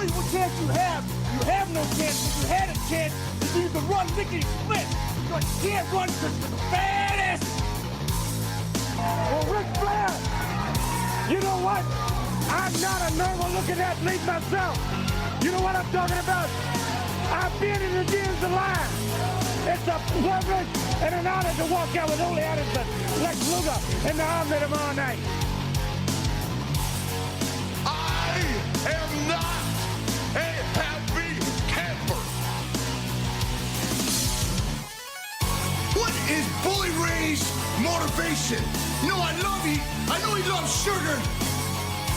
only chance you have no chance. If you had a chance, if you could run lickety split, but you can't run because you're the baddest. Well, Ric Flair, you know what? I'm not a normal looking athlete myself. You know what I'm talking about? I've been in the gyms alive. It's a privilege and an honor to walk out with Ole Anderson, Lex Luger, and the arm that I'm all night. I am not a happy camper. What is Bully Ray's motivation? No, I know he loves sugar.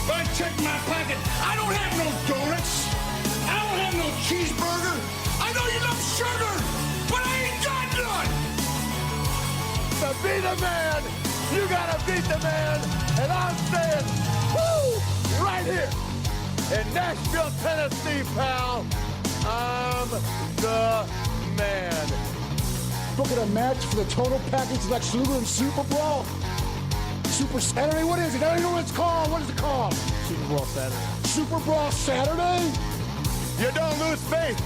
But I check my pocket. I don't have no donuts. I don't have no cheeseburger. I know you love sugar, but I ain't got none. To be the man, you gotta beat the man. And I'm saying, woo, right here in Nashville, Tennessee, pal. I'm the man. Look at a match for the total package Lex Luger and Super Brawl. Super Saturday? What is it? I don't know what it's called. What is it called? Super Brawl Saturday. Super Brawl Saturday? You don't lose faith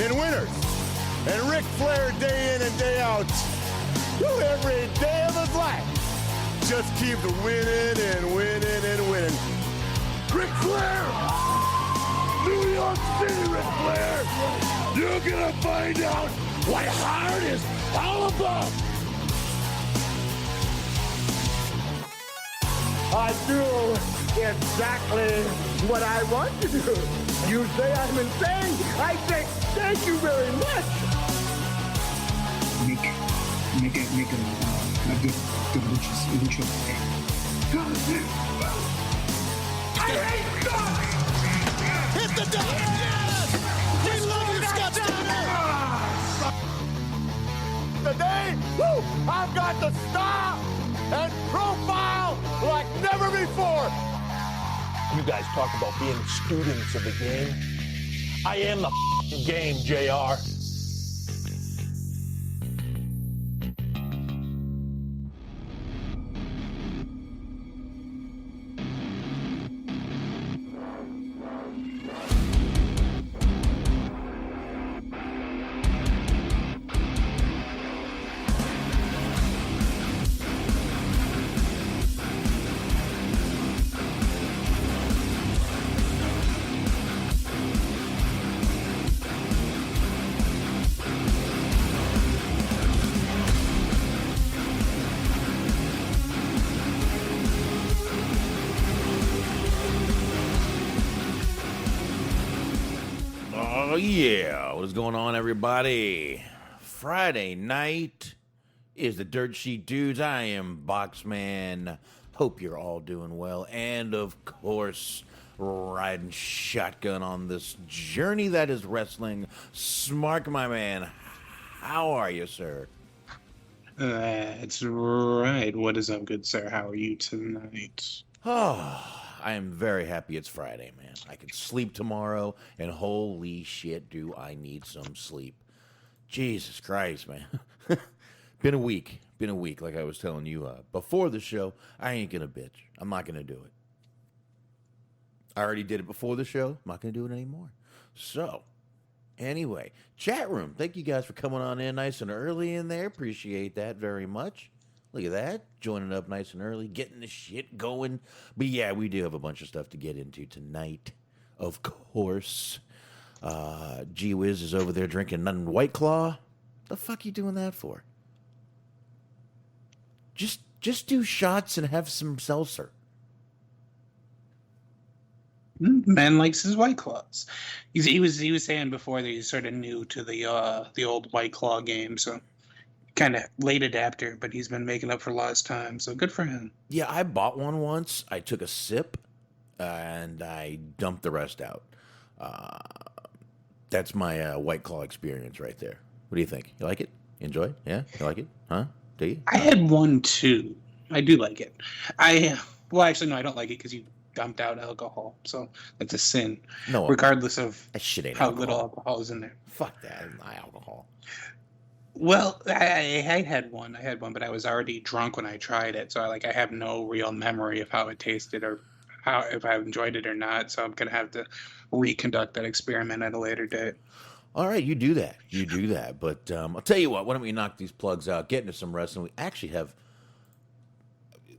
in winners. And Ric Flair, day in and day out, every day of his life, just keeps winning and winning and winning. Ric Flair! New York City, Ric Flair! You're gonna find out what hard is all about! I do exactly what I want to do. You say I'm insane. I say thank you very much. Make a good lucha. I hate God! Hit the deck! Yes! We love you, Scott Steiner! Today, woo, I've got the style and profile like never before. You guys talk about being students of the game. I am the game, JR. Oh yeah, what is going on, everybody? Friday night is the Dirt Sheet Dudes. I am Boxman. Hope you're all doing well, and of course, riding shotgun on this journey that is wrestling. Smark, my man, how are you, sir? That's right. What is up, good sir? How are you tonight? Oh, I am very happy it's Friday, man. I can sleep tomorrow, and holy shit, do I need some sleep. Jesus Christ, man. Been a week, like I was telling you before the show. I ain't gonna bitch. I'm not gonna do it. I already did it before the show. I'm not gonna do it anymore. So, anyway, chat room. Thank you guys for coming on in nice and early in there. Appreciate that very much. Look at that. Joining up nice and early, getting the shit going. But yeah, we do have a bunch of stuff to get into tonight, of course. Gee Whiz is over there drinking nothing White Claw. The fuck you doing that for? Just do shots and have some seltzer. Man likes his White Claws. He was saying before that he's sort of new to the old White Claw game, so kind of late adapter, but he's been making up for lost time, so good for him. Yeah, I bought one once. I took a sip, and I dumped the rest out. That's my White Claw experience right there. What do you think? You like it? Enjoy it? Yeah? You like it? Huh? Do you? I had one too. I do like it. Well, actually, no, I don't like it because you dumped out alcohol, so that's a sin. No, regardless of that shit ain't how alcohol. little alcohol is in there. Fuck that, it's not alcohol. Well, I had one, but I was already drunk when I tried it, so I have no real memory of how it tasted or how if I've enjoyed it or not. So I'm gonna have to reconduct that experiment at a later date. All right, you do that. You do that. But I'll tell you what. Why don't we knock these plugs out? Get into some wrestling. We actually have.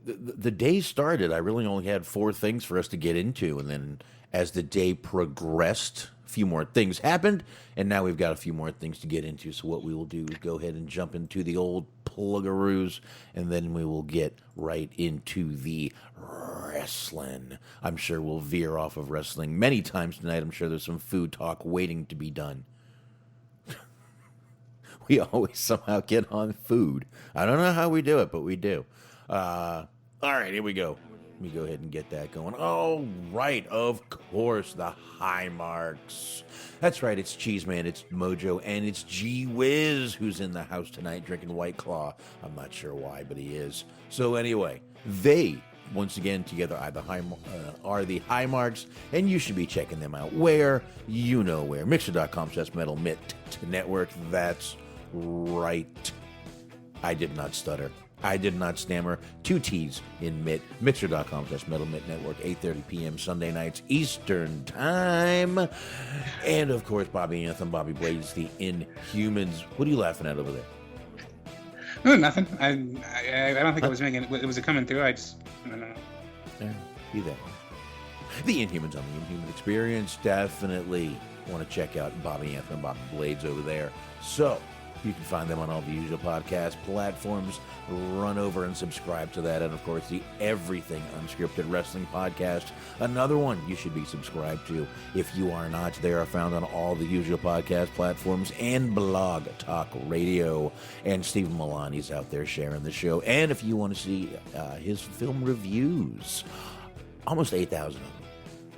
The day started, I really only had 4 things for us to get into, and then as the day progressed, a few more things happened, and now we've got a few more things to get into. So what we will do is go ahead and jump into the old pluggaroos, and then we will get right into the wrestling. I'm sure we'll veer off of wrestling many times tonight. I'm sure there's some food talk waiting to be done. We always somehow get on food. I don't know how we do it, but we do. All right, here we go. Let me go ahead and get that going. All right, of course, the high marks. That's right, it's Cheeseman, it's Mojo, and it's G Wiz who's in the house tonight drinking White Claw. I'm not sure why, but he is. So anyway, they, once again, together are the high marks, and you should be checking them out. Where? You know where. Mixer.com/Metal Network. That's right. I did not stutter. I did not stammer. 2 T's in Mitt. Mixer.com/Metal Network. 8:30 p.m. Sunday nights Eastern Time. And, of course, Bobby Anthem, Bobby Blades, the Inhumans. What are you laughing at over there? No, nothing. I don't think I was making it. Was it coming through? I don't know. Yeah, be that way. The Inhumans on the Inhuman Experience. Definitely want to check out Bobby Anthem and Bobby Blades over there. So, you can find them on all the usual podcast platforms. Run over and subscribe to that. And, of course, the Everything Unscripted Wrestling Podcast. Another one you should be subscribed to. If you are not, they are found on all the usual podcast platforms and Blog Talk Radio. And Stephen Milani's out there sharing the show. And if you want to see his film reviews, almost 8,000 of them.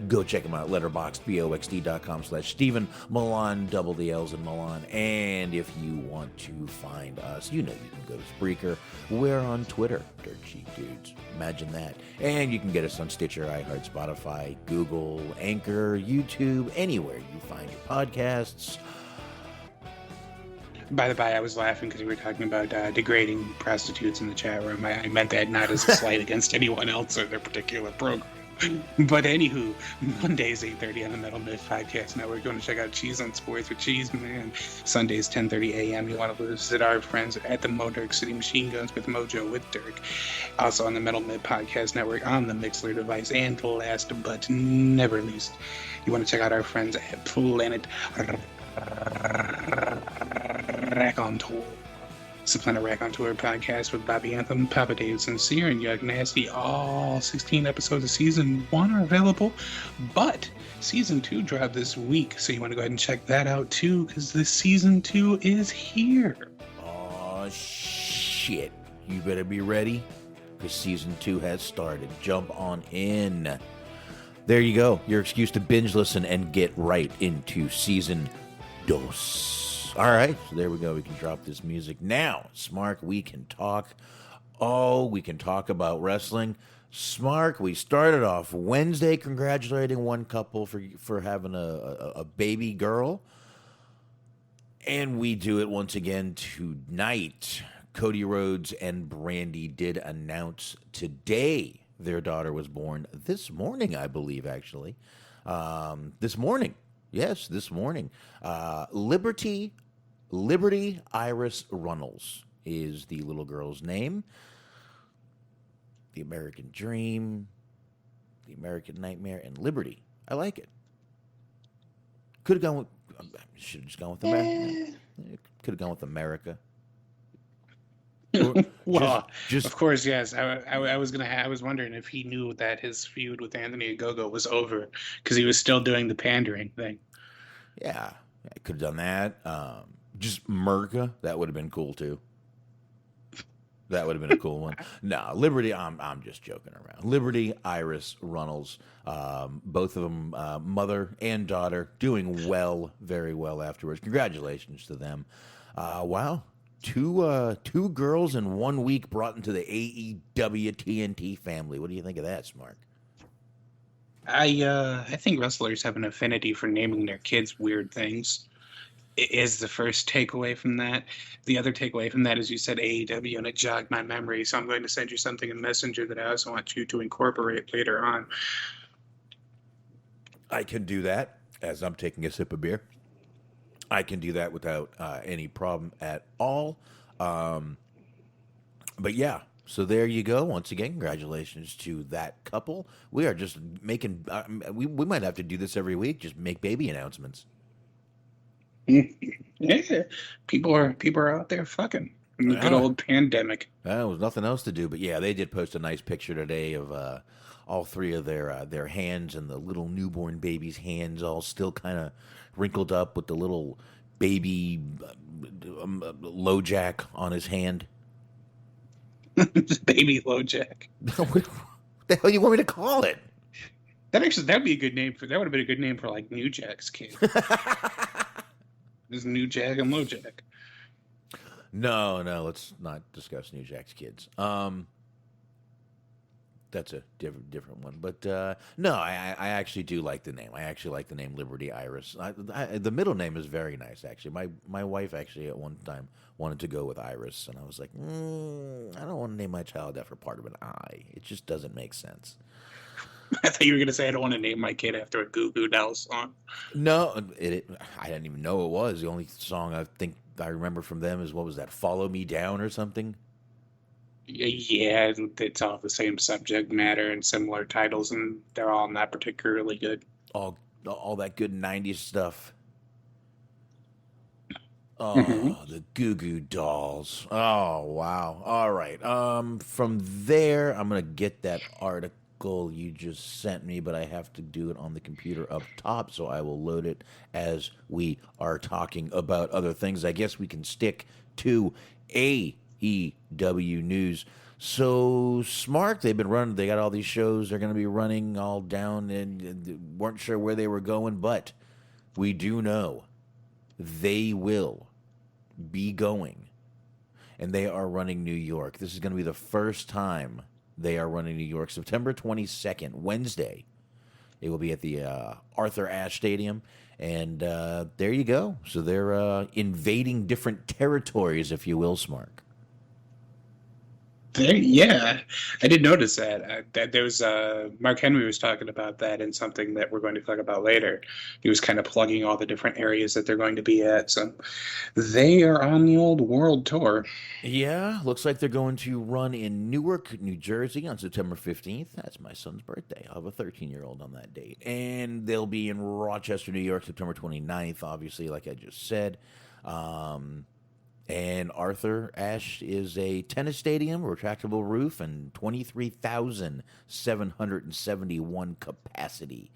Go check him out, letterboxd.com/Stephen Milan, double the L's in Milan. And if you want to find us, you know you can go to Spreaker. We're on Twitter, Dirt Cheap Dudes. Imagine that. And you can get us on Stitcher, iHeart, Spotify, Google, Anchor, YouTube, anywhere you find your podcasts. By the by, I was laughing because we were talking about degrading prostitutes in the chat room. I meant that not as a slight against anyone else or their particular program. But anywho, Mondays 8:30 on the Metal Myth Podcast Network. You want to check out Cheese on Sports with Cheese Man. Sundays 10:30 a.m. You want to visit our friends at the Modirk City Machine Guns with Mojo with Dirk. Also on the Metal Myth Podcast Network on the Mixler device. And last but never least, you want to check out our friends at Planet Rack on Tour. It's the Planet Rack on Tour podcast with Bobby Anthem, Papa Dave Sincere, and Young Nasty. All 16 episodes of Season 1 are available, but Season 2 dropped this week, so you want to go ahead and check that out too, because this Season 2 is here. Oh, shit. You better be ready, because Season 2 has started. Jump on in. There you go. Your excuse to binge listen and get right into Season 2. All right, so there we go. We can drop this music now. Smark, we can talk. Oh, we can talk about wrestling. Smark, we started off Wednesday congratulating one couple for having a baby girl. And we do it once again tonight. Cody Rhodes and Brandy did announce today their daughter was born this morning, I believe, actually. This morning. Yes, this morning. Liberty Iris Runnels is the little girl's name. The American Dream, the American Nightmare, and Liberty. I like it. Could have gone with. Should have just gone with America. Could have gone with America. Well, just of course, yes. I was wondering if he knew that his feud with Anthony Ogogo was over because he was still doing the pandering thing. Yeah, I could have done that. Just Merca, that would have been cool too. That would have been a cool one. No, Liberty, I'm just joking around. Liberty, Iris Runnels, both of them, mother and daughter, doing well, very well afterwards. Congratulations to them. Wow, two girls in 1 week brought into the AEW TNT family. What do you think of that, Smark? I think wrestlers have an affinity for naming their kids weird things. Is the first takeaway from that. The other takeaway from that is you said AEW, and it jogged my memory. So I'm going to send you something in Messenger that I also want you to incorporate later on. I can do that as I'm taking a sip of beer. I can do that without any problem at all. But yeah, so there you go. Once again, congratulations to that couple. We are just making. We might have to do this every week. Just make baby announcements. Yeah, people are out there fucking in the good old pandemic. There was nothing else to do, but yeah, they did post a nice picture today of all three of their hands and the little newborn baby's hands, all still kind of wrinkled up with the little baby low jack on his hand. Baby low jack. What the hell you want me to call it? That'd be a good name for. That would have been a good name for like New Jack's kid. There's New Jack and Low Jack. No, let's not discuss New Jack's kids. That's a different one. But no, I actually do like the name. I actually like the name Liberty Iris. The middle name is very nice, actually. My wife actually at one time wanted to go with Iris, and I was like, I don't want to name my child after part of an I. It just doesn't make sense. I thought you were going to say I don't want to name my kid after a Goo Goo Dolls song. No, I didn't even know it was. The only song I think I remember from them is, what was that, Follow Me Down or something? Yeah, it's all the same subject matter and similar titles, and they're all not particularly good. All that good 90s stuff. Oh, the Goo Goo Dolls. Oh, wow. All right. From there, I'm going to get that article you just sent me, but I have to do it on the computer up top, so I will load it as we are talking about other things. I guess we can stick to AEW news. So Smark, they got all these shows they're going to be running all down, and weren't sure where they were going, but we do know they will be going, and they are running New York. This is going to be the first time they are running New York. September 22nd, Wednesday. It will be at the Arthur Ashe Stadium. And there you go. So they're invading different territories, if you will, Smark. Yeah, I did notice that. That there was Mark Henry was talking about that in something that we're going to talk about later. He was kind of plugging all the different areas that they're going to be at. So they are on the old world tour. Yeah, looks like they're going to run in Newark, New Jersey on September 15th. That's my son's birthday. I'll have a 13-year-old on that date. And they'll be in Rochester, New York, September 29th, obviously, like I just said. And Arthur Ashe is a tennis stadium, retractable roof, and 23,771 capacity.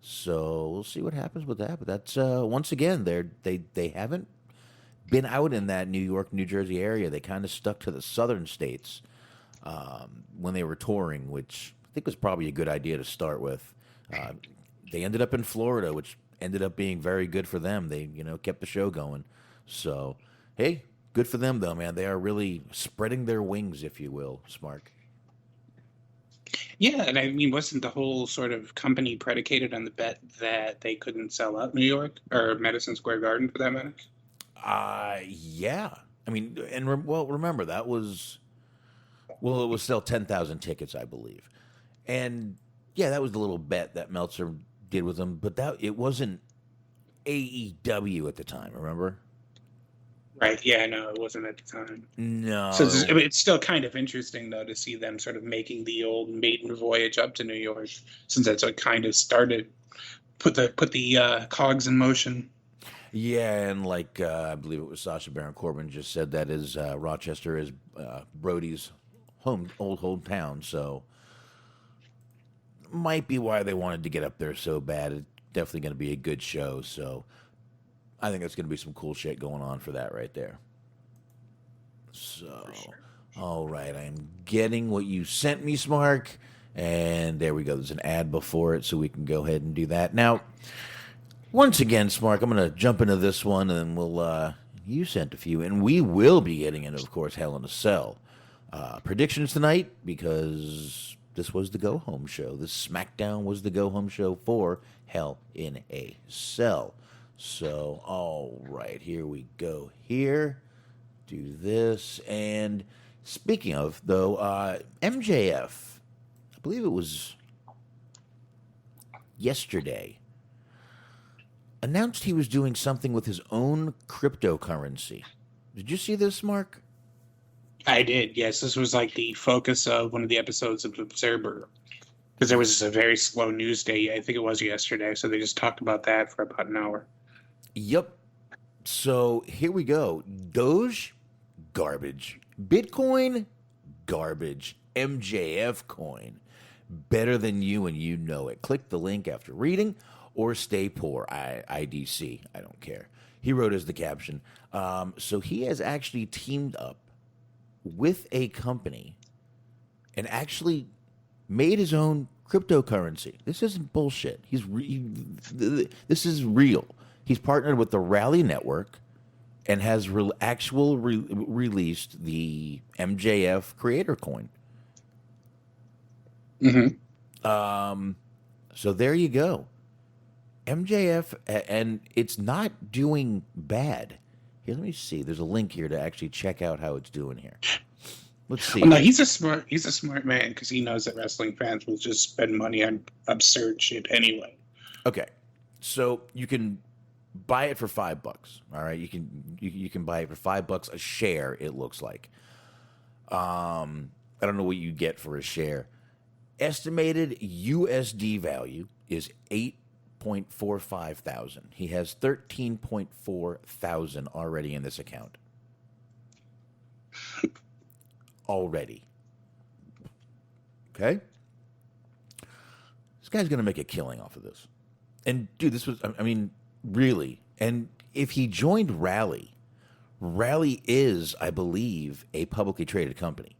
So we'll see what happens with that. But that's once again, they haven't been out in that New York, New Jersey area. They kind of stuck to the southern states when they were touring, which I think was probably a good idea to start with. They ended up in Florida, which ended up being very good for them. They kept the show going. So hey. Good for them, though, man. They are really spreading their wings, if you will, Smark. Yeah, and I mean, wasn't the whole sort of company predicated on the bet that they couldn't sell out New York or Madison Square Garden, for that matter? Yeah. I mean, and remember, that was, it was still 10,000 tickets, I believe. And, yeah, that was the little bet that Meltzer did with them, but it wasn't AEW at the time, remember? Right, yeah, no, it wasn't at the time. No. So it's still kind of interesting, though, to see them sort of making the old maiden voyage up to New York, since that's what kind of put the cogs in motion. Yeah, and like I believe it was Sacha Baron Corbin just said that Rochester is Brody's old hometown, so might be why they wanted to get up there so bad. It's definitely going to be a good show, so I think that's going to be some cool shit going on for that right there. So, all right, I'm getting what you sent me, Smark, and there we go. There's an ad before it, so we can go ahead and do that. Now, once again, Smark, I'm going to jump into this one, and then we'll, you sent a few, and we will be getting into, of course, Hell in a Cell. Predictions tonight, because this was the go-home show. This SmackDown was the go-home show for Hell in a Cell. So, all right, here we go. Here, do this. And speaking of, though, MJF, I believe it was yesterday, announced he was doing something with his own cryptocurrency. Did you see this, Mark? I did, yes. This was like the focus of one of the episodes of Observer. Because there was a very slow news day. I think it was yesterday. So they just talked about that for about an hour. Yep. So here we go. Doge, garbage. Bitcoin, garbage. MJF coin, better than you and you know it. Click the link after reading or stay poor. IDC. I don't care. He wrote as the caption. So he has actually teamed up with a company and actually made his own cryptocurrency. This isn't bullshit. This is real. He's partnered with the Rally Network and has released the MJF Creator Coin. Mm-hmm. So there you go. MJF, and it's not doing bad. Here, let me see. There's a link here to actually check out how it's doing here. Let's see. Well, no, he's a smart man because he knows that wrestling fans will just spend money on absurd shit anyway. Okay, so you can buy it for $5. All right, you can buy it for $5 a share. It looks like. I don't know what you get for a share. Estimated USD value is 8.45 thousand. He has 13.4 thousand already in this account. Already. Okay? This guy's going to make a killing off of this. And, dude, this was, I mean, really. And if he joined Rally, Rally is, I believe, a publicly traded company.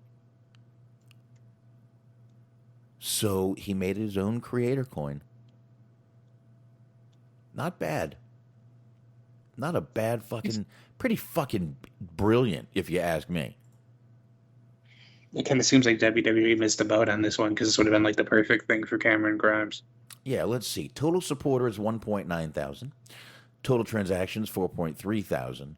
So he made his own creator coin. Not bad. Not a bad fucking, pretty fucking brilliant, if you ask me. It kind of seems like WWE missed the boat on this one because this would have been like the perfect thing for Cameron Grimes. Yeah, let's see. Total supporters 1.9 thousand. Total transactions 4.3 thousand.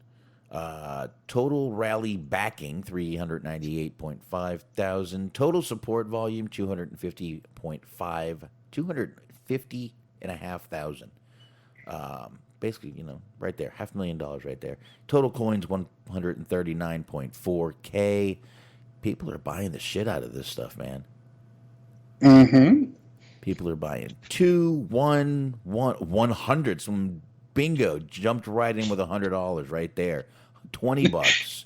Total rally backing 398.5 thousand. Total support volume 250.5 thousand. Basically, you know, right there, $500,000 right there. Total coins 139.4K. People are buying the shit out of this stuff, man. Mm-hmm. People are buying 100. Some bingo jumped right in with $100 right there. $20.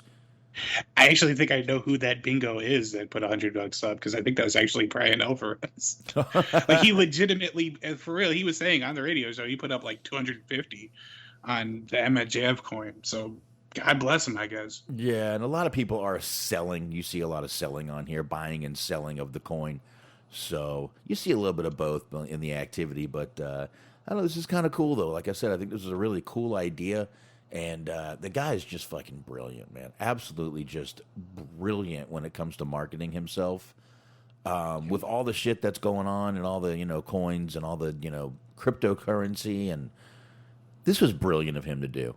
I actually think I know who that bingo is that put $100 up because I think that was actually Brian Alvarez. Like he legitimately, for real, he was saying on the radio show he put up like 250 on the MJF coin. So God bless him, I guess. Yeah, and a lot of people are selling. You see a lot of selling on here, buying and selling of the coin. So you see a little bit of both in the activity. But I don't know, this is kind of cool, though. Like I said, I think this is a really cool idea. And the guy is just fucking brilliant, man. Absolutely just brilliant when it comes to marketing himself. With all the shit that's going on and all the, you know, coins and all the, you know, cryptocurrency. And this was brilliant of him to do.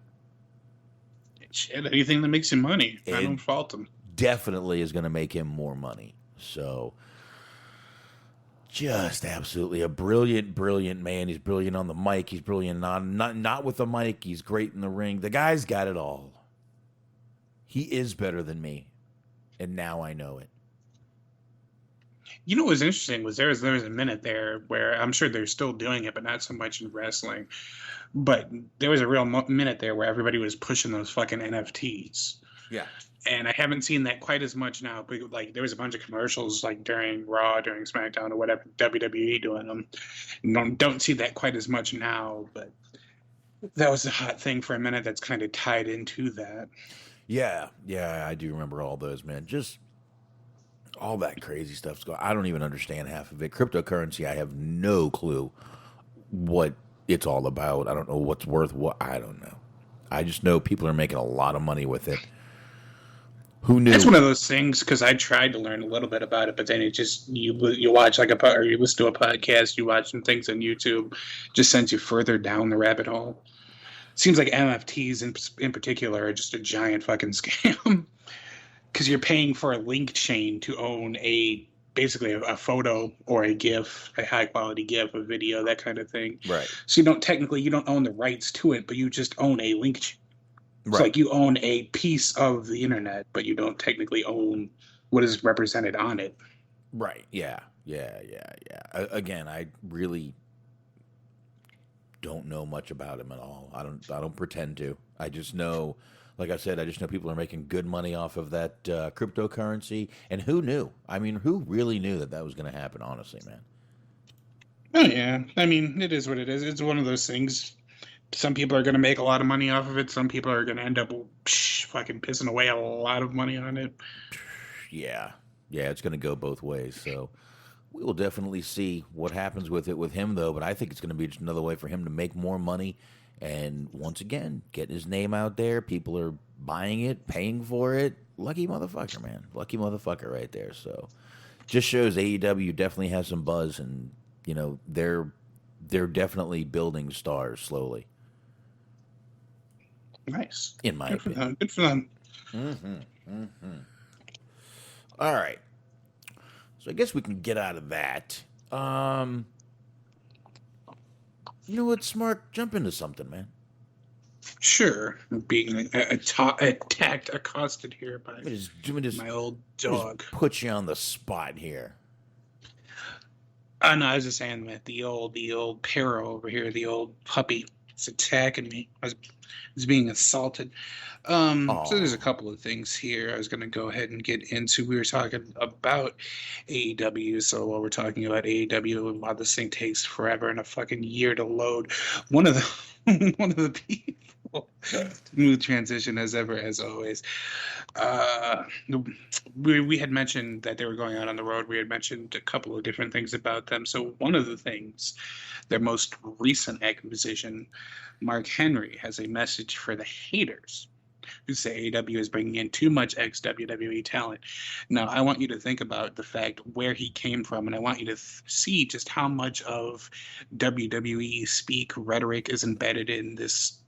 Shit, anything that makes him money. I don't fault him. Definitely is going to make him more money. So, just absolutely a brilliant man. He's brilliant on the mic. He's brilliant not with the mic. He's great in the ring. The guy's got it all. He is better than me, and now I know it. You know what was interesting was there was a minute there where I'm sure they're still doing it, but not so much in wrestling. But there was a real minute there where everybody was pushing those fucking NFTs. Yeah. And I haven't seen that quite as much now. But like there was a bunch of commercials like during Raw, during SmackDown, or whatever, WWE doing them. Don't see that quite as much now, but that was a hot thing for a minute that's kind of tied into that. Yeah, I do remember all those, man. Just all that crazy stuff's going on. I don't even understand half of it. Cryptocurrency, I have no clue what it's all about. I don't know what's worth what. I don't know. I just know people are making a lot of money with it. Who knew? It's one of those things because I tried to learn a little bit about it, but then it just you watch like or you listen to a podcast, you watch some things on YouTube, just sends you further down the rabbit hole. Seems like NFTs in particular are just a giant fucking scam because you're paying for a link chain to own a basically a photo or a GIF, a high quality GIF, a video, that kind of thing. Right. So you don't own the rights to it, but you just own a link. It's Right. like you own a piece of the internet, but you don't technically own what is represented on it. Right. Yeah. Again, I really don't know much about him at all. I don't pretend to. I just know, like I said, I just know people are making good money off of that cryptocurrency. And who knew? I mean, who really knew that was going to happen? Honestly, man. Oh yeah, I mean, it is what it is. It's one of those things. Some people are going to make a lot of money off of it. Some people are going to end up fucking pissing away a lot of money on it. Yeah, it's going to go both ways. So we will definitely see what happens with it with him, though. But I think it's going to be just another way for him to make more money. And once again, getting his name out there. People are buying it, paying for it. Lucky motherfucker, man. Lucky motherfucker right there. So just shows AEW definitely has some buzz. And, you know, they're definitely building stars slowly. Nice. In my opinion. Good for them. All right. So I guess we can get out of that. You know what, Smart? Jump into something, man. Sure. Being attacked, accosted here by my old dog. Put you on the spot here. No, I was just saying that the old Pero over here, the old puppy, is attacking me. I was being assaulted. So there's a couple of things here I was going to go ahead and get into. We were talking about AEW, so while we're talking about AEW, while this thing takes forever and a fucking year to load, one of the people, smooth transition as ever, as always. We had mentioned that they were going out on the road. We had mentioned a couple of different things about them. So one of the things, their most recent acquisition, Mark Henry, has a message for the haters who say AEW is bringing in too much ex-WWE talent. Now, I want you to think about the fact where he came from, and I want you to see just how much of WWE speak rhetoric is embedded in this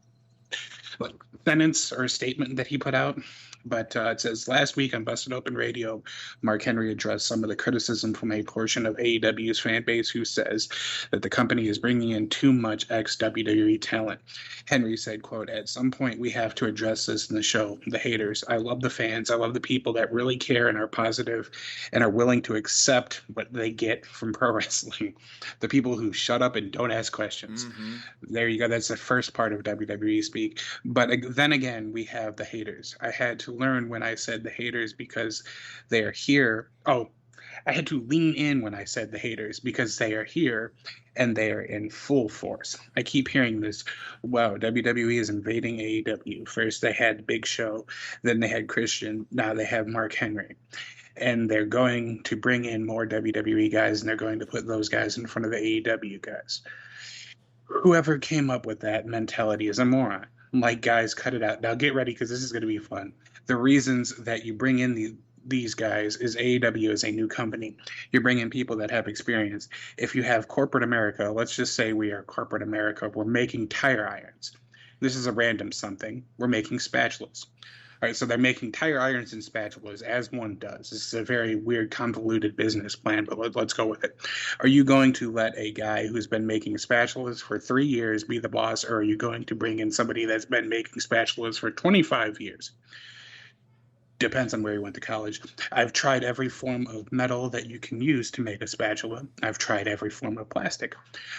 sentence or statement that he put out. But it says, last week on Busted Open Radio, Mark Henry addressed some of the criticism from a portion of AEW's fan base who says that the company is bringing in too much ex-WWE talent. Henry said, quote, at some point we have to address this in the show. The haters. I love the fans. I love the people that really care and are positive and are willing to accept what they get from pro wrestling. The people who shut up and don't ask questions. Mm-hmm. There you go. That's the first part of WWE speak. But then again, we have the haters. I had to learn when I said the haters because they are here. Oh, I had to lean in when I said the haters because they are here and they are in full force. I keep hearing this, wow, WWE is invading AEW. First they had Big Show, then they had Christian, now they have Mark Henry. And they're going to bring in more WWE guys and they're going to put those guys in front of the AEW guys. Whoever came up with that mentality is a moron. Like, guys, cut it out. Now get ready because this is going to be fun. The reasons that you bring in these guys is AEW is a new company. You're bringing people that have experience. If you have corporate America, let's just say we are corporate America, we're making tire irons. This is a random something. We're making spatulas. All right, so they're making tire irons and spatulas, as one does. This is a very weird, convoluted business plan, but let's go with it. Are you going to let a guy who's been making spatulas for 3 years be the boss, or are you going to bring in somebody that's been making spatulas for 25 years? Depends on where you went to college. I've tried every form of metal that you can use to make a spatula. I've tried every form of plastic.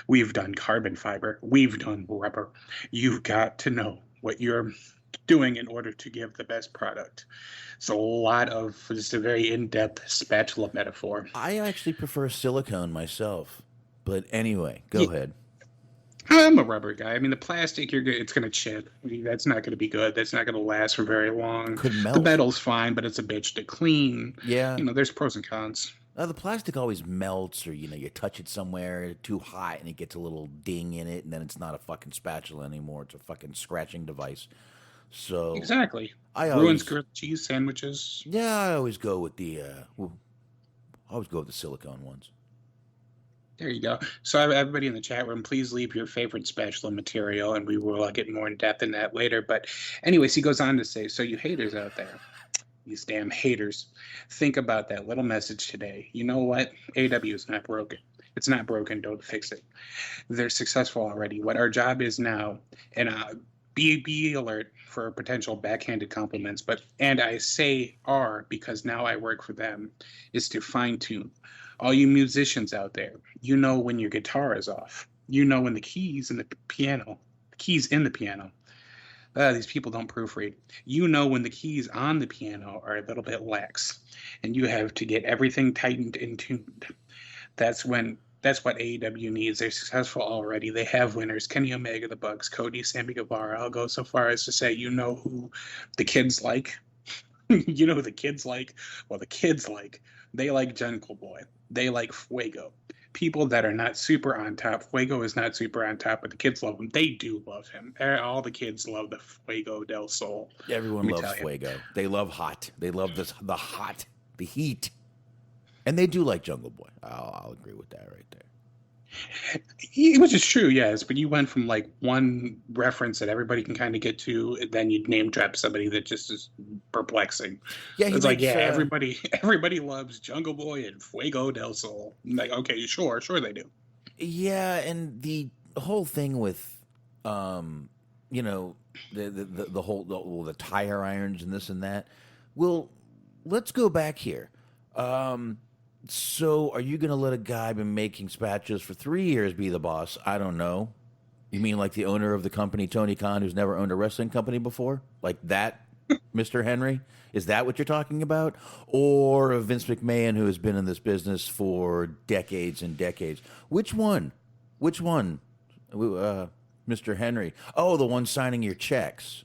We've done carbon fiber. We've done rubber. You've got to know what you're doing in order to give the best product. So a lot of just a very in-depth spatula metaphor. I actually prefer silicone myself. But anyway, go ahead. I'm a rubber guy. I mean, the plastic, it's going to chip. I mean, that's not going to be good. That's not going to last for very long. Could melt. The metal's fine, but it's a bitch to clean. Yeah. You know, there's pros and cons. The plastic always melts, or, you know, you touch it somewhere too hot and it gets a little ding in it, and then it's not a fucking spatula anymore. It's a fucking scratching device. So exactly. Ruins grilled cheese sandwiches. Yeah, I always go with the silicone ones. There you go. So everybody in the chat room, please leave your favorite spatula material, and we will get more in depth in that later. But anyways, he goes on to say, so you haters out there, These damn haters. Think about that little message today. You know what? AEW is not broken. It's not broken. Don't fix it. They're successful already. What our job is now, and be alert for potential backhanded compliments, and I say are because now I work for them, is to fine tune. All you musicians out there, you know when your guitar is off. You know when the keys in the piano, these people don't proofread. You know when the keys on the piano are a little bit lax, and you have to get everything tightened and tuned. That's what AEW needs. They're successful already. They have winners. Kenny Omega, the Bucks, Cody, Sammy Guevara. I'll go so far as to say, you know who the kids like? You know who the kids like? Well, the kids they like Jungle Boy. They like Fuego. People that are not super on top. Fuego is not super on top, but the kids love him. They do love him. All the kids love the Fuego del Sol. Everyone loves Fuego. They love hot. They love the hot, the heat. And they do like Jungle Boy. I'll agree with that right there. Which is true, yes. But you went from like one reference that everybody can kind of get to, and then you name drop somebody that just is perplexing. Yeah, it's like, everybody loves Jungle Boy and Fuego del Sol. I'm like, okay, sure they do. Yeah, and the whole thing with, the tire irons and this and that. Well, let's go back here. So are you going to let a guy been making spatulas for 3 years be the boss? I don't know. You mean like the owner of the company, Tony Khan, who's never owned a wrestling company before? Like that, Mr. Henry? Is that what you're talking about? Or Vince McMahon, who has been in this business for decades and decades? Which one? Mr. Henry? Oh, the one signing your checks.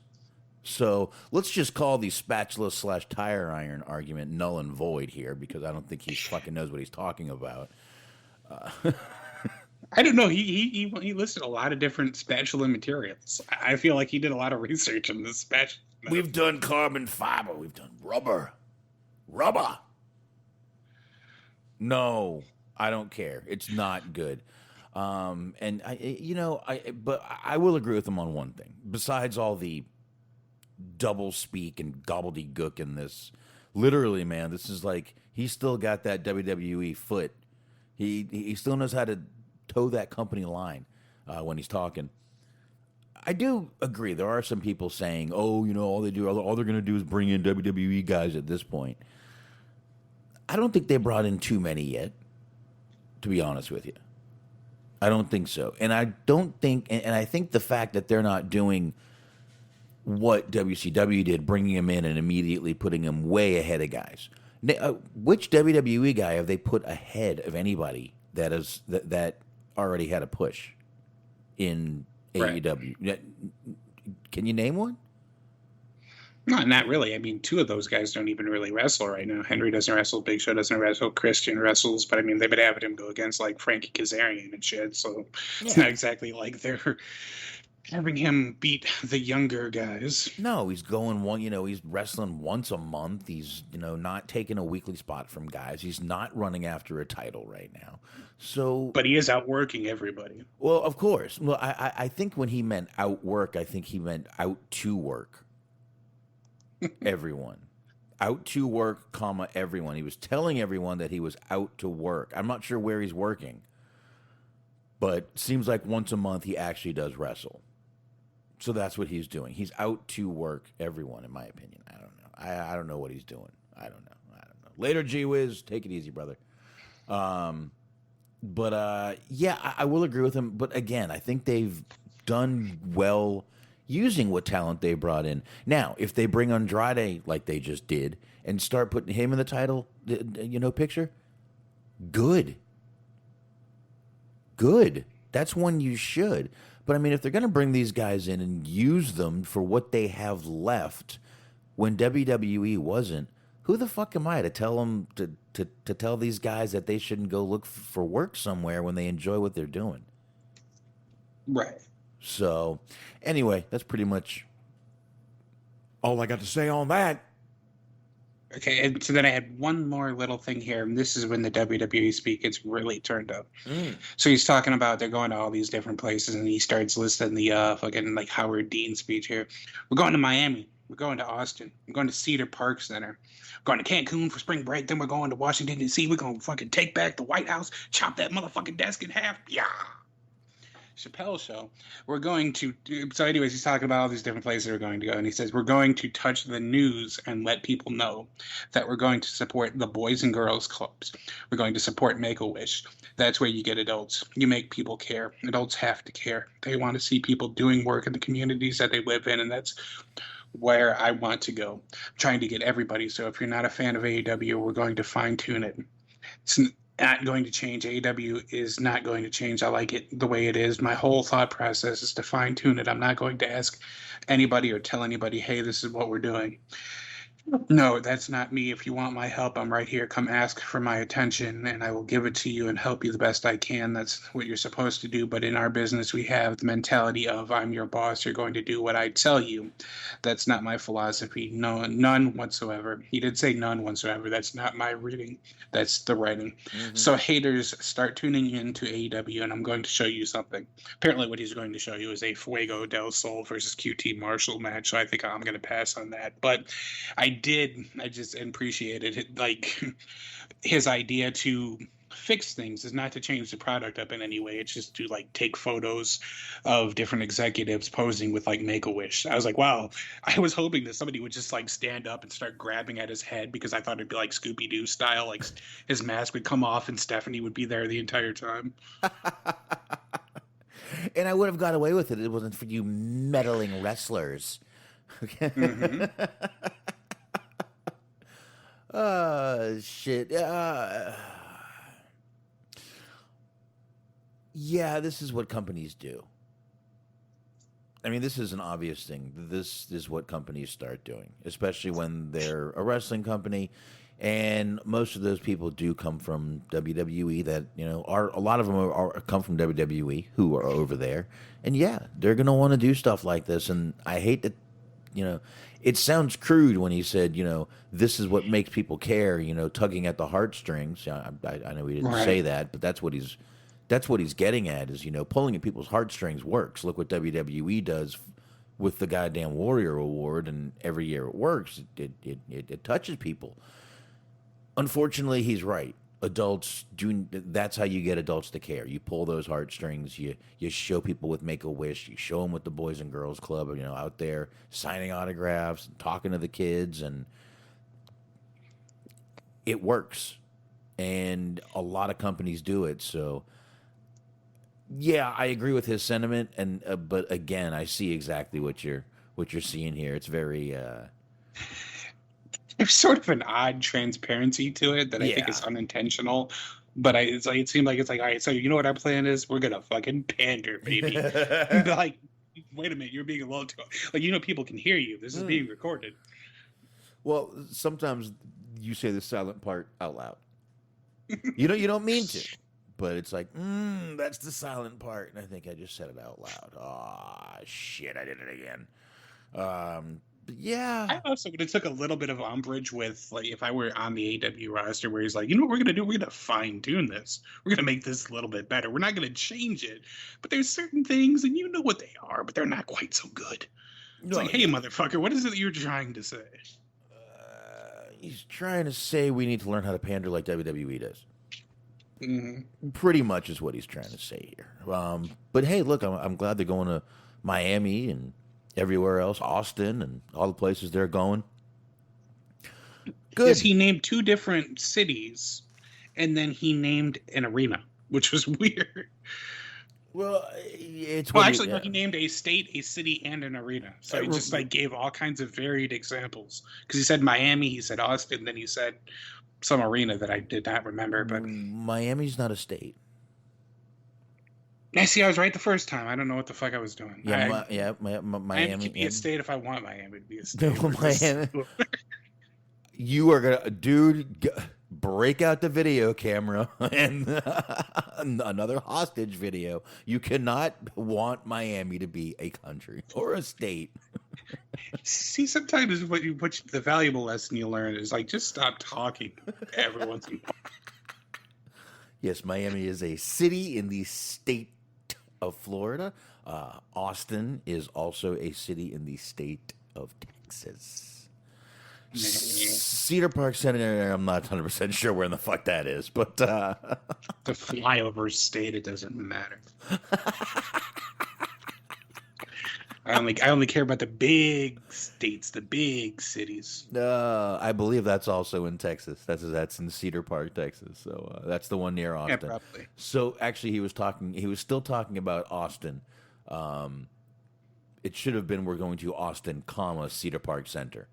So let's just call the spatula/tire iron argument null and void here, because I don't think he fucking knows what he's talking about. I don't know. He listed a lot of different spatula materials. I feel like he did a lot of research on this spatula. We've done carbon fiber. We've done rubber. No, I don't care. It's not good. And I will agree with him on one thing. Besides all the double speak and gobbledygook in this, literally, man, this is like he's still got that WWE foot. He still knows how to toe that company line when he's talking. I do agree. There are some people saying, "Oh, all they're going to do is bring in WWE guys at this point." I don't think they brought in too many yet, to be honest with you. I don't think so, and I don't think, and I think the fact that they're not doing what WCW did, bringing him in and immediately putting him way ahead of guys. Which WWE guy have they put ahead of anybody that already had a push in AEW? Can you name one? No, not really. I mean, two of those guys don't even really wrestle right now. Henry doesn't wrestle. Big Show doesn't wrestle. Christian wrestles. But, I mean, they've been having him go against, like, Frankie Kazarian and shit. So it's not exactly like they're having him beat the younger guys. No, he's going he's wrestling once a month. He's, not taking a weekly spot from guys. He's not running after a title right now. So, but he is outworking everybody. Well, of course. Well, I think when he meant outwork, I think he meant out to work everyone. Out to work, everyone. He was telling everyone that he was out to work. I'm not sure where he's working, but seems like once a month he actually does wrestle. So that's what he's doing. He's out to work everyone, in my opinion. I don't know. I don't know what he's doing. I don't know. Later, G-Wiz. Take it easy, brother. I will agree with him. But again, I think they've done well using what talent they brought in. Now, if they bring Andrade like they just did and start putting him in the title, picture, good. That's one you should. But, I mean, if they're going to bring these guys in and use them for what they have left when WWE wasn't, who the fuck am I to tell them to tell these guys that they shouldn't go look for work somewhere when they enjoy what they're doing? Right. So, anyway, that's pretty much all I got to say on that. Okay, and so then I had one more little thing here, and this is when the WWE speak gets really turned up. So he's talking about they're going to all these different places, and he starts listing the fucking like Howard Dean speech here. We're going to Miami. We're going to Austin. We're going to Cedar Park Center. We're going to Cancun for spring break. Then we're going to Washington, D.C. We're going to fucking take back the White House, chop that motherfucking desk in half. Yeah. Chappelle show. We're going to. So, anyways, he's talking about all these different places we're going to go. And he says, we're going to touch the news and let people know that we're going to support the Boys and Girls Clubs. We're going to support Make-A-Wish. That's where you get adults. You make people care. Adults have to care. They want to see people doing work in the communities that they live in. And that's where I want to go. I'm trying to get everybody. So if you're not a fan of AEW, we're going to fine tune it. It's not going to change. AEW is not going to change. I like it the way it is. My whole thought process is to fine tune it. I'm not going to ask anybody or tell anybody, hey, this is what we're doing. No, that's not me. If you want my help, I'm right here. Come ask for my attention, and I will give it to you and help you the best I can. That's what you're supposed to do. But in our business, we have the mentality of I'm your boss. You're going to do what I tell you. That's not my philosophy. No, none whatsoever. He did say none whatsoever. That's not my reading. That's the writing. Mm-hmm. So haters, start tuning into AEW, and I'm going to show you something. Apparently what he's going to show you is a Fuego del Sol versus QT Marshall match. So I think I'm going to pass on that. But I just appreciated it. Like, his idea to fix things is not to change the product up in any way. It's just to like take photos of different executives posing with like Make-A-Wish. I was like, wow, I was hoping that somebody would just like stand up and start grabbing at his head, because I thought it'd be like Scooby-Doo style, like his mask would come off and Stephanie would be there the entire time. And I would have got away with it if it wasn't for you meddling wrestlers. Mm-hmm. Shit. Yeah, this is what companies do. I mean, this is an obvious thing. This is what companies start doing, especially when they're a wrestling company. And most of those people do come from WWE that, you know, a lot of them come from WWE who are over there. And yeah, they're going to want to do stuff like this. And I hate that, you know, it sounds crude when he said, you know, this is what makes people care, you know, tugging at the heartstrings. I know he didn't say that, but that's what he's getting at is, you know, pulling at people's heartstrings works. Look what WWE does with the goddamn Warrior Award, and every year it works. It touches people. Unfortunately, he's right. Adults do. That's how you get adults to care. You pull those heartstrings. You show people with Make-A-Wish. You show them with the Boys and Girls Club. You know, out there signing autographs, and talking to the kids, and it works. And a lot of companies do it. So, yeah, I agree with his sentiment. And but again, I see exactly what you're seeing here. It's very. There's sort of an odd transparency to it that I think is unintentional. But it's like, it seemed like it's like, all right, so you know what our plan is? We're gonna fucking pander, baby. Like, wait a minute, you're being a little too, like, you know, people can hear you. This is being recorded. Well, sometimes you say the silent part out loud. You don't mean to, but it's like, that's the silent part, and I think I just said it out loud. Ah, shit, I did it again. Yeah, I also would have took a little bit of umbrage with, like, if I were on the AW roster where he's like, you know what we're going to do? We're going to fine tune this. We're going to make this a little bit better. We're not going to change it. But there's certain things, and you know what they are, but they're not quite so good. It's like, hey, motherfucker, what is it that you're trying to say? He's trying to say we need to learn how to pander like WWE does. Mm-hmm. Pretty much is what he's trying to say here. But hey, look, I'm glad they're going to Miami and everywhere else, Austin, and all the places they're going. Good. Yes, he named 2 different cities, and then he named an arena, which was weird. Well, it's he named a state, a city, and an arena. So he just like gave all kinds of varied examples. Because he said Miami, he said Austin, then he said some arena that I did not remember. But Miami's not a state. I see. I was right the first time. I don't know what the fuck I was doing. Miami. Miami can be a state if I want Miami to be a state. Miami. You are gonna, dude. Break out the video camera and another hostage video. You cannot want Miami to be a country or a state. See, sometimes what the valuable lesson you learn is like, just stop talking every once in a while. Yes, Miami is a city in the state of Florida. Austin is also a city in the state of Texas. Cedar Park Center, I'm not 100% sure where in the fuck that is, but The flyover state, it doesn't matter. I only care about the big states, the big cities. I believe that's also in Texas. That's in Cedar Park, Texas. So that's the one near Austin. Yeah, probably. So actually, he was still talking about Austin. It should have been we're going to Austin, comma Cedar Park Center.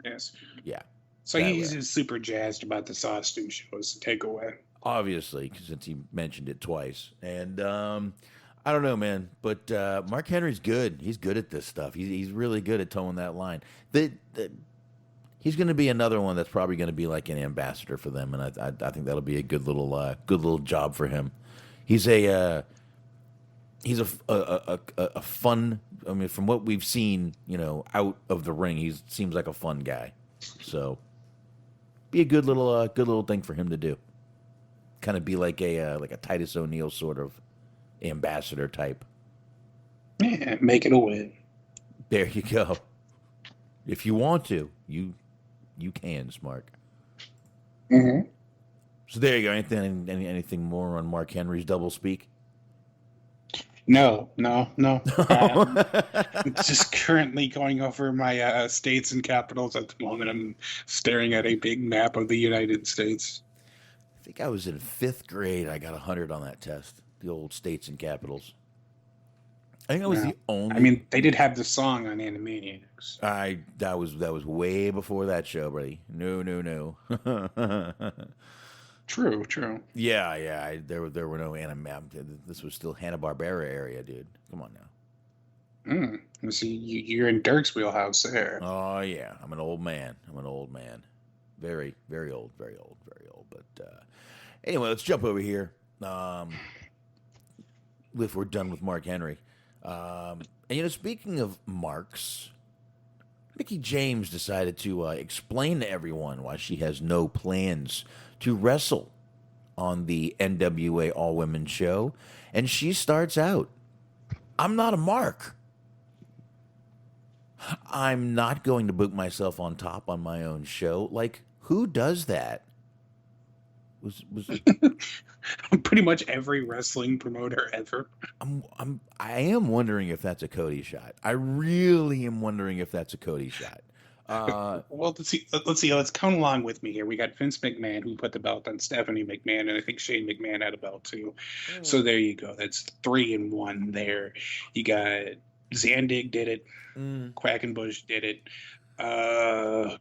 Yes. Yeah. So he's just super jazzed about the Austin shows to take away. Obviously, since he mentioned it twice. And I don't know, man. But Mark Henry's good. He's good at this stuff. He's really good at towing that line. He's going to be another one that's probably going to be like an ambassador for them, and I think that'll be a good little job for him. He's a fun. I mean, from what we've seen, out of the ring, he seems like a fun guy. So, be a good little thing for him to do. Kind of be like a Titus O'Neil sort of ambassador type. Yeah, make it a win. There you go. If you want to, you can, Smark. Mm-hmm. So there you go. Anything more on Mark Henry's double speak? No. Just currently going over my states and capitals at the moment. I'm staring at a big map of the United States. I think I was in 5th grade. I got 100 on that test. The old states and capitals. I think I was the only. I mean, they did have the song on Animaniacs. That was way before that show, buddy. No. True. Yeah. There were no anime. This was still Hanna-Barbera area, dude. Come on now. See, you're in Dirk's wheelhouse there. Oh yeah, I'm an old man. Very, very old. But anyway, let's jump over here. If we're done with Mark Henry, and speaking of Marks, Mickie James decided to explain to everyone why she has no plans to wrestle on the NWA All Women show, and she starts out, "I'm not a mark. I'm not going to book myself on top on my own show." Like, who does that? Was Pretty much every wrestling promoter ever. I am wondering if that's a Cody shot. I really am wondering if that's a Cody shot. Well, let's see. Let's count along with me here. We got Vince McMahon, who put the belt on Stephanie McMahon, and I think Shane McMahon had a belt too. So there you go. That's 3 in 1 there. You got Zandig did it. Quackenbush did it.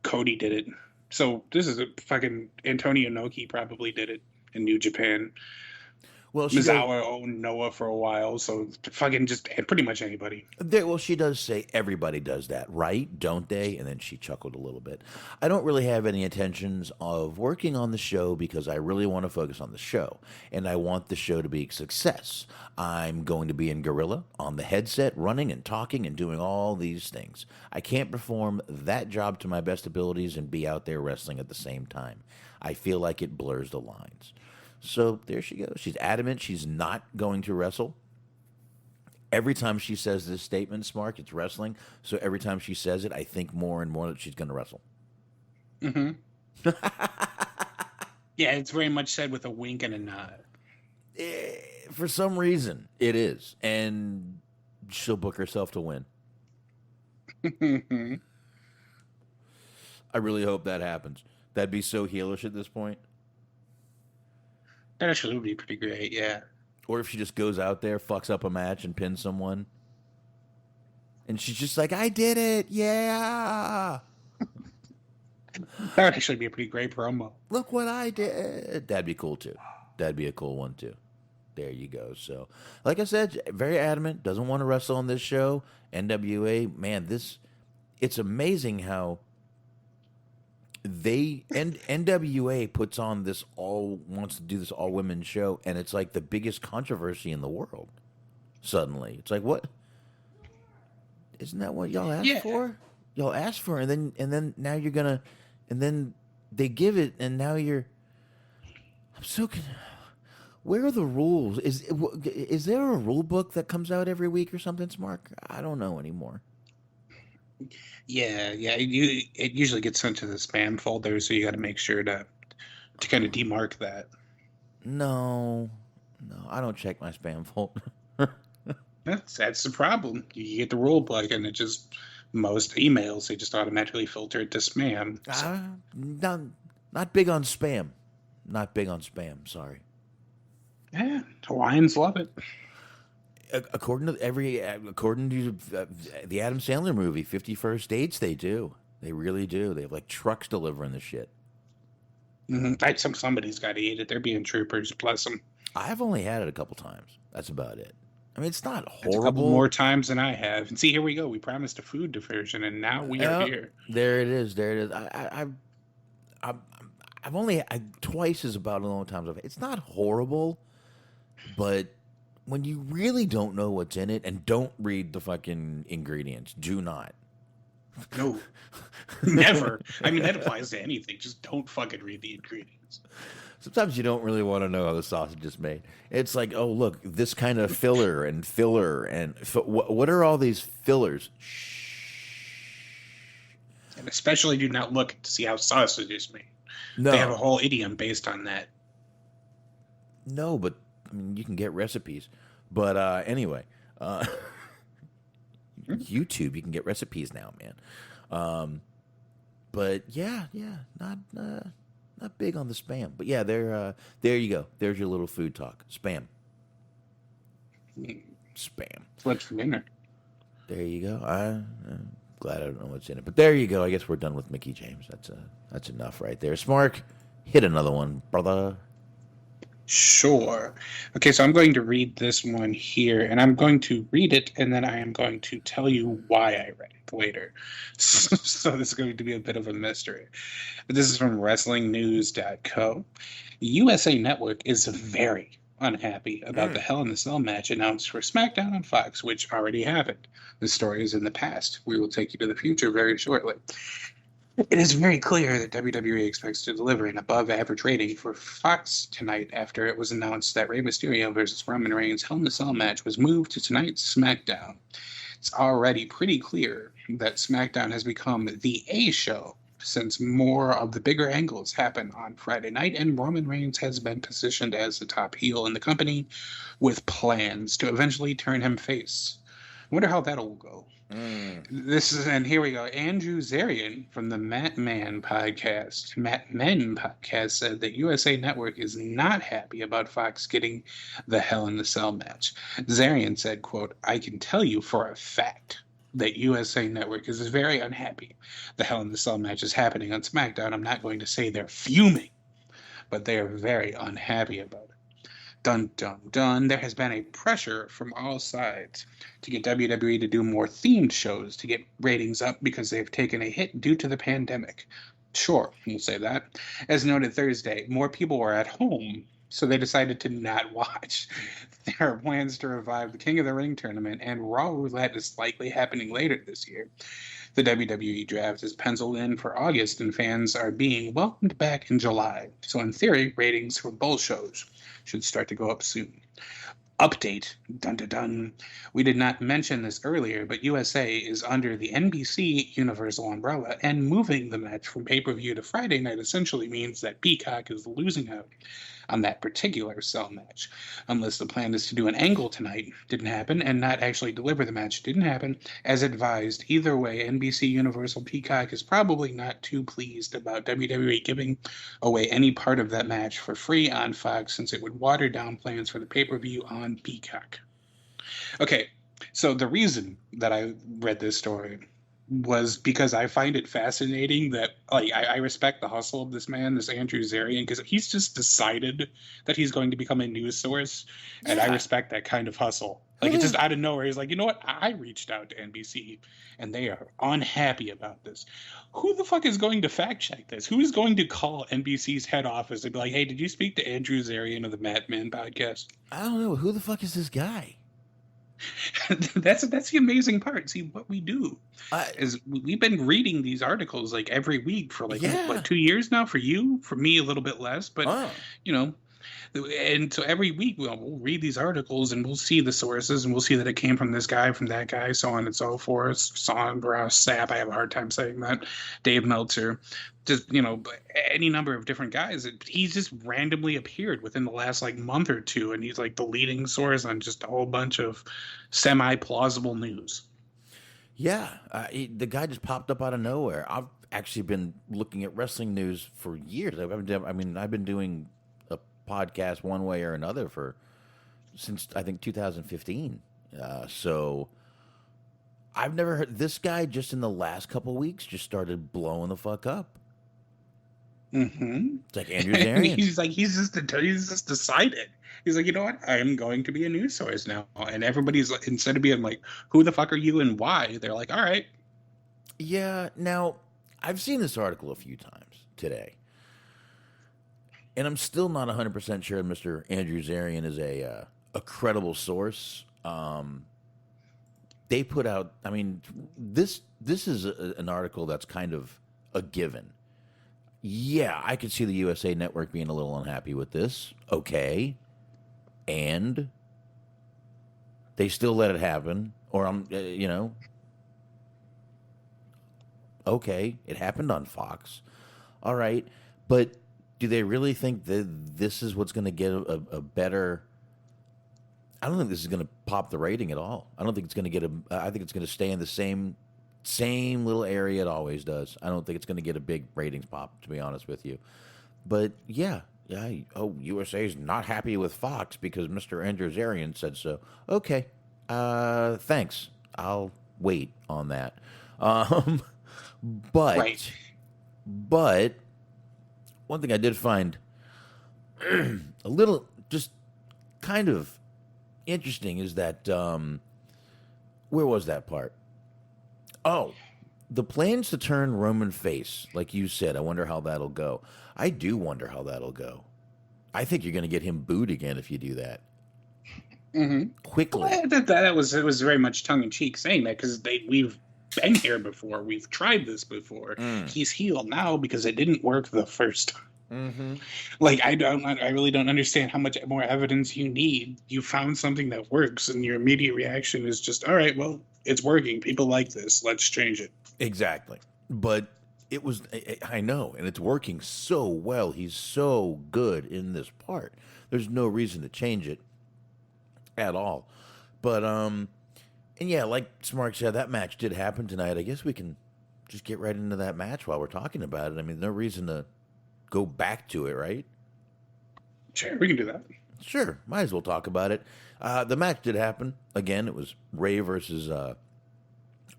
Cody did it. So this is a fucking Antonio Inoki probably did it in New Japan. Well, Mizawa owned Noah for a while, so fucking just pretty much anybody. She does say everybody does that, right? Don't they? And then she chuckled a little bit. I don't really have any intentions of working on the show because I really want to focus on the show, and I want the show to be a success. I'm going to be in Gorilla on the headset, running and talking and doing all these things. I can't perform that job to my best abilities and be out there wrestling at the same time. I feel like it blurs the lines. So there she goes. She's adamant she's not going to wrestle. Every time she says this statement, Smark, it's wrestling. So every time she says it, I think more and more that she's going to wrestle. Mm-hmm. Yeah, it's very much said with a wink and a nod. For some reason, it is. And she'll book herself to win. I really hope that happens. That'd be so heelish at this point. That actually would be pretty great, yeah. Or if she just goes out there, fucks up a match, and pins someone. And she's just like, I did it, yeah. That would actually be a pretty great promo. Look what I did. That'd be cool, too. That'd be a cool one, too. There you go. So, like I said, very adamant, doesn't want to wrestle on this show. NWA, man, it's amazing how NWA puts on wants to do this all women show, and it's like the biggest controversy in the world. Suddenly, it's like, what? Isn't that what y'all asked for? Y'all asked for, and then now you're gonna, and then they give it, and now you're. I'm so. Where are the rules? Is there a rule book that comes out every week or something, Smark? I don't know anymore. Yeah, yeah. It usually gets sent to the spam folder, so you got to make sure to kind of demark that. No, I don't check my spam folder. That's the problem. You get the rule book, and it just most emails they just automatically filter it to spam. So, Not big on spam. Not big on spam. Sorry. yeah, Hawaiians love it. According to the Adam Sandler movie, 50 First Dates, they do. They really do. They have like trucks delivering the shit. Somebody's got to eat it. They're being troopers. Bless them. I've only had it a couple times. That's about it. I mean, it's not It's horrible. a couple more times than I have. And see, here we go. We promised a food diversion, and now we are here. There it is. There it is. I've only twice is about the only times I've. It's not horrible, but when you really don't know what's in it and don't read the fucking ingredients, do not. No, never. I mean, that applies to anything. Just don't fucking read the ingredients. Sometimes you don't really want to know how the sausage is made. It's like, oh, look, this kind of filler. And what are all these fillers? Shh. And especially do not look to see how sausage is made. No. They have a whole idiom based on that. No, but I mean, you can get recipes. But anyway, YouTube, you can get recipes now, man. But yeah, not big on the spam. But yeah, there you go. There's your little food talk. Spam. Spam. What's for dinner? There you go. I'm glad I don't know what's in it. But there you go. I guess we're done with Mickey James. That's enough right there. Smark, hit another one, brother. Sure. Okay, so I'm going to read this one here, and I'm going to read it, and then I am going to tell you why I read it later. So this is going to be a bit of a mystery. But this is from WrestlingNews.co. USA Network is very unhappy about the Hell in the Cell match announced for SmackDown on Fox, which already happened. The story is in the past. We will take you to the future very shortly. It is very clear that WWE expects to deliver an above-average rating for Fox tonight after it was announced that Rey Mysterio versus Roman Reigns' Hell in a Cell match was moved to tonight's SmackDown. It's already pretty clear that SmackDown has become the A show since more of the bigger angles happen on Friday night, and Roman Reigns has been positioned as the top heel in the company with plans to eventually turn him face. I wonder how that'll go. And here we go. Andrew Zarian from the Matt Men podcast said that USA Network is not happy about Fox getting the Hell in the Cell match. Zarian said, quote, "I can tell you for a fact that USA Network is very unhappy. The Hell in the Cell match is happening on SmackDown. I'm not going to say they're fuming, but they are very unhappy about it. Dun, dun, dun. There has been a pressure from all sides to get WWE to do more themed shows to get ratings up because they've taken a hit due to the pandemic. Sure, we'll say that. As noted Thursday, more people were at home, so they decided to not watch. There are plans to revive the King of the Ring tournament, and Raw Roulette is likely happening later this year. The WWE draft is penciled in for August, and fans are being welcomed back in July. So in theory, ratings for both shows should start to go up soon. Update, dun dun dun. We did not mention this earlier, but USA is under the NBC Universal umbrella, and moving the match from pay-per-view to Friday night essentially means that Peacock is losing out on that particular Cell match. Unless the plan is to do an angle tonight, didn't happen, and not actually deliver the match, didn't happen. As advised, either way, NBC Universal Peacock is probably not too pleased about WWE giving away any part of that match for free on Fox, since it would water down plans for the pay-per-view on Peacock. Okay, so the reason that I read this story was because I find it fascinating that, like, I respect the hustle of this man, this Andrew Zarian, because he's just decided that he's going to become a news source, and I respect that kind of hustle. Like, it's just out of nowhere. He's like, you know what? I reached out to NBC, and they are unhappy about this. Who the fuck is going to fact check this? Who is going to call NBC's head office and be like, hey, did you speak to Andrew Zarian of the Mad Men podcast? I don't know. Who the fuck is this guy? That's the amazing part. See, what we do is we've been reading these articles like every week for like 2 years now. For you, for me, a little bit less, but you know, And so every week we'll read these articles and we'll see the sources and we'll see that it came from this guy, from that guy, so on and so forth. Sapp, I have a hard time saying that. Dave Meltzer, just any number of different guys. He's just randomly appeared within the last like month or two, and he's like the leading source on just a whole bunch of semi-plausible news. Yeah, the guy just popped up out of nowhere. I've actually been looking at wrestling news for years. I've been doing a podcast one way or another since I think 2015. So I've never heard this guy. Just in the last couple of weeks, just started blowing the fuck up. Mm-hmm. It's like Andrew Zarian. he's just decided. He's like, you know what? I am going to be a news source now. And everybody's like, instead of being like, who the fuck are you and why? They're like, all right. Yeah. Now, I've seen this article a few times today, and I'm still not 100% sure Mr. Andrew Zarian is a credible source. They put out, I mean, this is an article that's kind of a given. Yeah, I could see the USA Network being a little unhappy with this. Okay. And they still let it happen. Or, okay, it happened on Fox. All right. But do they really think that this is what's going to get a better... I don't think this is going to pop the rating at all. I don't think it's going to get I think it's going to stay in the same little area it always does. I don't think it's going to get a big ratings pop, to be honest with you. But yeah. USA is not happy with Fox because Mr. Andrew Zarian said so. Okay, thanks. I'll wait on that. But one thing I did find a little just kind of interesting is that where was that part? Oh, the plans to turn Roman face, like you said. I wonder how that'll go. I do wonder how that'll go. I think you're going to get him booed again if you do that. Mm-hmm. Quickly. Well, it was very much tongue in cheek saying that because we've been here before. We've tried this before. He's healed now because it didn't work the first time. Mm-hmm. Like I really don't understand how much more evidence you need. You found something that works, and your immediate reaction is just, all right, well, it's working. People like this. Let's change it. Exactly. But it was, I know, and it's working so well. He's so good in this part. There's no reason to change it at all. But, and yeah, like Smark said, that match did happen tonight. I guess we can just get right into that match while we're talking about it. I mean, no reason to go back to it, right? Sure, we can do that. Sure, might as well talk about it. The match did happen. Again, it was Ray versus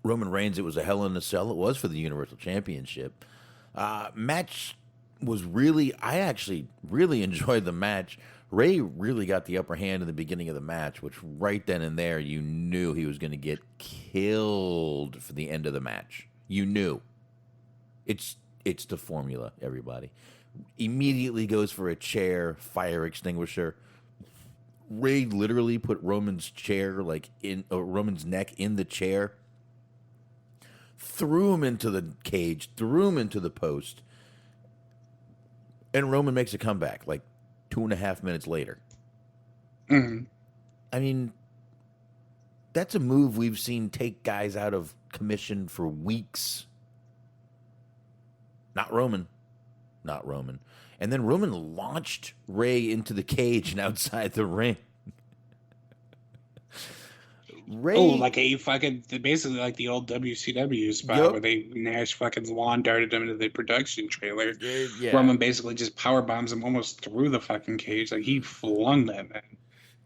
Roman Reigns. It was a Hell in a Cell. It was for the Universal Championship. Match was really, I actually really enjoyed the match. Ray really got the upper hand in the beginning of the match, which right then and there, you knew he was going to get killed for the end of the match. You knew. It's the formula, everybody. Immediately goes for a chair, fire extinguisher. Ray literally put Roman's chair, Roman's neck in the chair, threw him into the cage, threw him into the post, and Roman makes a comeback 2.5 minutes later. Mm-hmm. I mean, that's a move we've seen take guys out of commission for weeks. Not Roman. And then Roman launched Ray into the cage and outside the ring. Ray, like a fucking, basically like the old WCW spot where Nash fucking lawn darted him into the production trailer. Yeah. Roman basically just power bombs him almost through the fucking cage. Like he flung that man.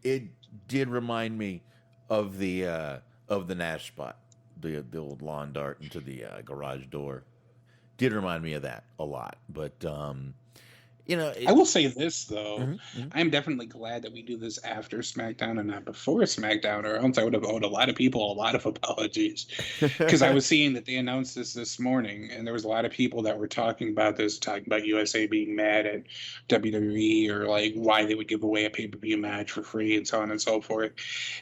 It did remind me of the Nash spot, the old lawn dart into the garage door. Did remind me of that a lot, but I will say this though, I'm definitely glad that we do this after SmackDown and not before SmackDown, or else I would have owed a lot of people a lot of apologies. Because I was seeing that they announced this morning, and there was a lot of people that were talking about USA being mad at WWE or like why they would give away a pay-per-view match for free and so on and so forth.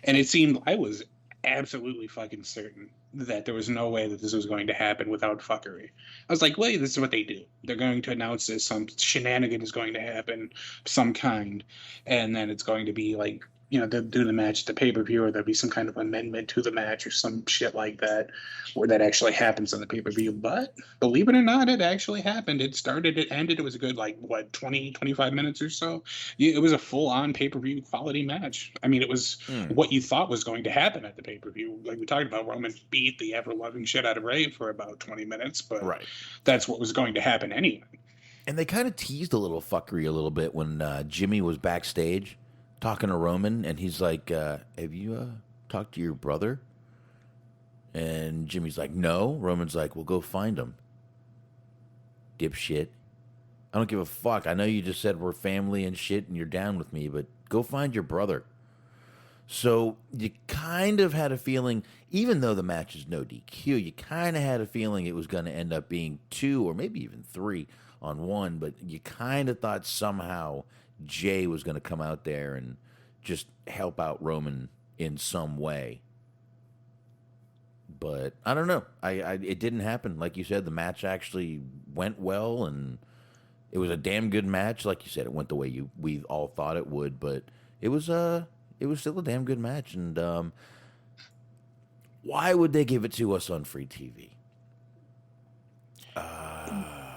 And it seemed I was absolutely fucking certain that there was no way that this was going to happen without fuckery. I was like, wait, this is what they do. They're going to announce this, some shenanigan is going to happen, some kind, and then it's going to be like, they'll do the match at the pay-per-view, or there'll be some kind of amendment to the match or some shit like that, where that actually happens on the pay-per-view. But believe it or not, it actually happened. It started, it ended. It was a good, 20, 25 minutes or so. It was a full-on pay-per-view quality match. I mean, it was what you thought was going to happen at the pay-per-view. Like we talked about, Roman beat the ever-loving shit out of Ray for about 20 minutes, but that's what was going to happen anyway. And they kind of teased a little fuckery a little bit when Jimmy was backstage talking to Roman, and he's like, have you talked to your brother? And Jimmy's like, no. Roman's like, well, go find him, dipshit. I don't give a fuck. I know you just said we're family and shit and you're down with me, but go find your brother. So you kind of had a feeling, even though the match is no DQ, you kind of had a feeling it was going to end up being 2 or maybe even 3 on 1, but you kind of thought somehow Jay was going to come out there and just help out Roman in some way. But I don't know. It didn't happen. Like you said, the match actually went well, and it was a damn good match. Like you said, it went the way we all thought it would, but it was still a damn good match. And why would they give it to us on free TV?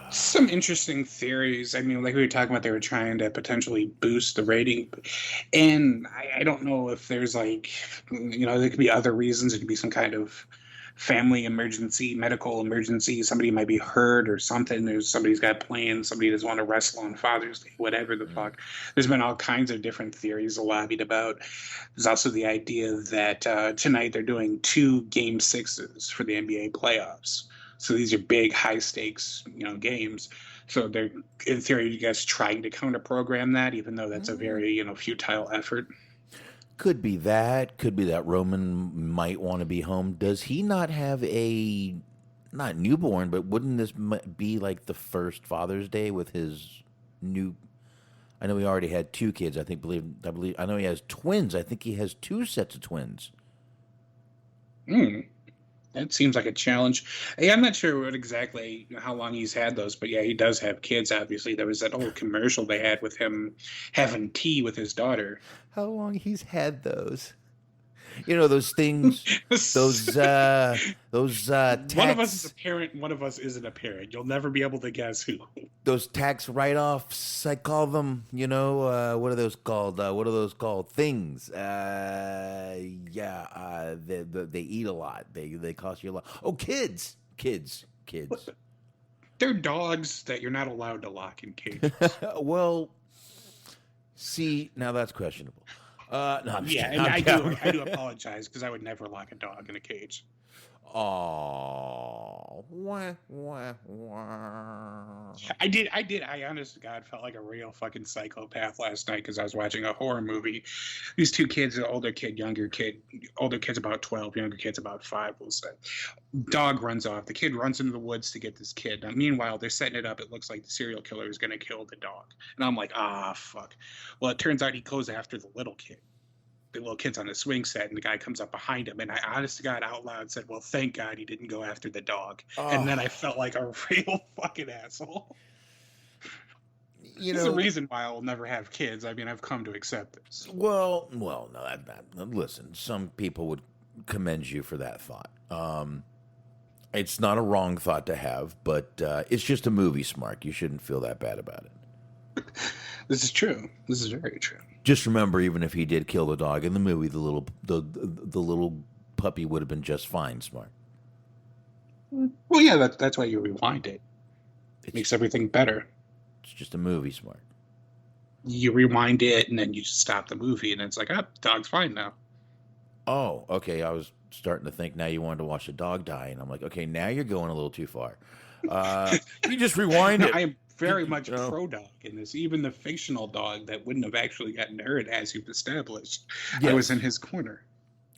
Some interesting theories. I mean, like we were talking about, they were trying to potentially boost the rating. And I don't know if there's there could be other reasons. It could be some kind of family emergency, medical emergency. Somebody might be hurt or something. Somebody's got plans. Somebody doesn't want to wrestle on Father's Day, whatever the fuck. There's been all kinds of different theories lobbied about. There's also the idea that tonight they're doing 2 Game 6s for the NBA playoffs. So these are big, high-stakes, games. So they're, in theory, you guys trying to counter-program that, even though that's a very, futile effort. Could be that. Could be that Roman might want to be home. Does he not have not newborn, but wouldn't this be like the first Father's Day with his new? I know he already had 2 kids. I know he has twins. I think he has 2 sets of twins. That seems like a challenge. Hey, I'm not sure how long he's had those, but yeah, he does have kids, obviously. There was that old commercial they had with him having tea with his daughter. How long he's had those? Those things, those tax... One of us is a parent, one of us isn't a parent. You'll never be able to guess who. Those tax write-offs, I call them, what are those called? Things. They eat a lot. They cost you a lot. Oh, kids. They're dogs that you're not allowed to lock in cages. Well, see, now that's questionable. No, I'm just kidding. I do apologize, because I would never lock a dog in a cage. Oh, I did. I honest to God felt like a real fucking psychopath last night, because I was watching a horror movie. These 2 kids, older kid, younger kid. Older kid's about 12, younger kid's about 5, we'll say. Dog runs off. The kid runs into the woods to get this kid. Now, meanwhile, they're setting it up. It looks like the serial killer is going to kill the dog. And I'm like, fuck. Well, it turns out he goes after the little kid. The little kid's on the swing set, and the guy comes up behind him, and I honest to God out loud said, well, thank God he didn't go after the dog. And then I felt like a real fucking asshole. There's a reason why I'll never have kids. I mean, I've come to accept this. Well, no, listen, some people would commend you for that thought. It's not a wrong thought to have, but it's just a movie, Smark. You shouldn't feel that bad about it. This is true. This is very true. Just remember, even if he did kill the dog in the movie, the little puppy would have been just fine, Smart. Well, yeah, that's why you rewind it. It makes everything better. It's just a movie, Smart. You rewind it, and then you just stop the movie, and it's like, the dog's fine now. Oh, okay. I was starting to think now you wanted to watch a dog die, and I'm like, okay, now you're going a little too far. You just rewind it. I am very much pro-dog in this. Even the fictional dog that wouldn't have actually gotten hurt, as you've established, I was in his corner.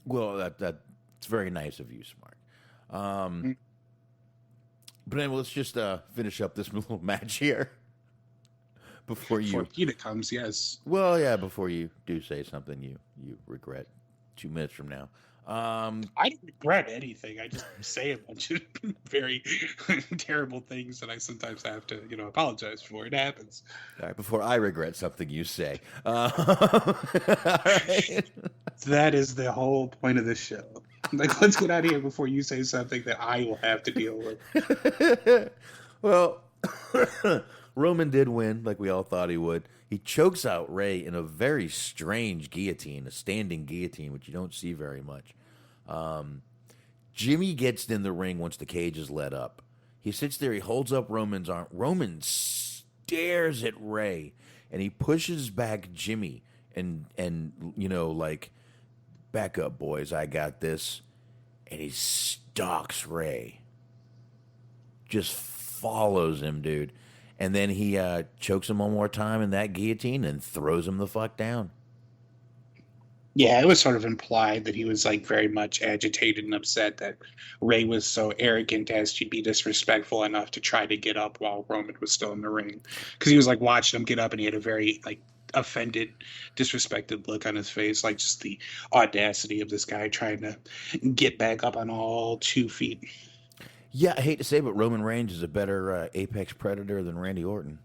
Well, that's very nice of you, Smart. But anyway, let's just finish up this little match here before Peter comes. Yes. Well, yeah. Before you do say something you regret 2 minutes from now. I don't regret anything. I just say a bunch of very terrible things that I sometimes have to, apologize for. It happens. All right, before I regret something you say. All right. That is the whole point of this show. Like, let's get out of here before you say something that I will have to deal with. Well, Roman did win, like we all thought he would. He chokes out Ray in a very strange guillotine, a standing guillotine, which you don't see very much. Jimmy gets in the ring once the cage is let up. He sits there, he holds up Roman's arm. Roman stares at Ray, and he pushes back Jimmy and like, back up, boys, I got this. And he stalks Ray. Just follows him, dude. And then he chokes him one more time in that guillotine and throws him the fuck down. Yeah, it was sort of implied that he was like very much agitated and upset that Ray was so arrogant as to be disrespectful enough to try to get up while Roman was still in the ring. Because he was like watching him get up and he had a very like offended, disrespected look on his face, like just the audacity of this guy trying to get back up on all 2 feet. Yeah, I hate to say, but Roman Reigns is a better apex predator than Randy Orton.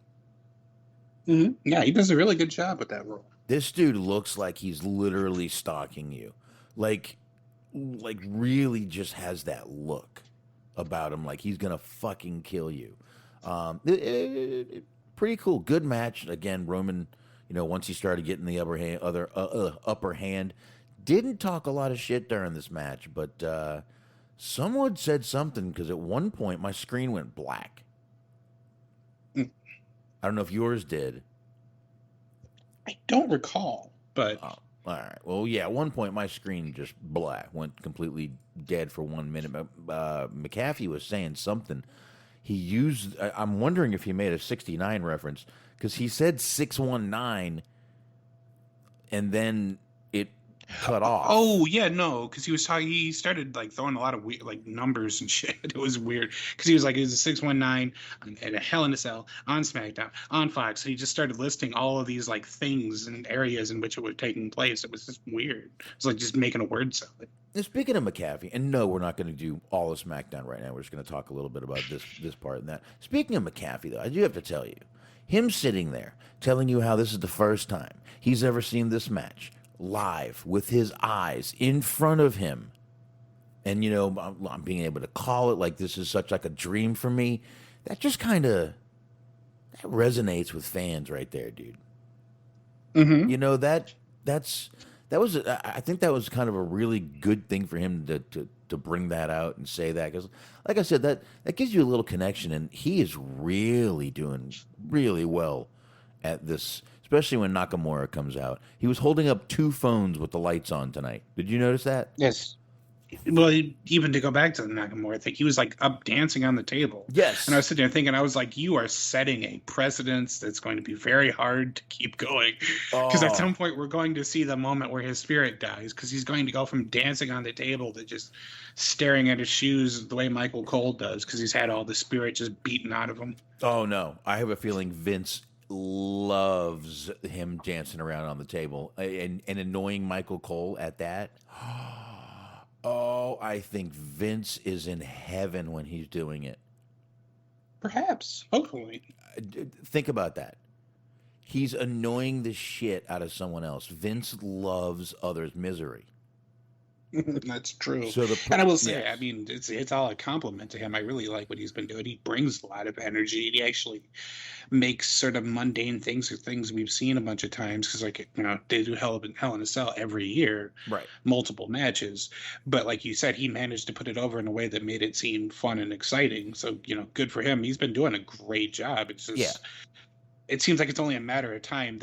Mm-hmm. Yeah, he does a really good job with that role. This dude looks like he's literally stalking you. Like really just has that look about him, like he's going to fucking kill you. Pretty cool. Good match. Again, Roman, once he started getting the upper hand, didn't talk a lot of shit during this match, but someone said something because at one point my screen went black. I don't know if yours did. I don't recall, but... Oh, all right. Well, yeah, at one point my screen just black, went completely dead for 1 minute. McAfee was saying something. He used... I'm wondering if he made a 69 reference, because he said 619, and then it cut off. Oh, yeah, no, because he started like throwing a lot of weird, like numbers and shit. It was weird because he was like, it was a 619 at a Hell in a Cell on SmackDown on Fox. So he just started listing all of these like things and areas in which it was taking place. It was just weird. It was like just making a word salad. And speaking of McAfee, and no, we're not going to do all of SmackDown right now. We're just going to talk a little bit about this part and that. Speaking of McAfee, though, I do have to tell you, him sitting there telling you how this is the first time he's ever seen this match live with his eyes in front of him, and I'm being able to call it like this is such like a dream for me. That just kind of that resonates with fans right there, dude. Mm-hmm. That was I think that was kind of a really good thing for him to bring that out and say that, because like I said, that gives you a little connection, and he is really doing really well at this, especially when Nakamura comes out. He was holding up 2 phones with the lights on tonight. Did you notice that? Yes. Well, even to go back to the Nakamura thing, he was like up dancing on the table. Yes. And I was sitting there thinking, I was like, you are setting a precedence that's going to be very hard to keep going. Because at some point we're going to see the moment where his spirit dies, because he's going to go from dancing on the table to just staring at his shoes the way Michael Cole does, because he's had all the spirit just beaten out of him. Oh, no. I have a feeling Vince loves him dancing around on the table and annoying Michael Cole at that. Oh, I think Vince is in heaven when he's doing it. Perhaps. Hopefully. Think about that. He's annoying the shit out of someone else. Vince loves others' misery. That's true. So and I will say, I mean, it's all a compliment to him. I really like what he's been doing. He brings a lot of energy. He actually makes sort of mundane things or things we've seen a bunch of times, because like, they do Hell in a Cell every year, right? Multiple matches. But like you said, he managed to put it over in a way that made it seem fun and exciting. So, good for him. He's been doing a great job. It's just, it seems like it's only a matter of time.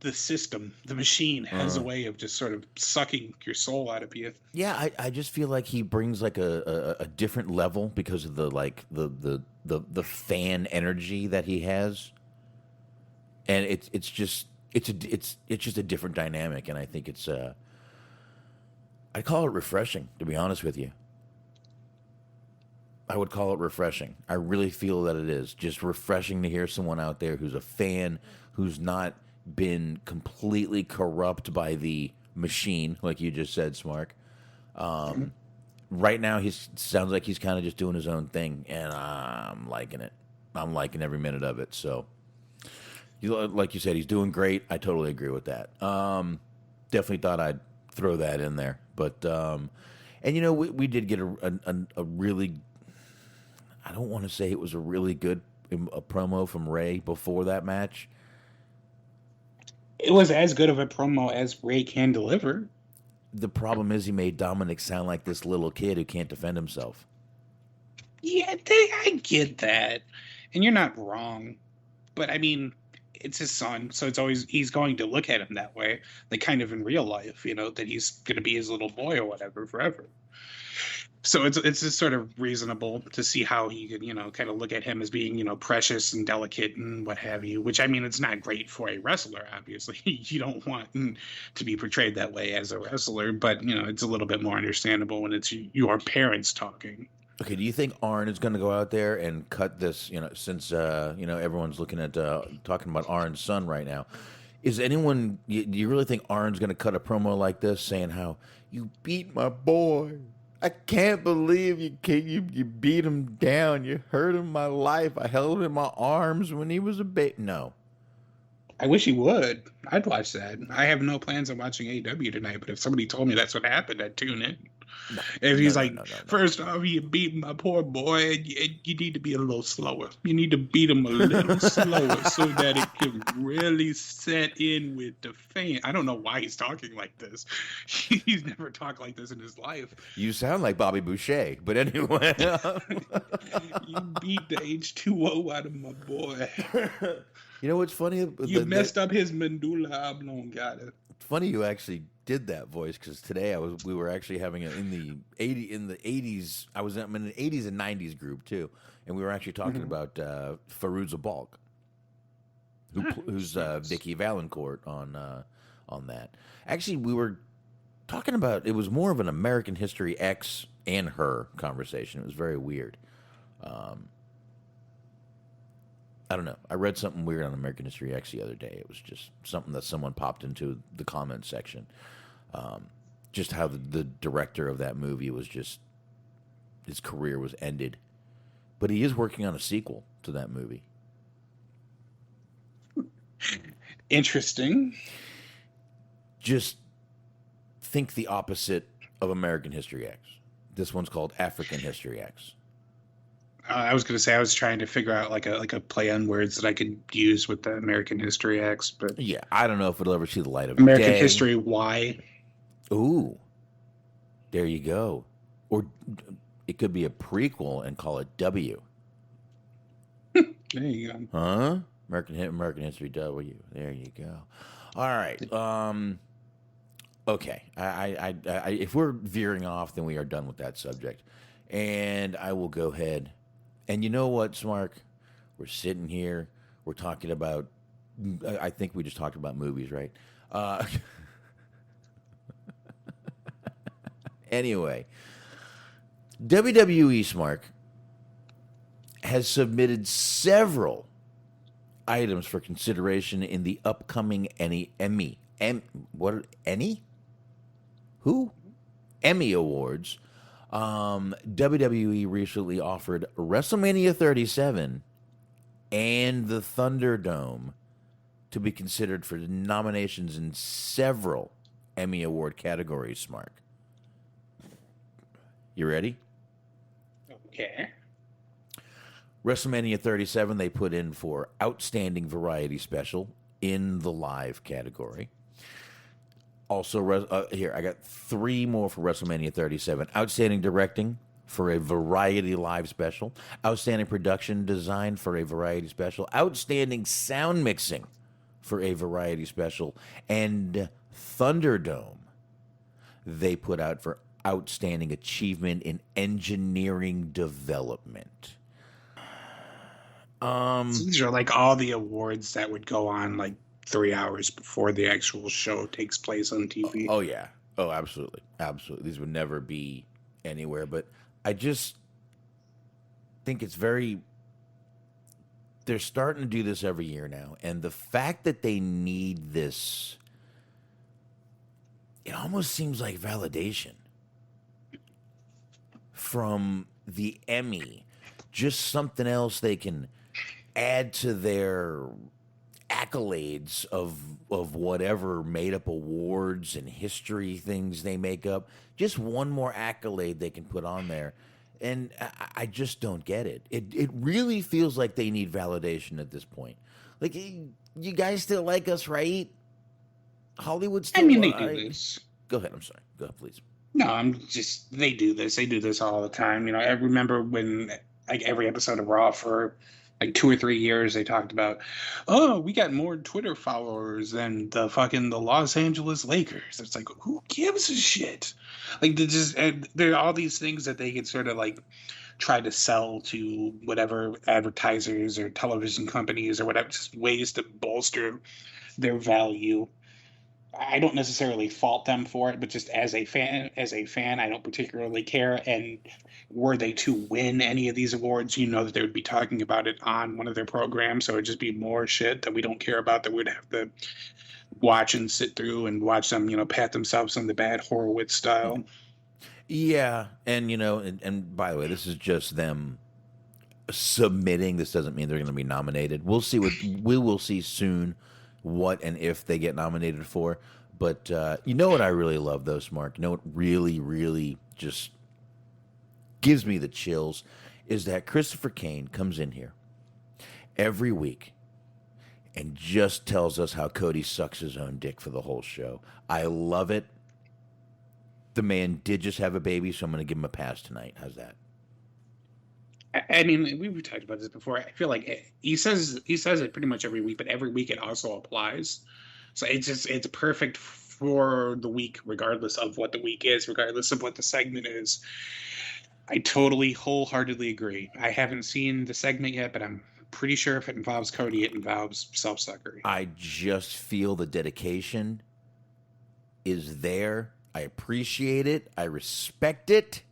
The system, the machine has a way of just sort of sucking your soul out of you. Yeah, I just feel like he brings like a different level because of the fan energy that he has, and it's just a different dynamic, and I think it's I call it refreshing, to be honest with you. I would call it refreshing. I really feel that it is just refreshing to hear someone out there who's a fan, who's not been completely corrupt by the machine, like you just said, Smark. Right now, he sounds like he's kind of just doing his own thing, and I'm liking it. I'm liking every minute of it. So, like you said, he's doing great. I totally agree with that. Definitely thought I'd throw that in there. But, and you know, we did get a really, I don't want to say it was a really good a promo from Ray before that match. It was as good of a promo as Ray can deliver. The problem is he made Dominic sound like this little kid who can't defend himself. Yeah, I get that. And you're not wrong. But, I mean, it's his son, so he's going to look at him that way. Like, kind of in real life, you know, that he's going to be his little boy or whatever forever. So it's just sort of reasonable to see how he could, you know, kind of look at him as being, you know, precious and delicate and what have you, which, I mean, it's not great for a wrestler, obviously. You don't want to be portrayed that way as a wrestler, but, you know, it's a little bit more understandable when it's your parents talking. Okay, do you think Arn is going to go out there and cut this, you know, since, you know, everyone's looking at talking about Arn's son right now. Is anyone, do you really think Arn's going to cut a promo like this saying how, you beat my boy? I can't believe you beat him down. You hurt him my life. I held him in my arms when he was a baby. No. I wish he would. I'd watch that. I have no plans on watching AEW tonight, but if somebody told me that's what happened, I'd tune in. No, if he's first off, you beat my poor boy, you need to be a little slower. You need to beat him a little slower so that it can really set in with the fan. I don't know why he's talking like this. He's never talked like this in his life. You sound like Bobby Boucher, but anyway. You beat the H2O out of my boy. You know what's funny? You messed up his medulla oblongata. It's funny you actually did that voice because today we were actually having it in the 80s. I'm in an 80s and 90s group too, and we were actually talking about Fairuza Balk, who's Vicky Valancourt on that. Actually, we were talking about it was more of an American History X and her conversation. It was very weird. I don't know. I read something weird on American History X the other day. It was just something that someone popped into the comment section. Just how the director of that movie was just, his career was ended. But he is working on a sequel to that movie. Interesting. Just think the opposite of American History X. This one's called African History X. I was going to say I was trying to figure out like a play on words that I could use with the American History X, but yeah, I don't know if it'll ever see the light of American day. History Y. Ooh, there you go. Or it could be a prequel and call it W. There you go. Huh? American History W. There you go. All right. Okay. I if we're veering off, then we are done with that subject, and I will go ahead. And you know what, Smark? We're sitting here. We're talking about. I think we just talked about movies, right? Anyway, WWE Smark has submitted several items for consideration in the upcoming Emmy Awards. WWE recently offered WrestleMania 37 and the Thunderdome to be considered for nominations in several Emmy Award categories, Smark. You ready? Okay. WrestleMania 37 they put in for Outstanding Variety Special in the live category. Also, here, I got three more for WrestleMania 37. Outstanding Directing for a Variety Live Special. Outstanding Production Design for a Variety Special. Outstanding Sound Mixing for a Variety Special. And Thunderdome they put out for Outstanding Achievement in Engineering Development. So these are like all the awards that would go on like 3 hours before the actual show takes place on TV. Oh yeah. Oh, absolutely. Absolutely. These would never be anywhere, but I just think it's very, they're starting to do this every year now. And the fact that they need this, it almost seems like validation. from the Emmy, just something else they can add to their accolades of whatever made up awards and history things they make up. Just one more accolade they can put on there. And I just don't get it. It really feels like they need validation at this point. Like, you guys still like us, right? Hollywood still. I mean, they do this. Go ahead. I'm sorry. Go ahead, please. No, they do this. They do this all the time. You know, I remember when, like, every episode of Raw for like 2 or 3 years, they talked about, oh, we got more Twitter followers than the Los Angeles Lakers. It's like, who gives a shit? Like, there are all these things that they could sort of like try to sell to whatever advertisers or television companies or whatever, just ways to bolster their value. I don't necessarily fault them for it, but just as a fan, I don't particularly care. And were they to win any of these awards, you know that they would be talking about it on one of their programs. So it'd just be more shit that we don't care about that we'd have to watch and sit through and watch them, you know, pat themselves on the back Horowitz style. Yeah. And, you know, and by the way, this is just them submitting. This doesn't mean they're going to be nominated. We'll see we will see soon what and if they get nominated for. But you know what I really love, though, Smark? You know what really, really just gives me the chills is that Christopher Kane comes in here every week and just tells us how Cody sucks his own dick for the whole show. I love it. The man did just have a baby, so I'm going to give him a pass tonight. How's that? I mean, we've talked about this before. I feel like he says it pretty much every week, but every week it also applies. So it's perfect for the week, regardless of what the week is, regardless of what the segment is. I totally, wholeheartedly agree. I haven't seen the segment yet, but I'm pretty sure if it involves Cody, it involves self-suckery. I just feel the dedication is there. I appreciate it. I respect it.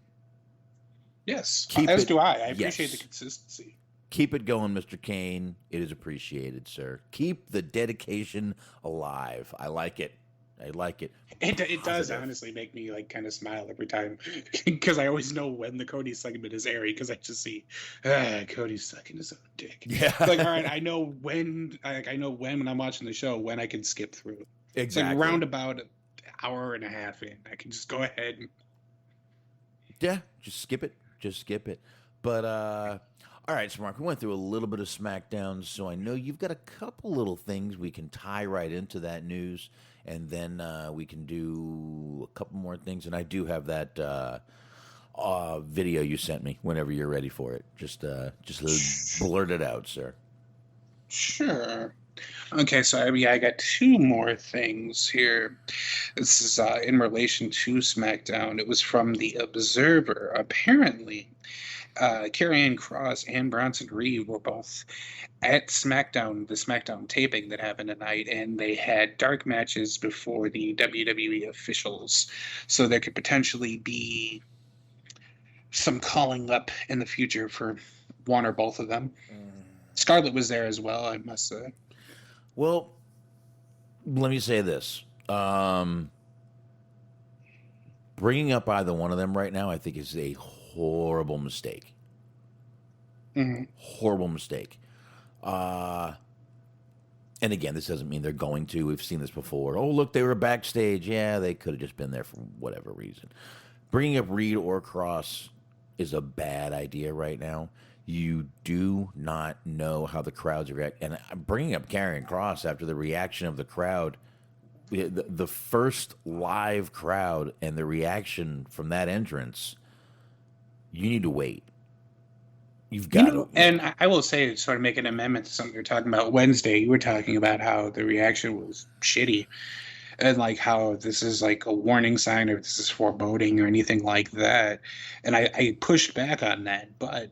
Yes, As do I. I appreciate the consistency. Keep it going, Mr. Kane. It is appreciated, sir. Keep the dedication alive. I like it. I like it. It does honestly make me like kind of smile every time because I always know when the Cody segment is airing because I just see Cody's sucking his own dick. Yeah. Like, all right, I know when when I'm watching the show when I can skip through. Exactly. It's like round about an hour and a half in, I can just go ahead and just skip it. Just skip it. But all right, Smark, we went through a little bit of SmackDown, so I know you've got a couple little things we can tie right into that news, and then we can do a couple more things. And I do have that video you sent me whenever you're ready for it. Just blurt it out, sir. Sure. Okay, so I got 2 more things here. This is in relation to SmackDown. It was from The Observer. Apparently, Karrion Kross and Bronson Reed were both at SmackDown, the SmackDown taping that happened tonight, and they had dark matches before the WWE officials. So there could potentially be some calling up in the future for one or both of them. Scarlett was there as well, I must say. Well, let me say this. Bringing up either one of them right now, I think, is a horrible mistake. Mm-hmm. Horrible mistake. And again, this doesn't mean they're going to. We've seen this before. Oh, look, they were backstage. Yeah, they could have just been there for whatever reason. Bringing up Reed or Cross is a bad idea right now. You do not know how the crowds react. And bringing up Karrion Kross after the reaction of the crowd, the first live crowd and the reaction from that entrance, you need to wait. You've got to. And I will say, sort of make an amendment to something you were talking about Wednesday. You were talking about how the reaction was shitty and like how this is like a warning sign or this is foreboding or anything like that. And I pushed back on that, but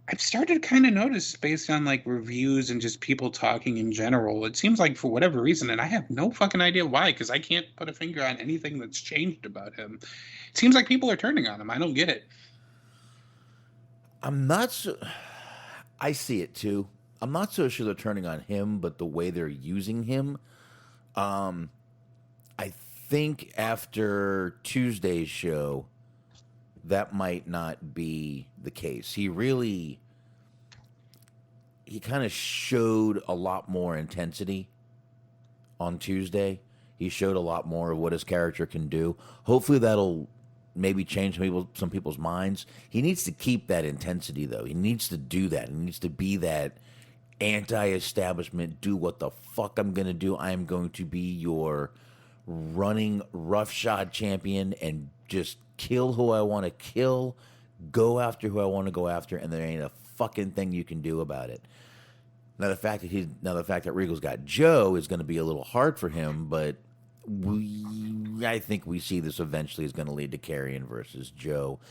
I've started to kind of notice based on like reviews and just people talking in general, it seems like for whatever reason, and I have no fucking idea why, because I can't put a finger on anything that's changed about him. It seems like people are turning on him. I don't get it. I'm not so. I see it too. I'm not so sure they're turning on him, but the way they're using him. I think after Tuesday's show, that might not be the case. He kind of showed a lot more intensity on Tuesday. He showed a lot more of what his character can do. Hopefully that'll maybe change some people's minds. He needs to keep that intensity, though. He needs to do that. He needs to be that anti-establishment, do what the fuck I'm going to do. I am going to be your running roughshod champion and just kill who I want to kill, go after who I want to go after, and there ain't a fucking thing you can do about it. Now the fact that Regal's got Joe is going to be a little hard for him, but I think we see this eventually is going to lead to Karrion versus Joe,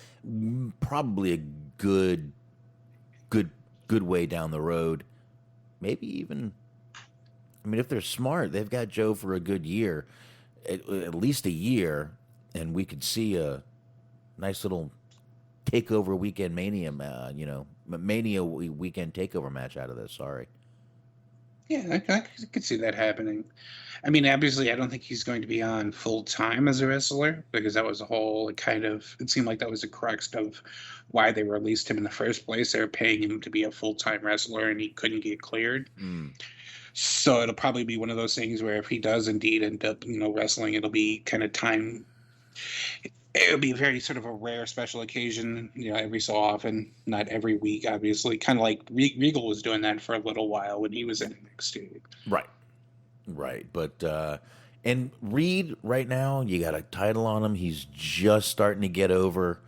probably a good way down the road. Maybe even, I mean, if they're smart, they've got Joe for a good year, at least a year, and we could see a nice little takeover weekend Mania weekend takeover match out of this. Sorry. Yeah, I could see that happening. I mean, obviously, I don't think he's going to be on full time as a wrestler, because that was a whole it seemed like that was the crux of why they released him in the first place. They were paying him to be a full-time wrestler, and he couldn't get cleared. So it'll probably be one of those things where if he does indeed end up, wrestling, it'll be kind of time. It'll be a very sort of a rare special occasion, every so often, not every week, obviously. Kind of like Regal was doing that for a little while when he was in NXT. Right. But, and Reed, right now, you got a title on him. He's just starting to get over.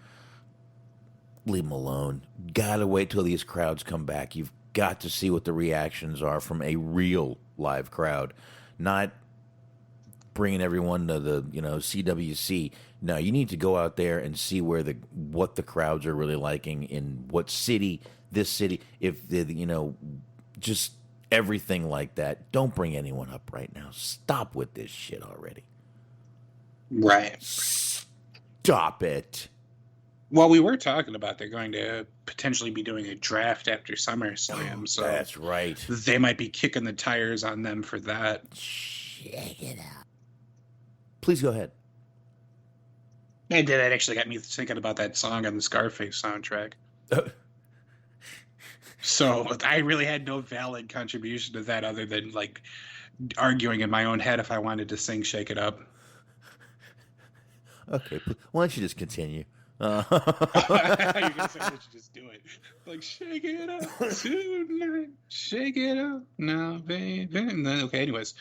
Leave him alone. Gotta wait till these crowds come back. You've got to see what the reactions are from a real live crowd, not bringing everyone to the CWC. No, you need to go out there and see what the crowds are really liking in what city, this city, if just everything like that. Don't bring anyone up right now. Stop with this shit already. Right. Stop it. Well, we were talking about they're going to potentially be doing a draft after SummerSlam, so that's right. They might be kicking the tires on them for that. Check it out. Please go ahead. And that actually got me thinking about that song on the Scarface soundtrack. So I really had no valid contribution to that other than arguing in my own head if I wanted to sing "Shake It Up." Okay, why don't you just continue? You're gonna say I should just do it. Shake it up tonight, shake it up now, baby. Okay, anyways,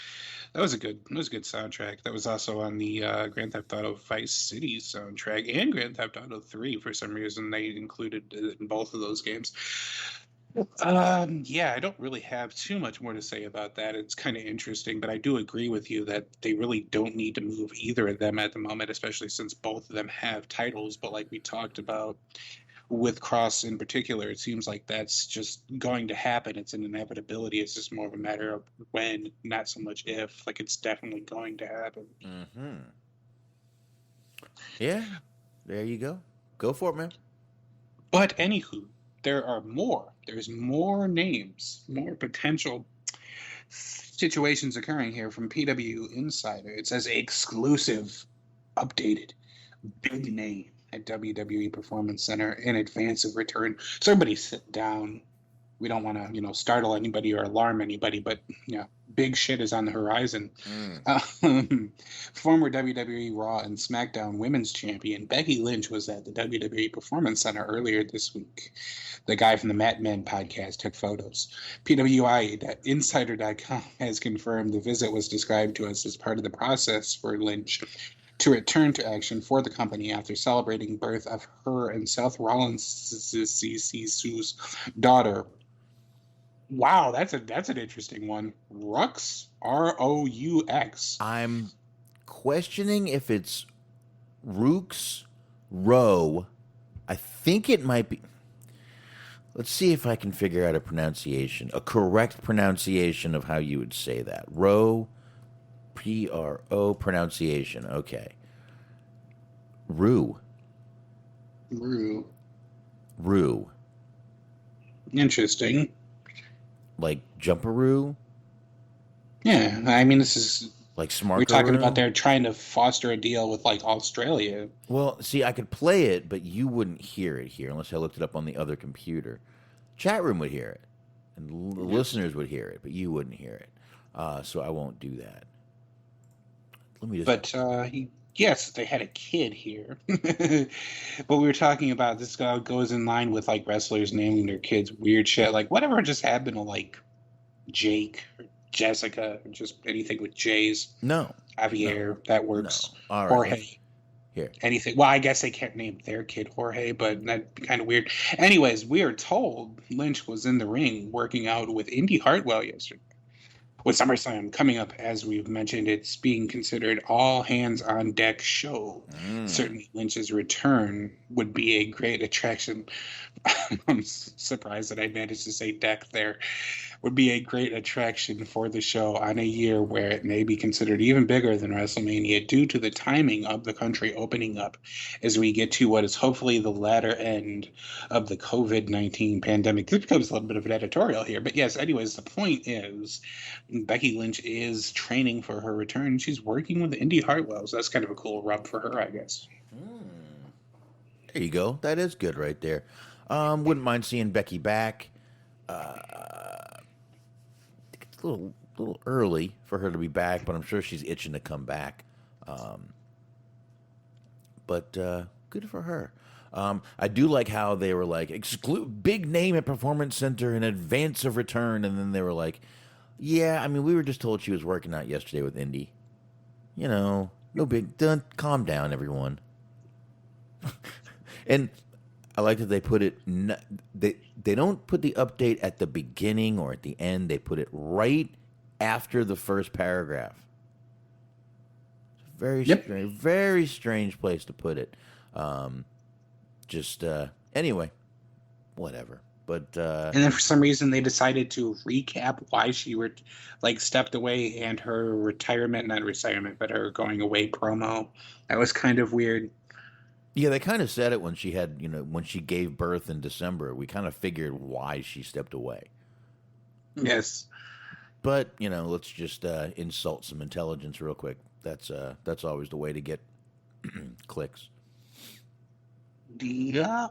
that was a good soundtrack. That was also on the Grand Theft Auto Vice City soundtrack and Grand Theft Auto 3 for some reason. They included it in both of those games. Yeah, I don't really have too much more to say about that. It's kind of interesting, but I do agree with you that they really don't need to move either of them at the moment, especially since both of them have titles. But like we talked about with Cross in particular, it seems like that's just going to happen. It's an inevitability. It's just more of a matter of when, not so much if. It's definitely going to happen. Mm-hmm. Yeah, there you go. Go for it, man. But anywho, there's more names, more potential situations occurring here from PW Insider. It says exclusive, updated, big name at WWE Performance Center in advance of return. So everybody sit down. We don't want to, startle anybody or alarm anybody, but big shit is on the horizon. Former WWE Raw and SmackDown Women's Champion Becky Lynch was at the WWE Performance Center earlier this week. The guy from the Matt Men podcast took photos. PWI.Insider.com has confirmed the visit was described to us as part of the process for Lynch to return to action for the company after celebrating birth of her and Seth Rollins' daughter. Wow, that's an interesting one. Rux, R-O-U-X. I'm questioning if it's Rooks, Row. I think it might be. Let's see if I can figure out a correct pronunciation of how you would say that. Row, P-R-O pronunciation. Okay. Rue. Interesting. Like Jumperoo? Yeah, I mean, this is Like Smark. We're talking about they're trying to foster a deal with like Australia. Well, see, I could play it, but you wouldn't hear it here unless I looked it up on the other computer. Chat room would hear it, and listeners would hear it, but you wouldn't hear it. So I won't do that. Let me just. But yes, they had a kid here. But we were talking about this guy goes in line with like wrestlers naming their kids weird shit. Like whatever just happened to like Jake or Jessica or just anything with J's. No. Javier, that works. No. All right. Jorge. Here. Anything. Well, I guess they can't name their kid Jorge, but that'd be kind of weird. Anyways, we are told Lynch was in the ring working out with Indy Hartwell yesterday. With SummerSlam coming up, as we've mentioned, it's being considered all hands on deck show. Certainly Lynch's return would be a great attraction. I'm surprised that I managed to say deck there. Would be a great attraction for the show on a year where it may be considered even bigger than WrestleMania due to the timing of the country opening up as we get to what is hopefully the latter end of the COVID-19 pandemic. This becomes a little bit of an editorial here, but yes, anyways, the point is Becky Lynch is training for her return. She's working with Indy Hartwell, so that's kind of a cool rub for her, I guess. There you go. That is good right there. Wouldn't mind seeing Becky back. It's a little early for her to be back, but I'm sure she's itching to come back. But good for her. I do like how they were like, big name at Performance Center in advance of return, and then they were like, yeah, I mean, we were just told she was working out yesterday with Indy. You know, no big, calm down, everyone. And I like that they put it, they don't put the update at the beginning or at the end. They put it right after the first paragraph. Very strange place to put it. Anyway, whatever. But and then for some reason they decided to recap why she stepped away and her but her going away promo. That was kind of weird. Yeah, they kind of said it when she had, when she gave birth in December. We kind of figured why she stepped away. Yes. But, let's just insult some intelligence real quick. That's always the way to get clicks. Yeah.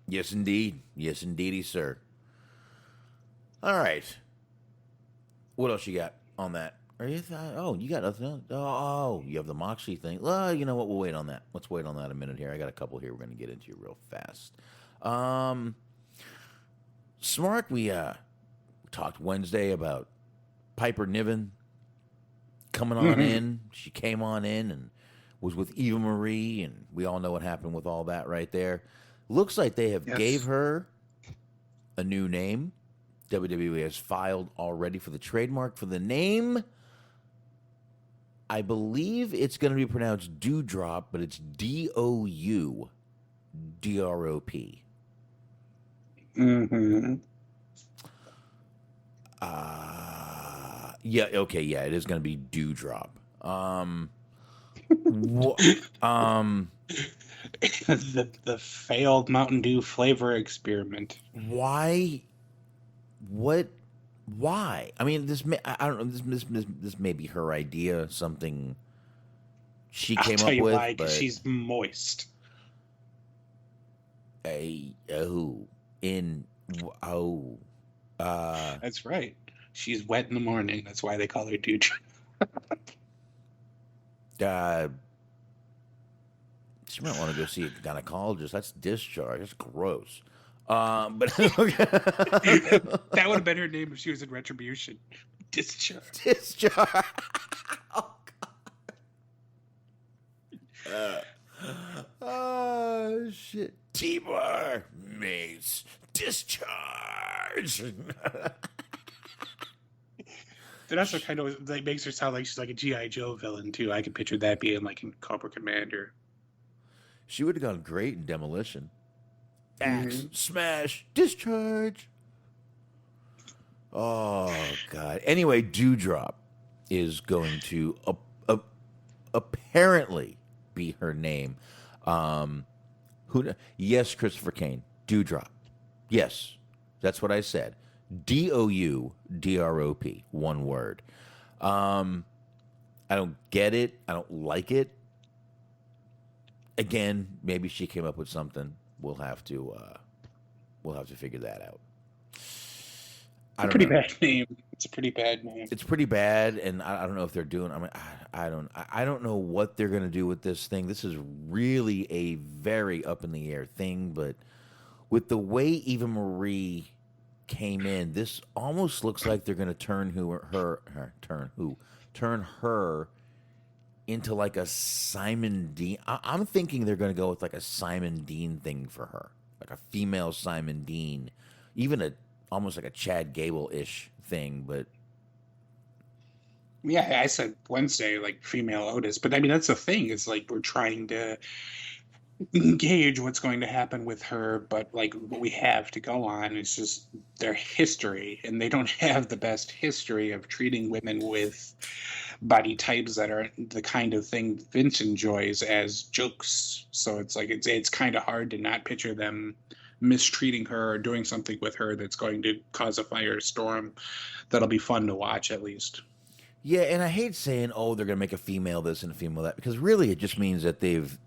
Yes, indeed. Yes, indeedy, sir. All right. What else you got on that? You got nothing else? Oh, you have the Moxley thing. Well, you know what? We'll wait on that. Let's wait on that a minute here. I got a couple here we're going to get into real fast. Smark, we talked Wednesday about Piper Niven coming on in. She came on in and was with Eva Marie, and we all know what happened with all that right there. Looks like they have gave her a new name. WWE has filed already for the trademark for the name. I believe it's going to be pronounced Dewdrop, but it's Doudrop. Mm-hmm. Yeah, okay, yeah, it is going to be Dewdrop. The failed Mountain Dew flavor experiment. Why? What? Why? I mean, I don't know. This may be her idea, something she came up with. Why, because she's moist. That's right. She's wet in the morning. That's why they call her Dewdrop. She might want to go see a gynecologist. That's discharge. That's gross. But that would have been her name if she was in Retribution. Discharge. Oh, God. Oh, shit. T-Bar mates. Discharge. That also kind of makes her sound like she's like a G.I. Joe villain, too. I can picture that being like in Cobra Commander. She would have gone great in Demolition. Axe, smash, discharge. Oh, God. Anyway, Dewdrop is going to apparently be her name. Yes, Christopher Kane. Dewdrop. Yes, that's what I said. Doudrop. One word. I don't get it. I don't like it. Again, maybe she came up with something. We'll have to figure that out. It's a pretty bad name. It's a pretty bad name. It's pretty bad, and I don't know if they're doing. I mean, I don't know what they're going to do with this thing. This is really a very up in the air thing, but with the way Eva Marie came in, this almost looks like they're going to turn her into like a Simon Dean. I'm thinking they're going to go with like a Simon Dean thing for her, like a female Simon Dean, even almost like a Chad Gable-ish thing. But yeah, I said Wednesday, like female Otis, but I mean that's the thing. It's like we're trying to engage what's going to happen with her, but like what we have to go on is just their history, and they don't have the best history of treating women with body types that are the kind of thing Vince enjoys as jokes. So it's like it's kind of hard to not picture them mistreating her or doing something with her that's going to cause a firestorm that'll be fun to watch, at least. Yeah, and I hate saying, oh, they're going to make a female this and a female that, because really it just means that they've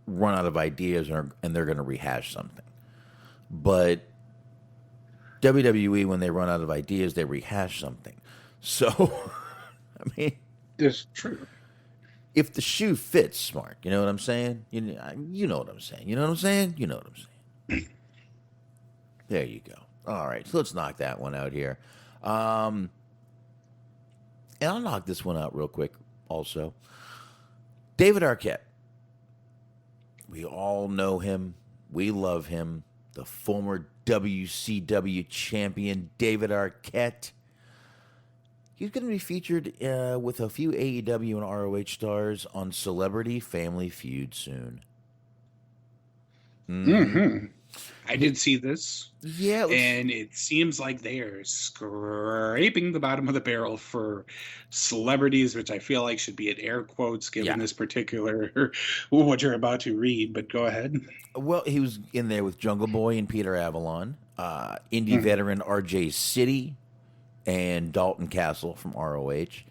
run out of ideas and they're going to rehash something. But WWE, when they run out of ideas, they rehash something. So, I mean, it's true. If the shoe fits, Smark, you know what I'm saying? You know what I'm saying. You know what I'm saying? You know what I'm saying. There you go. All right, so let's knock that one out here. And I'll knock this one out real quick also. David Arquette. We all know him. We love him. The former WCW champion, David Arquette. He's going to be featured with a few AEW and ROH stars on Celebrity Family Feud soon. Mm-hmm. I did see this. Yeah. And it seems like they are scraping the bottom of the barrel for celebrities, which I feel like should be in air quotes given this particular what you're about to read, but go ahead. Well, he was in there with Jungle Boy and Peter Avalon, indie veteran RJ City, and Dalton Castle from ROH.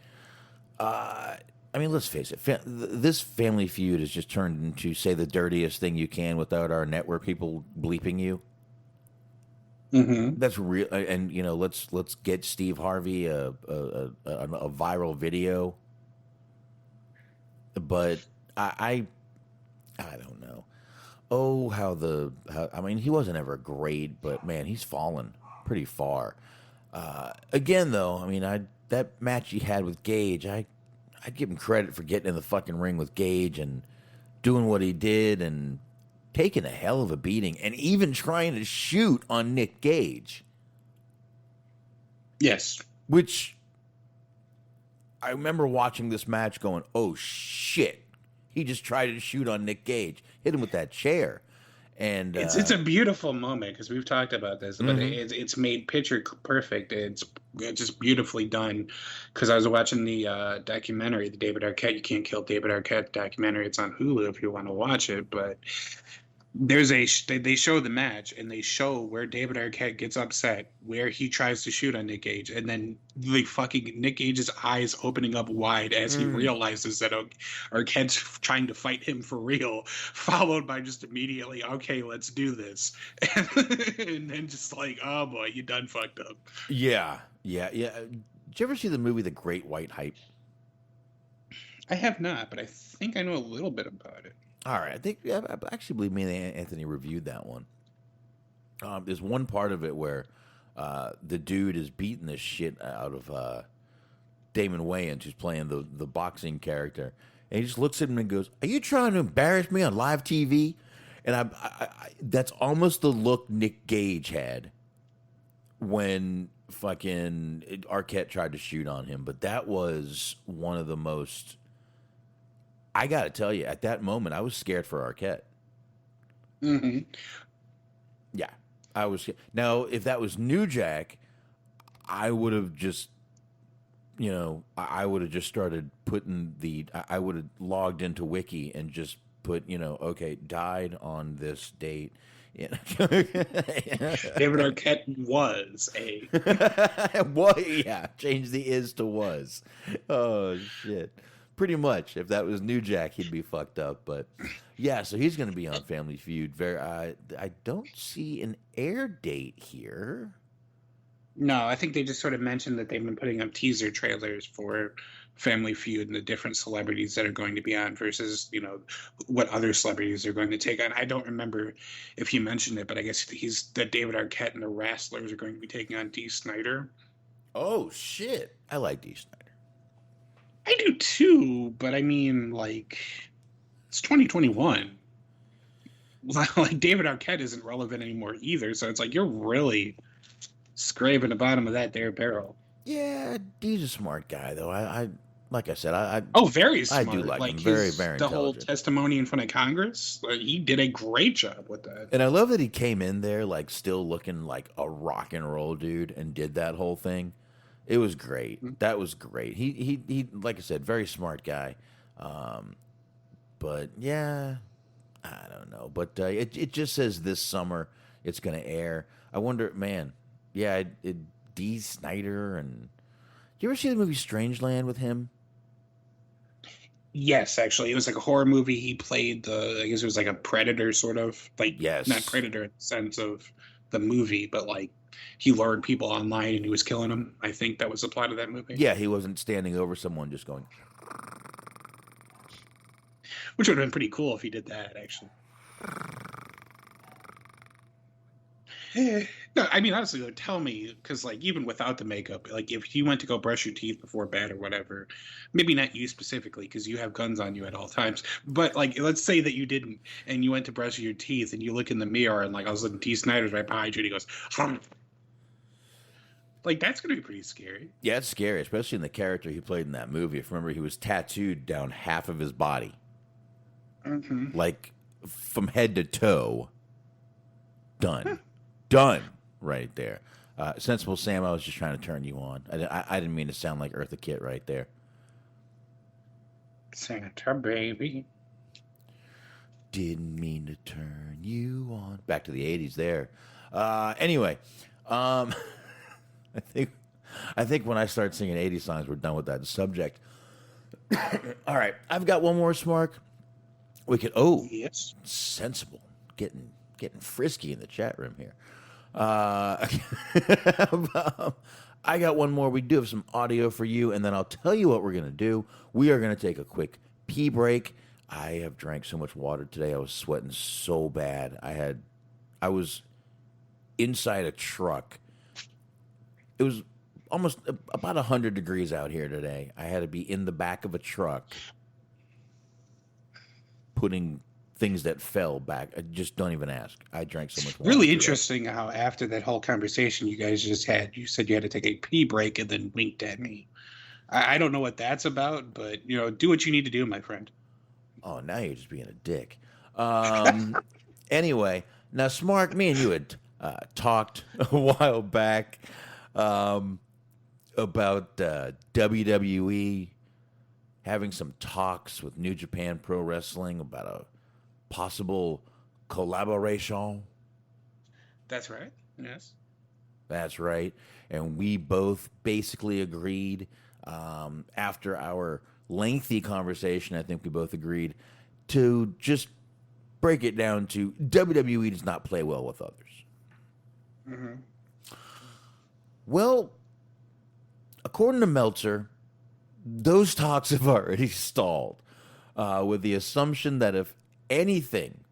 I mean, let's face it. This Family Feud has just turned into say the dirtiest thing you can without our network people bleeping you. Mm-hmm. That's real, and you know, let's get Steve Harvey a viral video. But I don't know. Oh, how I mean, he wasn't ever great, but man, he's fallen pretty far. Again, though, I mean, that match he had with Gage, I'd give him credit for getting in the fucking ring with Gage and doing what he did and taking a hell of a beating and even trying to shoot on Nick Gage. Yes. Which I remember watching this match going, oh, shit. He just tried to shoot on Nick Gage. Hit him with that chair. And it's a beautiful moment because we've talked about this, but it's made picture perfect. It's just beautifully done. Because I was watching the documentary, the David Arquette "You Can't Kill David Arquette" documentary. It's on Hulu if you want to watch it. But there's they show the match and they show where David Arquette gets upset, where he tries to shoot on Nick Gage, and then the fucking Nick Gage's eyes opening up wide as he realizes that Arquette's trying to fight him for real, followed by just immediately, okay, let's do this, and then just like, oh boy, you done fucked up. Yeah. Did you ever see the movie The Great White Hype? I have not, but I think I know a little bit about it. All right, I actually believe me and Anthony reviewed that one. There's one part of it where the dude is beating the shit out of Damon Wayans, who's playing the boxing character, and he just looks at him and goes, "Are you trying to embarrass me on live TV?" And I that's almost the look Nick Gage had when fucking Arquette tried to shoot on him. But that was one of the most. I got to tell you, at that moment, I was scared for Arquette. Mm-hmm. Yeah, I was. Now, if that was New Jack, I would have just, I would have just started putting I would have logged into Wiki and just put, okay, died on this date. David Arquette was a. Change the is to was. Oh, shit. Pretty much. If that was New Jack, he'd be fucked up. But yeah, so he's going to be on Family Feud. I don't see an air date here. No, I think they just sort of mentioned that they've been putting up teaser trailers for Family Feud and the different celebrities that are going to be on versus, what other celebrities are going to take on. I don't remember if he mentioned it, but I guess that David Arquette and the Wrestlers are going to be taking on Dee Snider. Oh, shit. I like Dee Snider. I do too, but I mean, it's 2021. Like, David Arquette isn't relevant anymore either, so it's like you're really scraping the bottom of that there barrel. Yeah, he's a smart guy, though. I like I said, I very smart. I do like him. Very, very the intelligent. whole testimony in front of Congress, he did a great job with that. And I love that he came in there still looking like a rock and roll dude and did that whole thing. It was great. Mm-hmm. That was great. He like I said, very smart guy. But yeah, I don't know. But it just says this summer it's going to air. I wonder, man. Yeah, Dee Snider and. You ever see the movie Strangeland with him? Yes, actually, it was like a horror movie. He played I guess it was like a predator, sort of yes, not predator in the sense of the movie, but he lured people online and he was killing them. I think that was the plot of that movie. Yeah, he wasn't standing over someone just going. Which would have been pretty cool if he did that, actually. No, I mean, honestly, tell me, because, even without the makeup, if you went to go brush your teeth before bed or whatever, maybe not you specifically, because you have guns on you at all times, but, let's say that you didn't, and you went to brush your teeth, and you look in the mirror, and, I was looking, Dee Snider's right behind you, and he goes, hum. That's going to be pretty scary. Yeah, it's scary, especially in the character he played in that movie. If you remember, he was tattooed down half of his body. Mm-hmm. From head to toe. Done. Done right there. Sensible Sam, I was just trying to turn you on. I didn't mean to sound like Eartha Kitt right there. Santa baby. Didn't mean to turn you on. Back to the 80s there. Anyway, I think when I start singing 80s songs, we're done with that subject. All right, I've got one more, Smark. We could. Oh, yes, sensible. Getting frisky in the chat room here. I got one more. We do have some audio for you, and then I'll tell you what we're going to do. We are going to take a quick pee break. I have drank so much water today. I was sweating so bad. I was inside a truck. It was almost about 100 degrees out here today. I had to be in the back of a truck putting things that fell back. I just don't even ask. I drank so much water. Really interesting how after that whole conversation you guys just had, you said you had to take a pee break and then winked at me. I don't know what that's about, but do what you need to do, my friend. Oh, now you're just being a dick. Anyway, now Smark, me and you had talked a while back about WWE having some talks with New Japan Pro Wrestling about a possible collaboration. That's right. Yes. That's right. And we both basically agreed after our lengthy conversation, I think we both agreed to just break it down to WWE does not play well with others. Mm-hmm. Well, according to Meltzer, those talks have already stalled, with the assumption that if anything,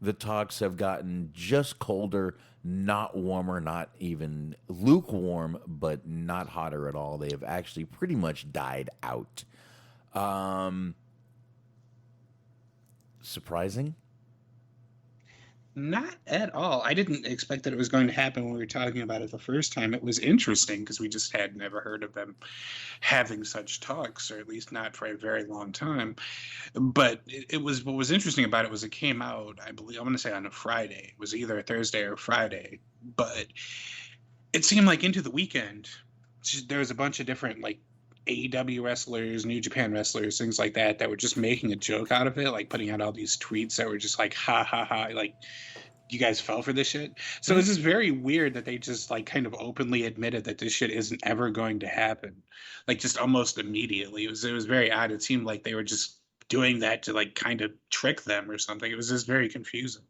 the talks have gotten just colder, not warmer, not even lukewarm, but not hotter at all. They have actually pretty much died out. Surprising? Not at all. I didn't expect that it was going to happen when we were talking about it the first time. It was interesting because we just had never heard of them having such talks, or at least not for a very long time. But it was, what was interesting about it was it came out, I believe, I'm going to say on a Friday. It was either a Thursday or Friday. But it seemed like into the weekend, there was a bunch of different AEW wrestlers, New Japan wrestlers, things like that were just making a joke out of it, putting out all these tweets that were just ha ha ha, you guys fell for this shit. So it's just very weird that they just like kind of openly admitted that this shit isn't ever going to happen, like just almost immediately. It was very odd. It seemed like they were just doing that to like kind of trick them or something. It was just very confusing.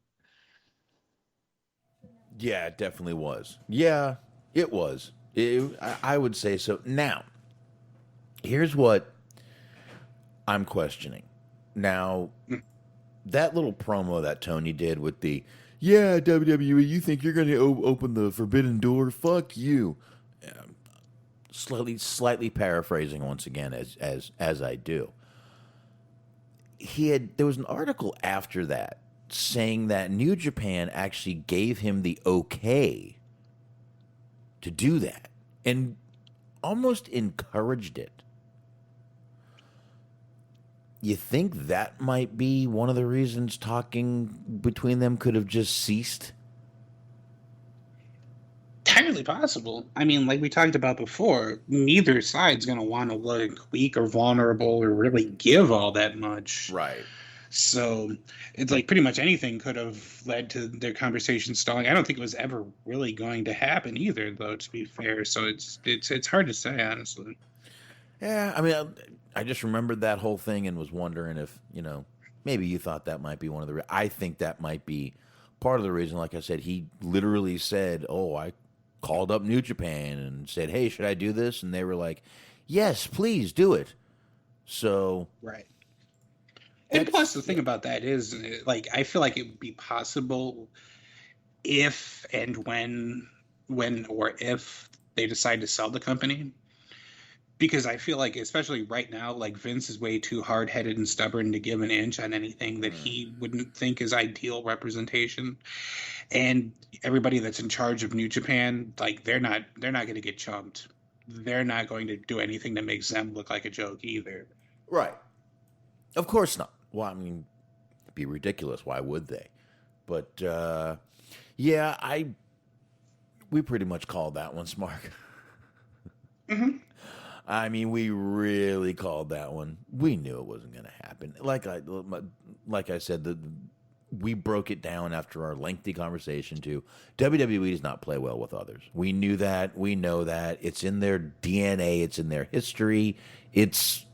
Yeah, it definitely was. Yeah, it was. I would say so. Now, here's what I'm questioning. Now, that little promo that Tony did with the, yeah, WWE, you think you're going to open the forbidden door? Fuck you. Slightly paraphrasing once again, as I do. There was an article after that saying that New Japan actually gave him the okay to do that and almost encouraged it. You think that might be one of the reasons talking between them could have just ceased? Entirely possible. I mean, like we talked about before, neither side's going to want to look weak or vulnerable or really give all that much. Right. So it's like pretty much anything could have led to their conversation stalling. I don't think it was ever really going to happen either, though, to be fair. So it's hard to say, honestly. Yeah, I mean, I just remembered that whole thing and was wondering if, maybe you thought that might be one of the... I think that might be part of the reason. Like I said, he literally said, I called up New Japan and said, hey, should I do this? And they were like, yes, please do it. So... Right. And plus, the thing about that is, like, I feel like it would be possible if and when or if they decide to sell the company. Because I feel like, especially right now, like, Vince is way too hard-headed and stubborn to give an inch on anything that he wouldn't think is ideal representation. And everybody that's in charge of New Japan, like, they're not going to get chumped. They're not going to do anything that makes them look like a joke either. Right. Of course not. Well, I mean, it'd be ridiculous. Why would they? But, yeah, we pretty much called that one, Smark. Mm-hmm. I mean, we really called that one. We knew it wasn't going to happen. Like I said, we broke it down after our lengthy conversation to WWE does not play well with others. We knew that. We know that. It's in their DNA. It's in their history. It's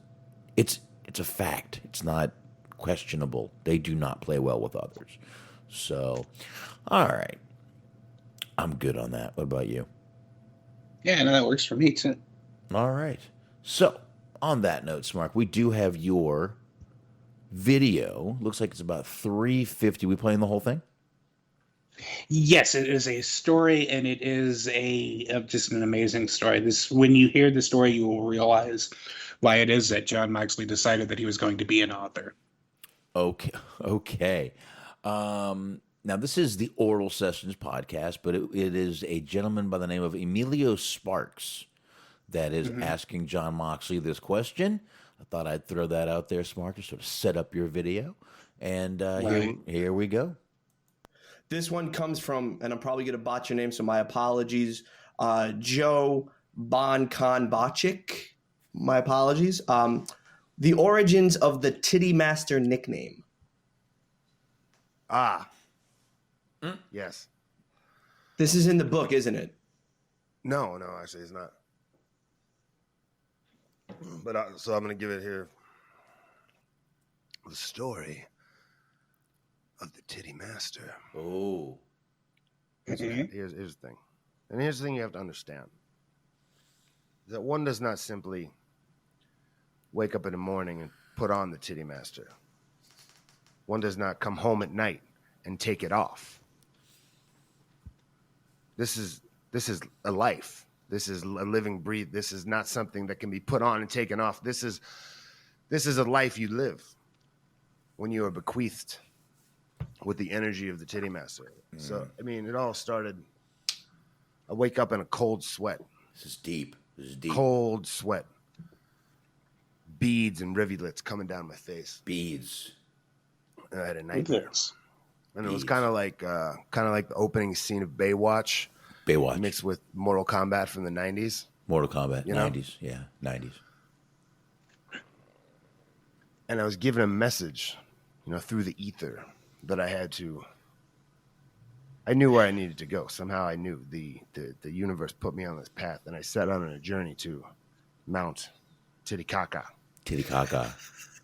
a fact. It's not questionable. They do not play well with others. So, all right. I'm good on that. What about you? Yeah, no, that works for me, too. All right. So, on that note, Smark, we do have your video. Looks like it's about 350. We playing the whole thing? Yes, it is a story, and it is just an amazing story. When you hear the story, you will realize why it is that Jon Moxley decided that he was going to be an author. Okay. Now, this is the Oral Sessions podcast, but it is a gentleman by the name of Emilio Sparks that is asking Jon Moxley this question. I thought I'd throw that out there, Smart, to sort of set up your video. And here we go. This one comes from, and I'm probably going to botch your name, so my apologies, Joe Bonkonbachik. My apologies. The origins of the Titty Master nickname. Yes. This is in the book, isn't it? No, actually, it's not. But so I'm going to give it here. The story of the Titty Master. Oh. Here's the thing. And here's the thing you have to understand. That one does not simply wake up in the morning and put on the Titty Master. One does not come home at night and take it off. This is a life. This is a living breathe. This is not something that can be put on and taken off. This is a life you live when you are bequeathed with the energy of the Titty Master. So, I mean, it all started, I wake up in a cold sweat. This is deep. Cold sweat. Beads and rivulets coming down my face. Beads. And I had a nightmare. And it was kind of like the opening scene of Baywatch mixed with Mortal Kombat from the 90s. Mortal Kombat, you know? 90s. Yeah, 90s. And I was given a message, through the ether that I had to I knew where I needed to go. Somehow I knew the universe put me on this path, and I set out on a journey to Mount Titicaca.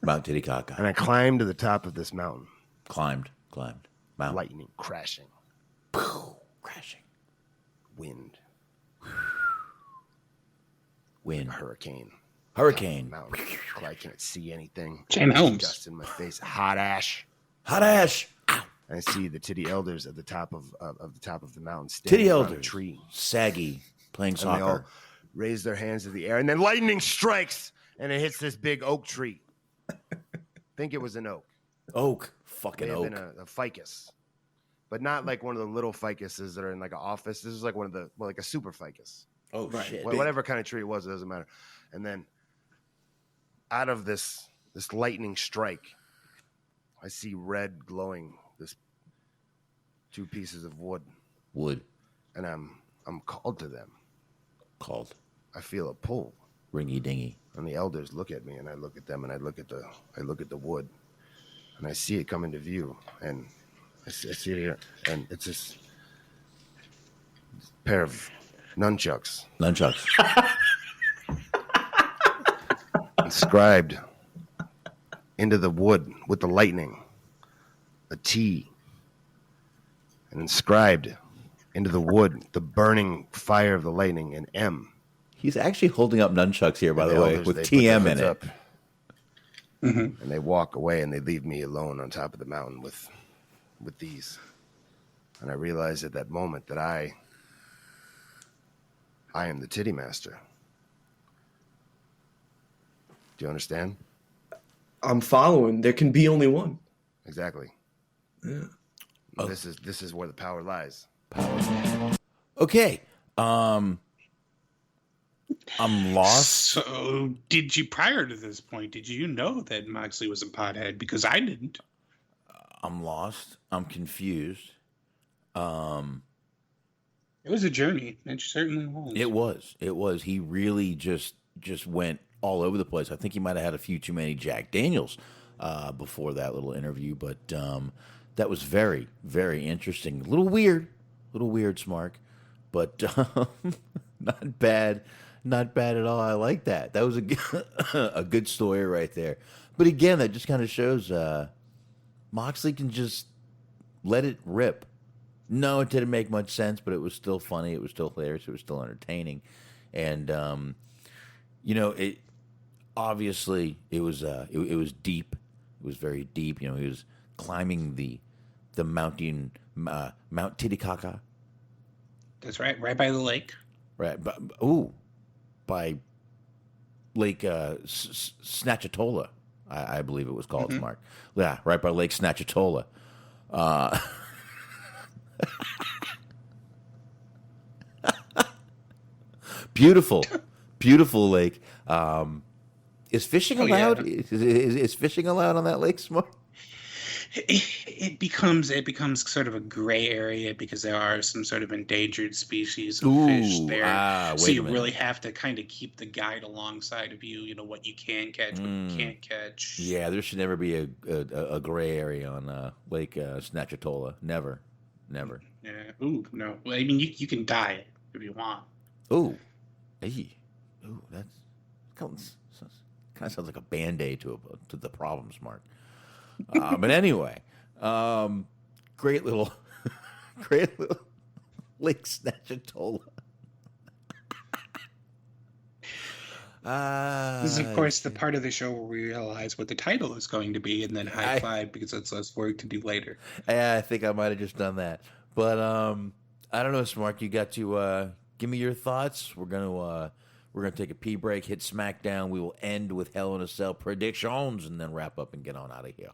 Mount Titicaca. And I climbed to the top of this mountain. Climbed. Mountain. Lightning crashing. Crashing. Wind. Hurricane. Mountain. I can't see anything. Jane Holmes. Dust in my face. Hot ash. Ow. I see the titty elders at the top of the mountain, standing Titty around elders. a tree, saggy, playing and they all soccer. raise their hands to the air, and then lightning strikes, and it hits this big oak tree. Think it was an oak. Fucking May have oak. been a ficus, but not like one of the little ficuses that are in like an office. This is like one of the like a super ficus. Oh shit! Whatever kind of tree it was, it doesn't matter. And then out of this lightning strike, I see red glowing. This 2 pieces of wood, and I'm called to them. I feel a pull. Ringy dingy. And the elders look at me, and I look at them, and I look at the wood, and I see it come into view, and I see it here, and it's this pair of nunchucks inscribed into the wood with the lightning, a T. And inscribed into the wood, the burning fire of the lightning, an M. He's actually holding up nunchucks here, by the way, elders, with they put TM their in hoods it. up, and they walk away, and they leave me alone on top of the mountain with these. And I realized at that moment that I am the titty master. Do you understand? I'm following. There can be only one. Exactly. Yeah. This is where the power lies. Okay. I'm lost. So, did you, prior to this point, did you know that Moxley was a pothead? Because I didn't. I'm lost. I'm confused. It was a journey. It certainly was. It was. He really just went all over the place. I think he might have had a few too many Jack Daniels before that little interview, but that was very, very interesting. A little weird, Smark, but not bad at all. I like that. That was a good story right there. But again, that just kind of shows Moxley can just let it rip. No, it didn't make much sense, but it was still funny. It was still hilarious. It was still entertaining, and it obviously it was deep. It was very deep. He was climbing the mountain, Mount Titicaca. That's right by the lake. Right, by Lake Snatchatola, I believe it was called, Mark. Yeah, right by Lake Snatchatola. Beautiful lake. Is fishing allowed? Yeah. Is fishing allowed on that lake, Smart? It becomes sort of a gray area because there are some sort of endangered species of fish there. So you really have to kind of keep the guide alongside of you. What you can catch, what you can't catch. Yeah, there should never be a gray area on Lake Snatchatola. Never. Yeah. Ooh, no. Well, I mean, you can dye it if you want. Ooh. Hey. Ooh, that's kind of sounds like a Band-Aid to the problem, Smart. But anyway, great little Lake Snatchatola. This is, of course, the part of the show where we realize what the title is going to be, and then high five because it's less work to do later. I think I might have just done that, but I don't know, Smart. You got to give me your thoughts. We're gonna take a pee break, hit SmackDown. We will end with Hell in a Cell predictions, and then wrap up and get on out of here.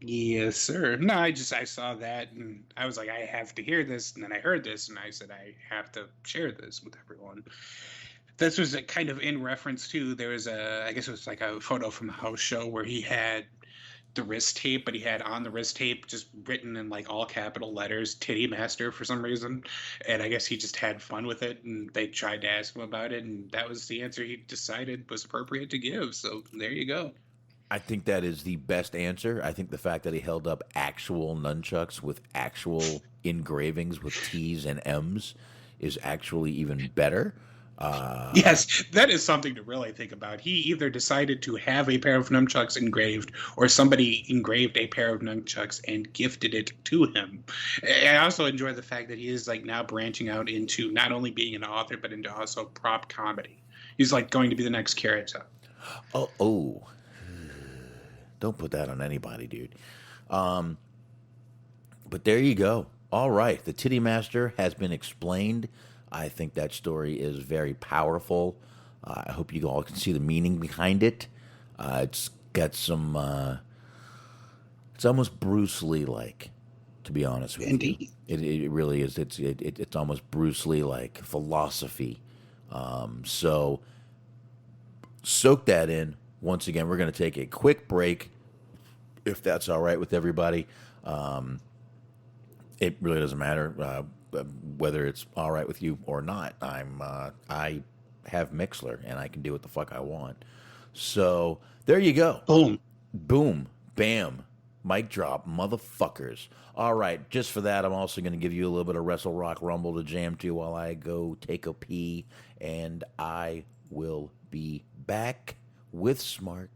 Yes, sir. No, I saw that, and I was like, I have to hear this, and then I heard this, and I said, I have to share this with everyone. This was kind of in reference to, there was I guess it was like a photo from the house show where he had the wrist tape, but he had on the wrist tape just written in like all capital letters, Titty Master for some reason. And I guess he just had fun with it, and they tried to ask him about it, and that was the answer he decided was appropriate to give. So there you go. I think that is the best answer. I think the fact that he held up actual nunchucks with actual engravings with T's and M's is actually even better. Yes, that is something to really think about. He either decided to have a pair of nunchucks engraved, or somebody engraved a pair of nunchucks and gifted it to him. I also enjoy the fact that he is like now branching out into not only being an author, but into also prop comedy. He's like going to be the next Carrot Top. Oh, don't put that on anybody, dude. But there you go. All right, the Titty Master has been explained. I think that story is very powerful. I hope you all can see the meaning behind it. It's got some. It's almost Bruce Lee-like, to be honest with Indeed. you. It really is. It's almost Bruce Lee-like philosophy. So soak that in. Once again, we're going to take a quick break, if that's all right with everybody. It really doesn't matter whether it's all right with you or not. I have Mixler, and I can do what the fuck I want. So there you go. Boom. Boom. Bam. Mic drop. Motherfuckers. All right. Just for that, I'm also going to give you a little bit of Wrestle Rock Rumble to jam to while I go take a pee, and I will be back with Smark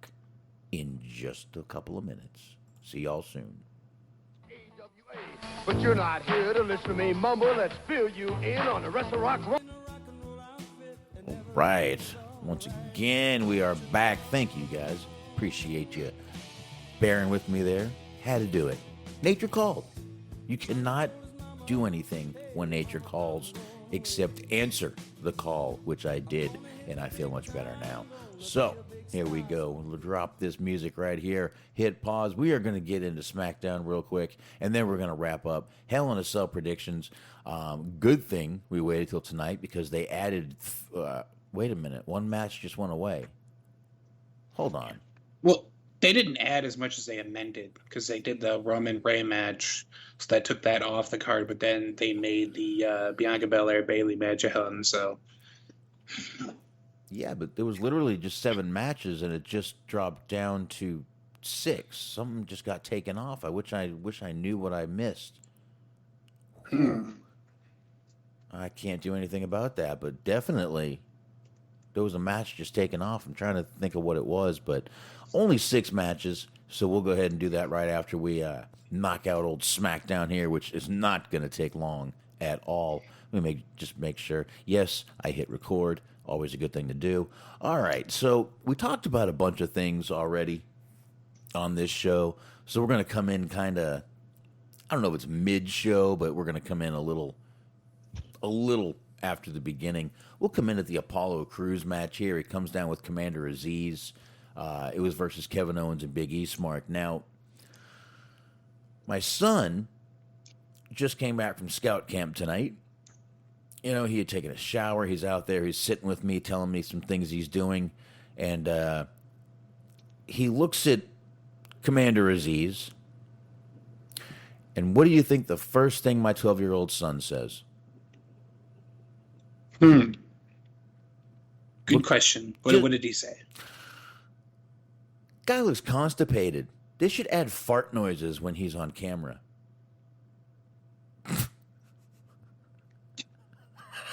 in just a couple of minutes. See y'all soon. But you're not here to listen to me mumble. Let's fill you in on the Wrestle Rock. All right. Once again, we are back. Thank you, guys. Appreciate you bearing with me there. Had to do it. Nature called. You cannot do anything when nature calls except answer the call, which I did, and I feel much better now. So, here we go. We'll drop this music right here. Hit pause. We are going to get into SmackDown real quick, and then we're going to wrap up Hell in a Cell predictions. Good thing we waited till tonight because they added. Wait a minute. One match just went away. Hold on. Well, they didn't add as much as they amended because they did the Roman Ray match, so that took that off the card. But then they made the Bianca Belair Bayley match a Hell in a Cell. Yeah, but there was literally just 7 matches, and it just dropped down to 6. Something just got taken off. I wish I knew what I missed. I can't do anything about that, but definitely there was a match just taken off. I'm trying to think of what it was, but only 6 matches, so we'll go ahead and do that right after we knock out old SmackDown here, which is not going to take long at all. Let me just make sure. Yes, I hit record. Always a good thing to do. All right, so we talked about a bunch of things already on this show, so we're going to come in kind of, I don't know if it's mid-show, but we're going to come in a little after the beginning. We'll come in at the Apollo Crews match here. He comes down with Commander Aziz. It was versus Kevin Owens and Big E Smart. Now, my son just came back from scout camp tonight. You know, he had taken a shower. He's out there. He's sitting with me, telling me some things he's doing. And he looks at Commander Aziz. And what do you think the first thing my 12-year-old son says? Good question. What did he say? Guy looks constipated. They should add fart noises when he's on camera.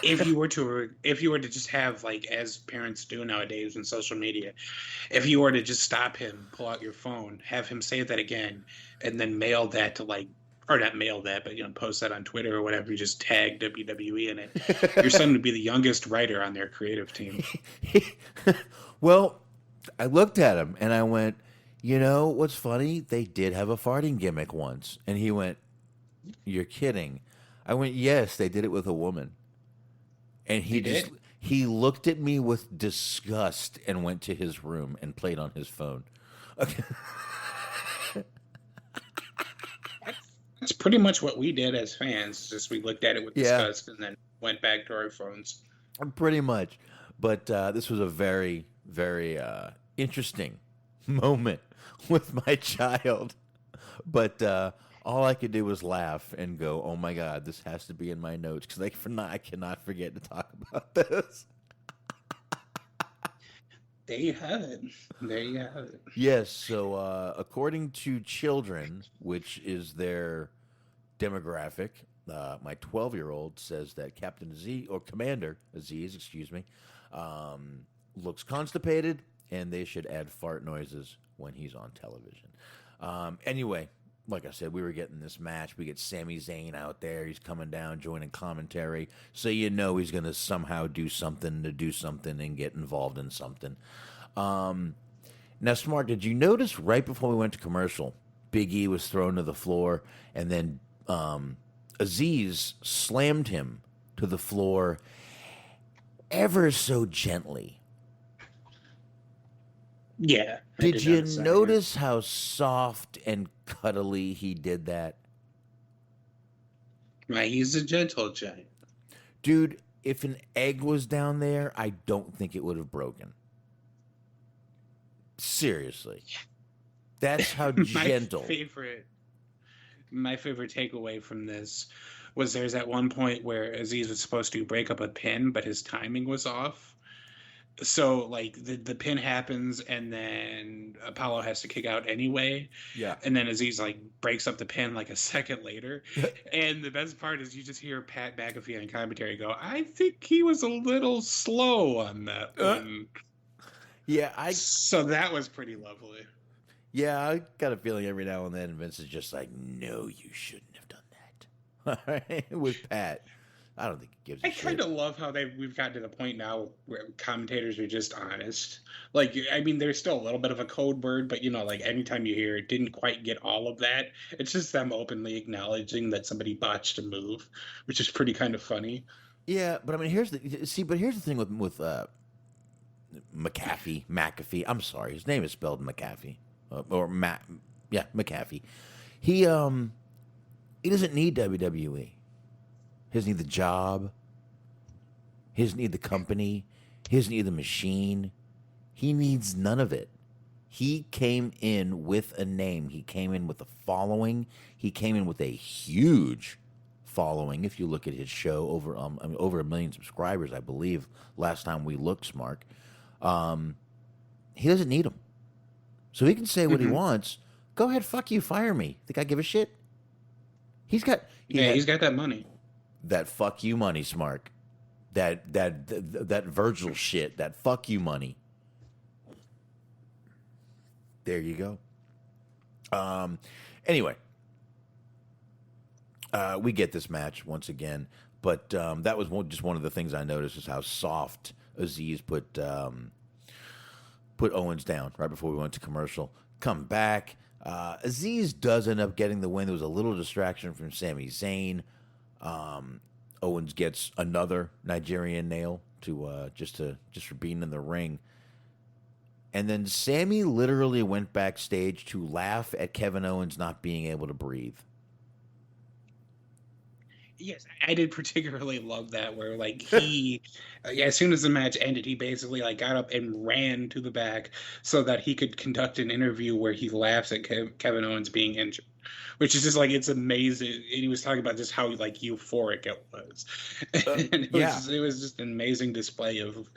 If you were to just have, like, as parents do nowadays in social media, if you were to just stop him, pull out your phone, have him say that again, and then mail that to, like, or not mail that, but, you know, post that on Twitter or whatever, you just tag WWE in it, your son would be the youngest writer on their creative team. Well, I looked at him and I went, you know what's funny? They did have a farting gimmick once. And he went, you're kidding. I went, yes, they did it with a woman. And he looked at me with disgust and went to his room and played on his phone. Okay. That's pretty much what we did as fans. Just we looked at it with disgust and then went back to our phones. Pretty much. But this was a very, very interesting moment with my child. But all I could do was laugh and go, oh, my God, this has to be in my notes because I cannot forget to talk about this. There you have it. There you have it. Yes. So, according to children, which is their demographic, my 12-year-old says that Captain Aziz, or Commander Aziz, excuse me, looks constipated, and they should add fart noises when he's on television. Anyway, like I said, we were getting this match. We get Sami Zayn out there. He's coming down, joining commentary. So you know he's going to somehow do something and get involved in something. Now, Smart, did you notice right before we went to commercial, Big E was thrown to the floor, and then Aziz slammed him to the floor ever so gently. Yeah. Did you notice how soft and cuddly he did that? Right, he's a gentle giant. Dude, if an egg was down there, I don't think it would have broken. Seriously. That's how gentle. My favorite takeaway from this was there's at one point where Aziz was supposed to break up a pin, but his timing was off. So, like, the pin happens, and then Apollo has to kick out anyway. Yeah. And then Aziz, like, breaks up the pin, like, a second later. And the best part is you just hear Pat McAfee on commentary go, I think he was a little slow on that one. Yeah, So that was pretty lovely. Yeah, I got a feeling every now and then Vince is just like, no, you shouldn't have done that. All right, with Pat. I don't think it gives a shit. I kind of love how we've gotten to the point now where commentators are just honest. Like, I mean, there's still a little bit of a code word, but, you know, like, anytime you hear it didn't quite get all of that, it's just them openly acknowledging that somebody botched a move, which is pretty kind of funny. Yeah, but I mean, here's the thing with McAfee. I'm sorry, his name is spelled McAfee, McAfee. He doesn't need WWE. He doesn't need the job. He doesn't need the company. He doesn't need the machine. He needs none of it. He came in with a name. He came in with a following. He came in with a huge following. If you look at his show, over 1 million subscribers, I believe, last time we looked, Smark. He doesn't need them. So he can say what he wants. Go ahead, fuck you, fire me. Think I give a shit? He's got that money. That fuck you money, Smark. That Virgil shit. That fuck you money. There you go. Anyway, we get this match once again, but that was just one of the things I noticed is how soft Aziz put Owens down right before we went to commercial. Come back. Aziz does end up getting the win. There was a little distraction from Sami Zayn. Owens gets another Nigerian nail just for being in the ring. And then Sami literally went backstage to laugh at Kevin Owens not being able to breathe. Yes, I did particularly love that, where, like, he, as soon as the match ended, he basically, like, got up and ran to the back so that he could conduct an interview where he laughs at Kevin Owens being injured, which is just, like, it's amazing. And he was talking about just how, like, euphoric it was. And it was just an amazing display of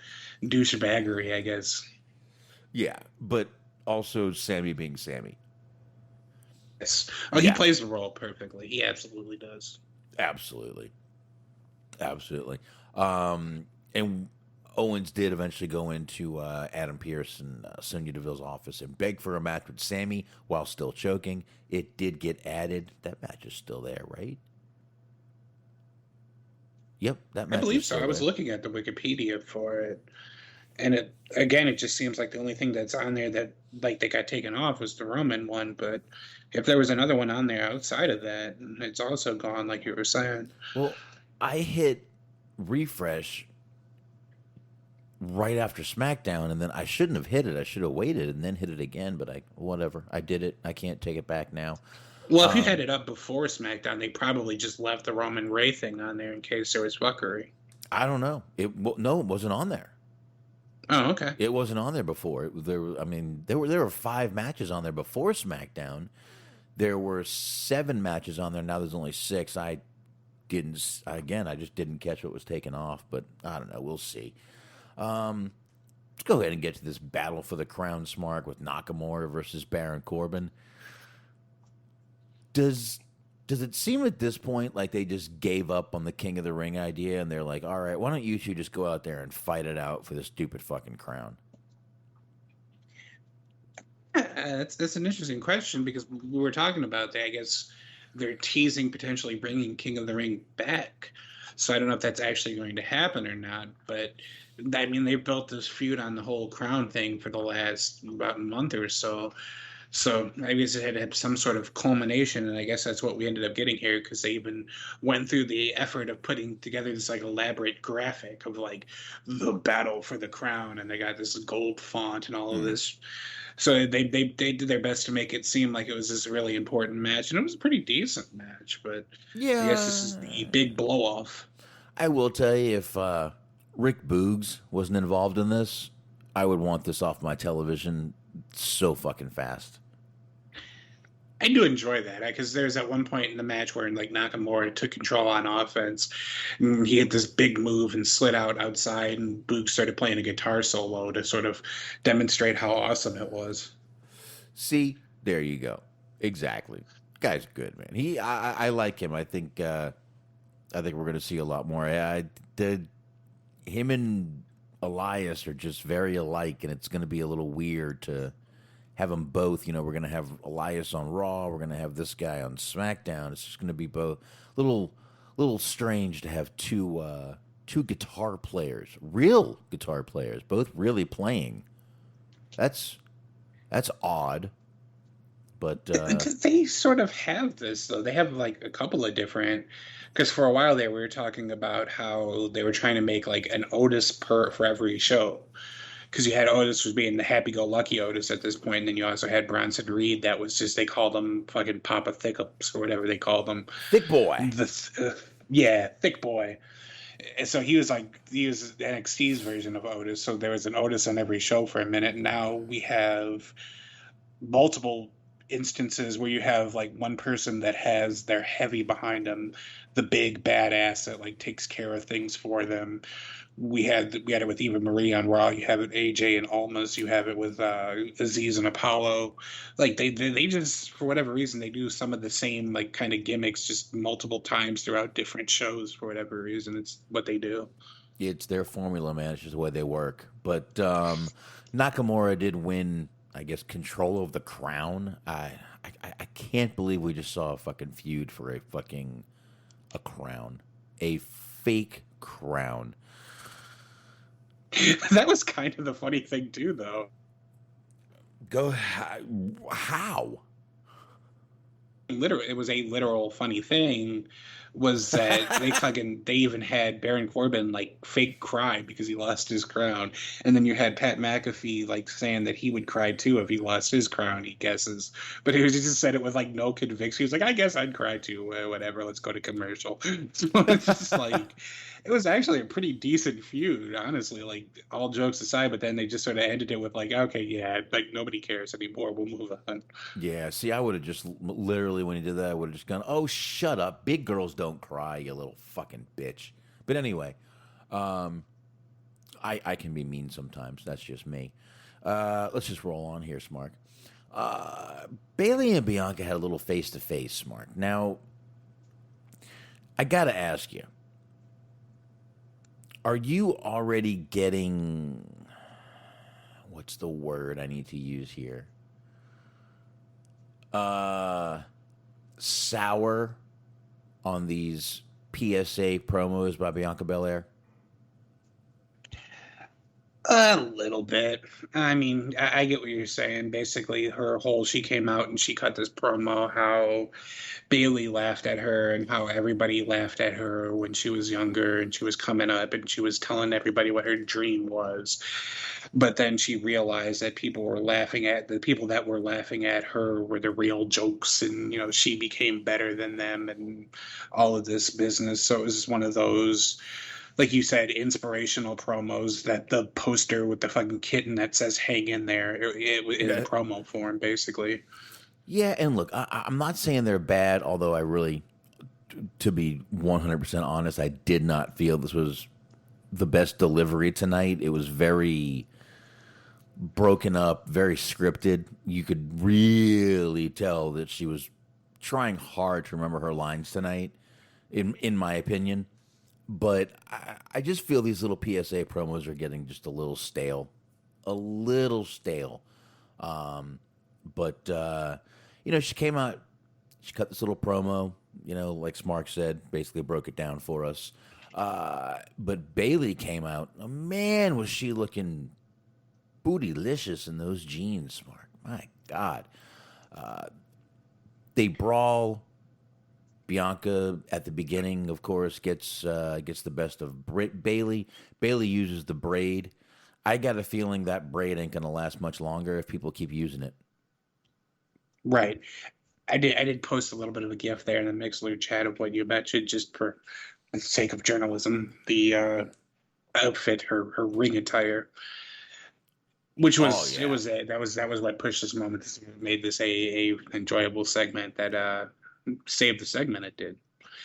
douchebaggery, I guess. Yeah, but also Sami being Sami. Yes. Oh, he plays the role perfectly. He absolutely does. Absolutely. And Owens did eventually go into Adam Pearce and Sonya Deville's office and beg for a match with Sami while still choking. It did get added. That match is still there, right? Yep, that match. I believe is so. still I was there. looking at the Wikipedia for it, and it just seems like the only thing that's on there that, like, they got taken off was the Roman one. But if there was another one on there outside of that, it's also gone, like you were saying. Well, I hit refresh right after SmackDown, and then I shouldn't have hit it. I should have waited and then hit it again, but whatever. I did it. I can't take it back now. Well, if you had it up before SmackDown, they probably just left the Roman Ray thing on there in case there was fuckery. I don't know. No, it wasn't on there. Oh, okay. It wasn't on there before. There were 5 matches on there before SmackDown. There were 7 matches on there. Now there's only 6. I just didn't catch what was taken off, but I don't know. We'll see. let's go ahead and get to this battle for the crown, Smark, with Nakamura versus Baron Corbin. Does it seem at this point like they just gave up on the King of the Ring idea and they're like, all right, why don't you two just go out there and fight it out for the stupid fucking crown? That's an interesting question because we were talking about that. I guess they're teasing potentially bringing King of the Ring back. So I don't know if that's actually going to happen or not. But I mean, they built this feud on the whole crown thing for the last about a month or so. So I guess it had some sort of culmination, and I guess that's what we ended up getting here because they even went through the effort of putting together this like elaborate graphic of like the battle for the crown, and they got this gold font and all of this. So they did their best to make it seem like it was this really important match, and it was a pretty decent match. But yeah, I guess this is the big blow off. I will tell you, if Rick Boogs wasn't involved in this, I would want this off my television so fucking fast. I do enjoy that because there's at one point in the match where like Nakamura took control on offense, and he had this big move and slid out outside, and Boog started playing a guitar solo to sort of demonstrate how awesome it was. See, there you go. Exactly, guy's good, man. I like him. I think we're going to see a lot more. Him and Elias are just very alike, and it's going to be a little weird to have them both. You know, we're going to have Elias on Raw. We're going to have this guy on SmackDown. It's just going to be both little strange to have two guitar players, real guitar players, both really playing. That's odd. But they sort of have this though. They have like a couple of different. Because for a while there, we were talking about how they were trying to make like an Otis for every show. Because you had Otis was being the happy-go-lucky Otis at this point, and then you also had Bronson Reed. That was just, they called him fucking Papa Thickups or whatever they called him. Thick boy. Yeah, thick boy. And so he was NXT's version of Otis. So there was an Otis on every show for a minute. And now we have multiple instances where you have like one person that has their heavy behind them, the big badass that like takes care of things for them. We had it with Eva Marie on Raw. You have it AJ and Almas. You have it with Aziz and Apollo. Like they just, for whatever reason, they do some of the same like kind of gimmicks just multiple times throughout different shows for whatever reason. It's what they do. It's their formula, man. It's just the way they work. But Nakamura did win, I guess, control of the crown. I can't believe we just saw a fucking feud for a crown, a fake crown. That was kind of the funny thing too, though. How? Literally, it was a literal funny thing. Was that they even had Baron Corbin like fake cry because he lost his crown, and then you had Pat McAfee like saying that he would cry too if he lost his crown. He guesses, but he just said it with like no conviction. He was like, "I guess I'd cry too. Whatever. Let's go to commercial." So it's just like. It was actually a pretty decent feud, honestly, like all jokes aside, but then they just sort of ended it with like, okay, yeah, like nobody cares anymore. We'll move on. Yeah, see, I would have just literally, when he did that, I would have just gone, oh, shut up. Big girls don't cry, you little fucking bitch. But anyway, I can be mean sometimes. That's just me. Let's just roll on here, Smark. Bayley and Bianca had a little face-to-face, Smark. Now, I got to ask you. Are you already getting, what's the word I need to use here? Sour on these PSA promos by Bianca Belair? A little bit. I mean, I get what you're saying. Basically, she came out and she cut this promo how Bayley laughed at her and how everybody laughed at her when she was younger and she was coming up and she was telling everybody what her dream was. But then she realized that the people that were laughing at her were the real jokes, and, she became better than them and all of this business. So it was one of those, like you said, inspirational promos that the poster with the fucking kitten that says hang in there, in a promo form, basically. Yeah, and look, I'm not saying they're bad, although I really, to be 100% honest, I did not feel this was the best delivery tonight. It was very, broken up, very scripted. You could really tell that she was trying hard to remember her lines tonight, in my opinion. But I just feel these little PSA promos are getting just a little stale. A little stale. But she came out, she cut this little promo, like Smark said, basically broke it down for us. But Bayley came out. Oh, man, was she looking bootylicious in those jeans, Smark. My God. They brawl. Bianca at the beginning, of course, gets the best of Bayley. Bayley uses the braid. I got a feeling that braid ain't gonna last much longer if people keep using it. Right. I did post a little bit of a GIF there in the Mixler chat of what you mentioned, just for the sake of journalism. The outfit, her ring attire, which was that was what pushed this moment. This made this a enjoyable segment that saved the segment. It did.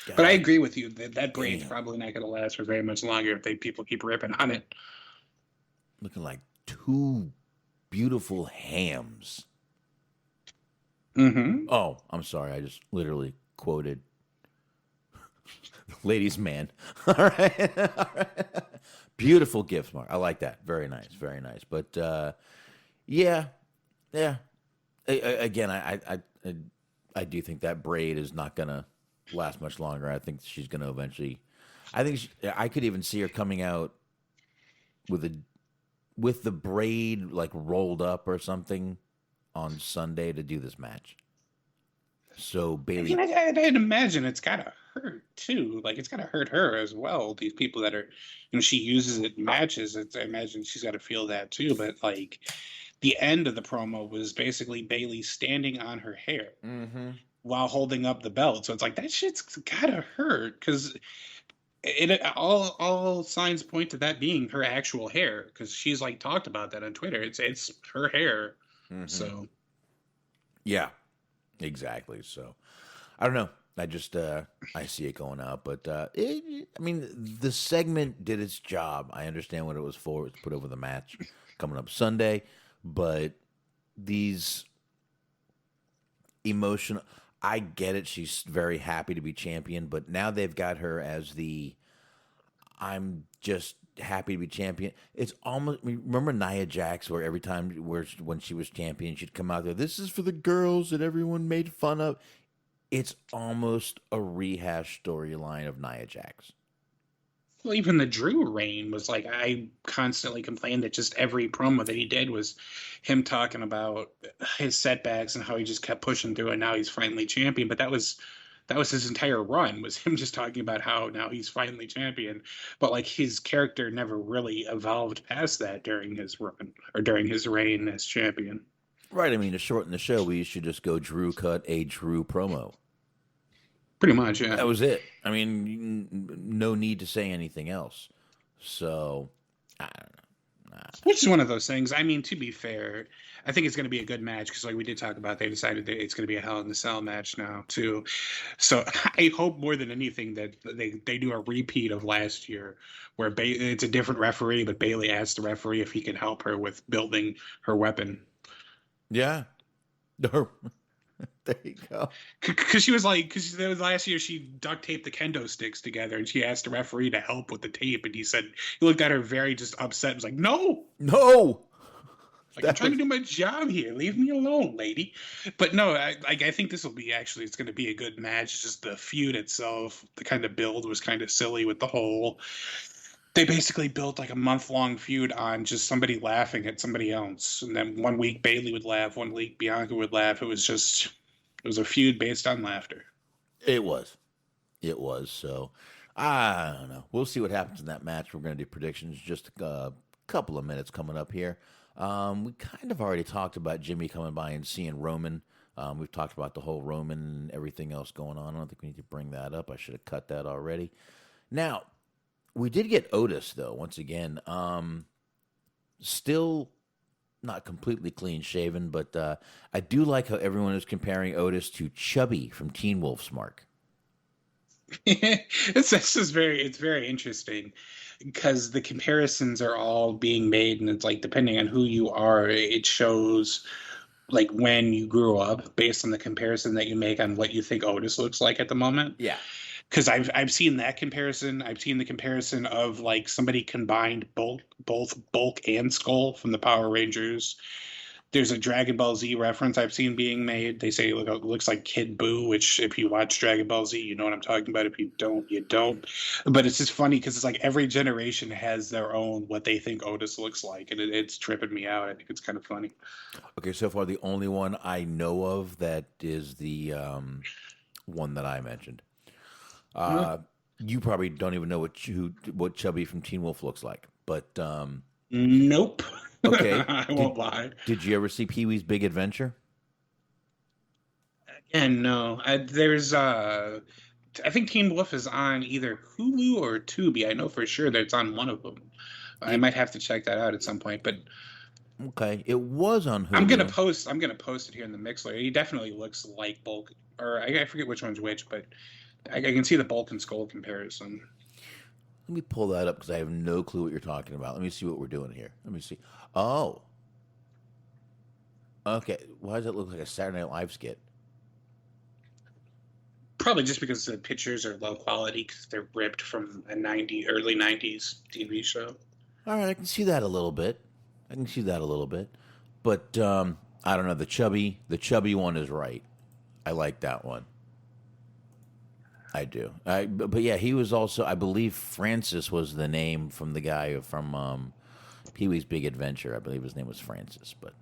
God. But I agree with you that braid's probably not going to last for very much longer if people keep ripping on it. Looking like two beautiful hams. Mm-hmm. Oh, I'm sorry. I just literally quoted Ladies' Man. All right. All right. Beautiful gift, Mark. I like that. Very nice. Very nice. But, yeah. Again, I do think that braid is not going to last much longer. I think she's going to eventually... I could even see her coming out with the braid like rolled up or something on Sunday to do this match. So Bayley, I'd imagine it's gotta hurt too. Like it's gotta hurt her as well. These people that are, she uses it in matches. I imagine she's got to feel that too. But like, the end of the promo was basically Bayley standing on her hair while holding up the belt. So it's like that shit's gotta hurt because. All signs point to that being her actual hair because she's like talked about that on Twitter. It's her hair. So yeah, exactly. So I don't know. I just I see it going out, but the segment did its job. I understand what it was for. It's put over the match coming up Sunday, but these emotional. I get it. She's very happy to be champion, but now they've got her as I'm just happy to be champion. It's almost, remember Nia Jax, where every time when she was champion, she'd come out there, this is for the girls that everyone made fun of. It's almost a rehash storyline of Nia Jax. Well, even the Drew reign was like, I constantly complained that just every promo that he did was him talking about his setbacks and how he just kept pushing through, and now he's finally champion. But that was his entire run, was him just talking about how now he's finally champion. But like his character never really evolved past that during his run or during his reign as champion. Right. I mean, to shorten the show, we should just go Drew cut a Drew promo. Pretty much, yeah. That was it. I mean, no need to say anything else. So, I don't know. Which is one of those things. I mean, to be fair, I think it's going to be a good match because, like we did talk about, they decided that it's going to be a Hell in a Cell match now, too. So I hope more than anything that they do a repeat of last year where it's a different referee, but Bayley asks the referee if he can help her with building her weapon. Yeah. There you go. Because that was last year, she duct taped the kendo sticks together and she asked the referee to help with the tape. And he looked at her very just upset and was like, no. Like, I'm trying to do my job here. Leave me alone, lady. But no, I think this will be it's going to be a good match. Just the feud itself, the kind of build was kind of silly with the whole. They basically built like a month-long feud on just somebody laughing at somebody else. And then one week Bayley would laugh, one week Bianca would laugh. It was a feud based on laughter. It was. So I don't know. We'll see what happens in that match. We're going to do predictions just a couple of minutes coming up here. We kind of already talked about Jimmy coming by and seeing Roman. We've talked about the whole Roman and everything else going on. I don't think we need to bring that up. I should have cut that already. Now, we did get Otis, though, once again. Still not completely clean-shaven, but I do like how everyone is comparing Otis to Chubby from Teen Wolf's Mark. It's very interesting because the comparisons are all being made, and it's like depending on who you are, it shows like when you grew up based on the comparison that you make on what you think Otis looks like at the moment. Yeah. Because I've seen that comparison. I've seen the comparison of like somebody combined both Bulk and Skull from the Power Rangers. There's a Dragon Ball Z reference I've seen being made. They say it looks like Kid Buu, which if you watch Dragon Ball Z, you know what I'm talking about. If you don't, you don't. But it's just funny because it's like every generation has their own what they think Otis looks like, and it's tripping me out. I think it's kind of funny. Okay, so far the only one I know of that is the one that I mentioned. You probably don't even know what Chubby from Teen Wolf looks like, but nope. Okay, I won't lie. Did you ever see Pee-wee's Big Adventure? And no, there's I think Teen Wolf is on either Hulu or Tubi. I know for sure that it's on one of them. I might have to check that out at some point, but okay, it was on Hulu. I'm gonna post it here in the Mixler. He definitely looks like Bulk, or I forget which one's which, but I can see the Bulk and Skull comparison. Let me pull that up because I have no clue what you're talking about. Let me see what we're doing here. Let me see. Oh. Okay. Why does it look like a Saturday Night Live skit? Probably just because the pictures are low quality because they're ripped from a early 90s TV show. All right, I can see that a little bit. But I don't know. The chubby one is right. I like that one. I do. But yeah, he was also, I believe Francis was the name from the guy from Pee-wee's Big Adventure. I believe his name was Francis. But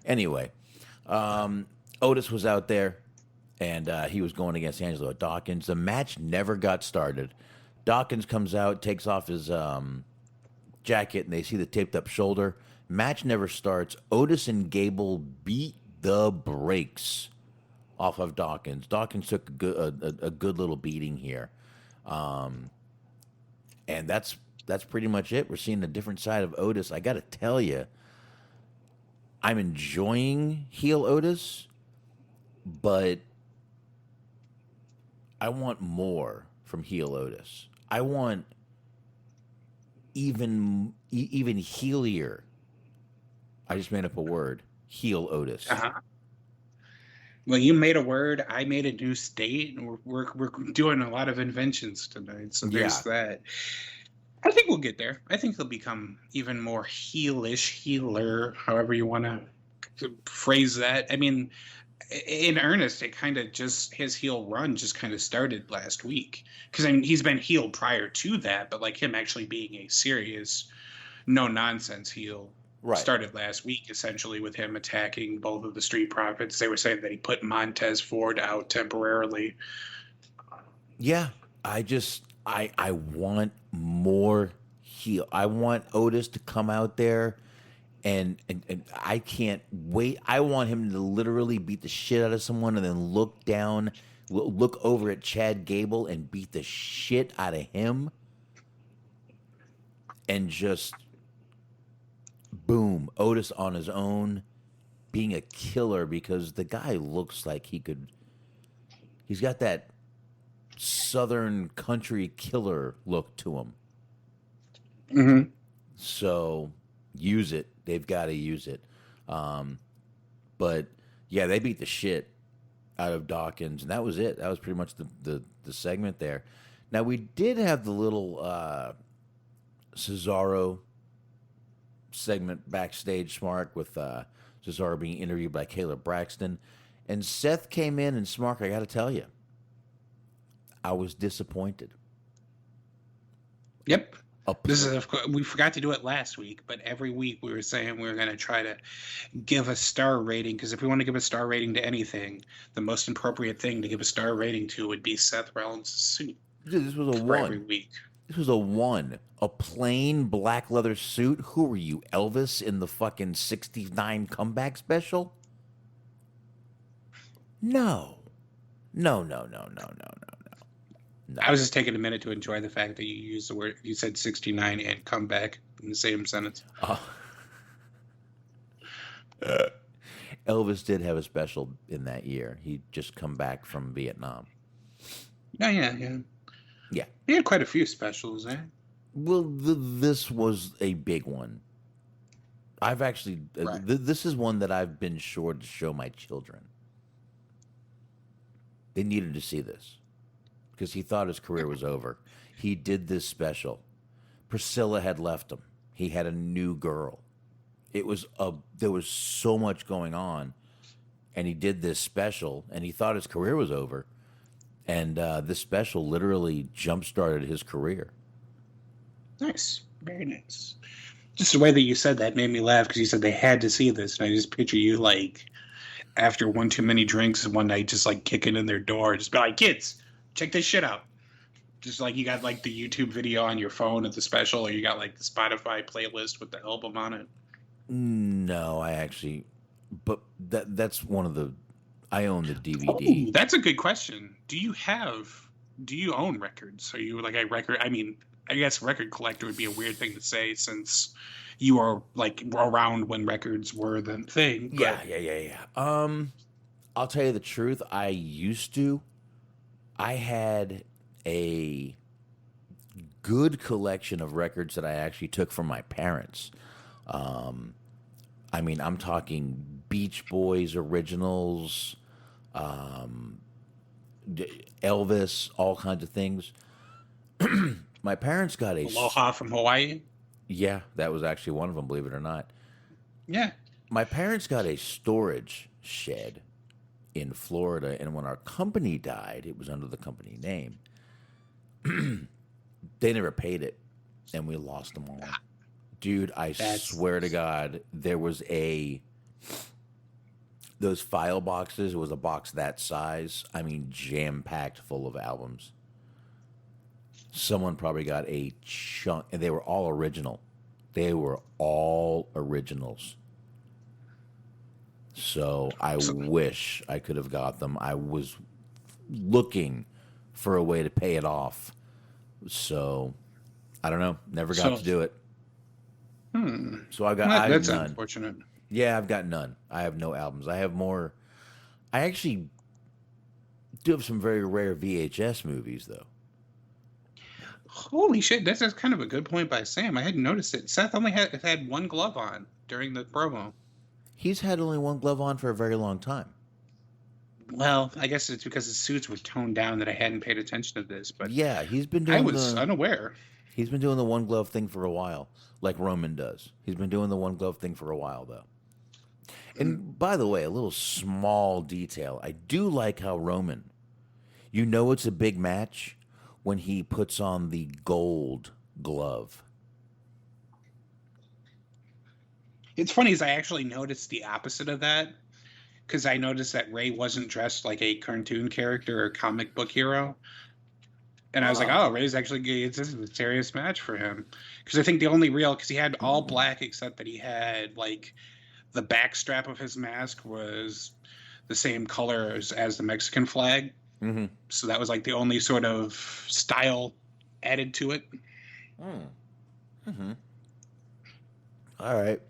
anyway, Otis was out there, and he was going against Angelo Dawkins. The match never got started. Dawkins comes out, takes off his jacket, and they see the taped up shoulder. Match never starts. Otis and Gable beat the brakes off of Dawkins. Dawkins took a good little beating here. And that's pretty much it. We're seeing a different side of Otis. I got to tell you, I'm enjoying heel Otis, but I want more from heel Otis. I want even heelier. I just made up a word. Heel Otis. Uh-huh. Well, you made a word. I made a new state, and we're doing a lot of inventions tonight. So there's that. I think we'll get there. I think he'll become even more healer, however you want to phrase that. I mean, in earnest, it kind of just his heel run just kind of started last week because I mean he's been heel prior to that, but like him actually being a serious, no nonsense heel. Right. Started last week, essentially, with him attacking both of the Street Profits. They were saying that he put Montez Ford out temporarily. Yeah, I want more heel. I want Otis to come out there, and I can't wait. I want him to literally beat the shit out of someone and then look over at Chad Gable and beat the shit out of him, and just... boom, Otis on his own, being a killer because the guy looks like he's got that Southern country killer look to him. Mm-hmm. So use it. They've got to use it. But yeah, they beat the shit out of Dawkins, and that was it. That was pretty much the segment there. Now we did have the little Cesaro segment backstage, Smark, with Cesaro being interviewed by Caleb Braxton, and Seth came in, and Smark, I got to tell you, I was disappointed. Yep. This is, we forgot to do it last week, but every week we were saying we were going to try to give a star rating, because if we want to give a star rating to anything, the most appropriate thing to give a star rating to would be Seth Rollins' suit. Dude, this was a 1. Every week. This was a 1. A plain black leather suit? Who were you, Elvis, in the fucking 69 comeback special? No. No. I was just taking a minute to enjoy the fact that you used the word, you said 69 and comeback in the same sentence. Elvis did have a special in that year. He'd just come back from Vietnam. Yeah. Yeah. He had quite a few specials, eh? Well, this was a big one. I've actually, this is one that I've been sure to show my children. They needed to see this because he thought his career was over. He did this special. Priscilla had left him. He had a new girl. There was so much going on, and he did this special, and he thought his career was over. And this special literally jump-started his career. Nice. Very nice. Just the way that you said that made me laugh because you said they had to see this. And I just picture you, like, after one too many drinks one night, just, like, kicking in their door. Just be like, kids, check this shit out. Just like you got, like, the YouTube video on your phone of the special, or you got, like, the Spotify playlist with the album on it. No, I actually... But that's one of the... I own the DVD. Oh, that's a good question. Do you own records? Are you like a record? I mean, I guess record collector would be a weird thing to say since you are like around when records were the thing. But... Yeah. I'll tell you the truth. I used to. I had a good collection of records that I actually took from my parents. I mean, I'm talking Beach Boys originals, Elvis, all kinds of things. My parents got a... Aloha from Hawaii? Yeah, that was actually one of them, believe it or not. Yeah. My parents got a storage shed in Florida, and when our company died, it was under the company name. They never paid it, and we lost them all. Dude, I swear to God, there was those file boxes. It was a box that size. I mean, jam-packed full of albums. Someone probably got a chunk, and they were all original. They were all originals. So I wish I could have got them. I was looking for a way to pay it off. So I don't know. Never got to do it. So I got that's none. Unfortunate. Yeah, I've got none. I have no albums. I have more. I actually do have some very rare VHS movies, though. Holy shit, that's kind of a good point by Sam. I hadn't noticed it. Seth only had one glove on during the promo. He's had only one glove on for a very long time. Well, I guess it's because his suits were toned down that I hadn't paid attention to this. But yeah, he's been doing. I was unaware. He's been doing the one glove thing for a while, like Roman does. He's been doing the one glove thing for a while, though. And by the way, a little small detail. I do like how Roman, you know it's a big match when he puts on the gold glove. It's funny is I actually noticed the opposite of that because I noticed that Ray wasn't dressed like a cartoon character or comic book hero. And I was like, oh, Ray's actually this is a serious match for him. Because I think the only real, because he had all black except that he had like the back strap of his mask was the same color as the Mexican flag. Mm-hmm. So that was like the only sort of style added to it. Mm-hmm. All right.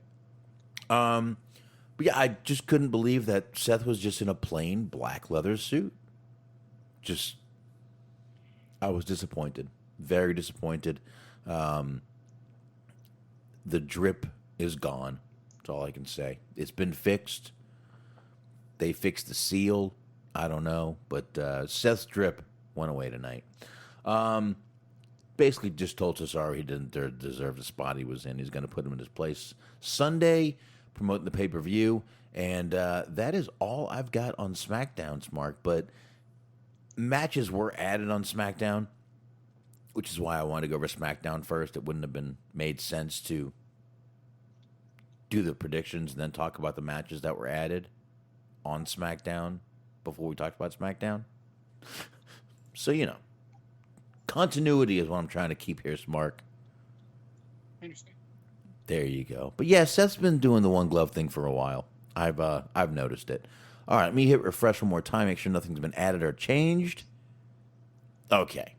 But yeah, I just couldn't believe that Seth was just in a plain black leather suit. I was disappointed. Very disappointed. The drip is gone. That's all I can say. It's been fixed. They fixed the seal. I don't know. But Seth's drip went away tonight. Basically just told Cesaro he didn't deserve the spot he was in. He's going to put him in his place Sunday, promoting the pay-per-view. And that is all I've got on SmackDown, Smark. But matches were added on SmackDown, which is why I wanted to go over SmackDown first. It wouldn't have been made sense to do the predictions and then talk about the matches that were added on SmackDown before we talked about SmackDown. So, you know, continuity is what I'm trying to keep here, Smark. I understand. There you go. But yeah, Seth's been doing the one glove thing for a while. I've noticed it. All right, let me hit refresh one more time, make sure nothing's been added or changed. Okay.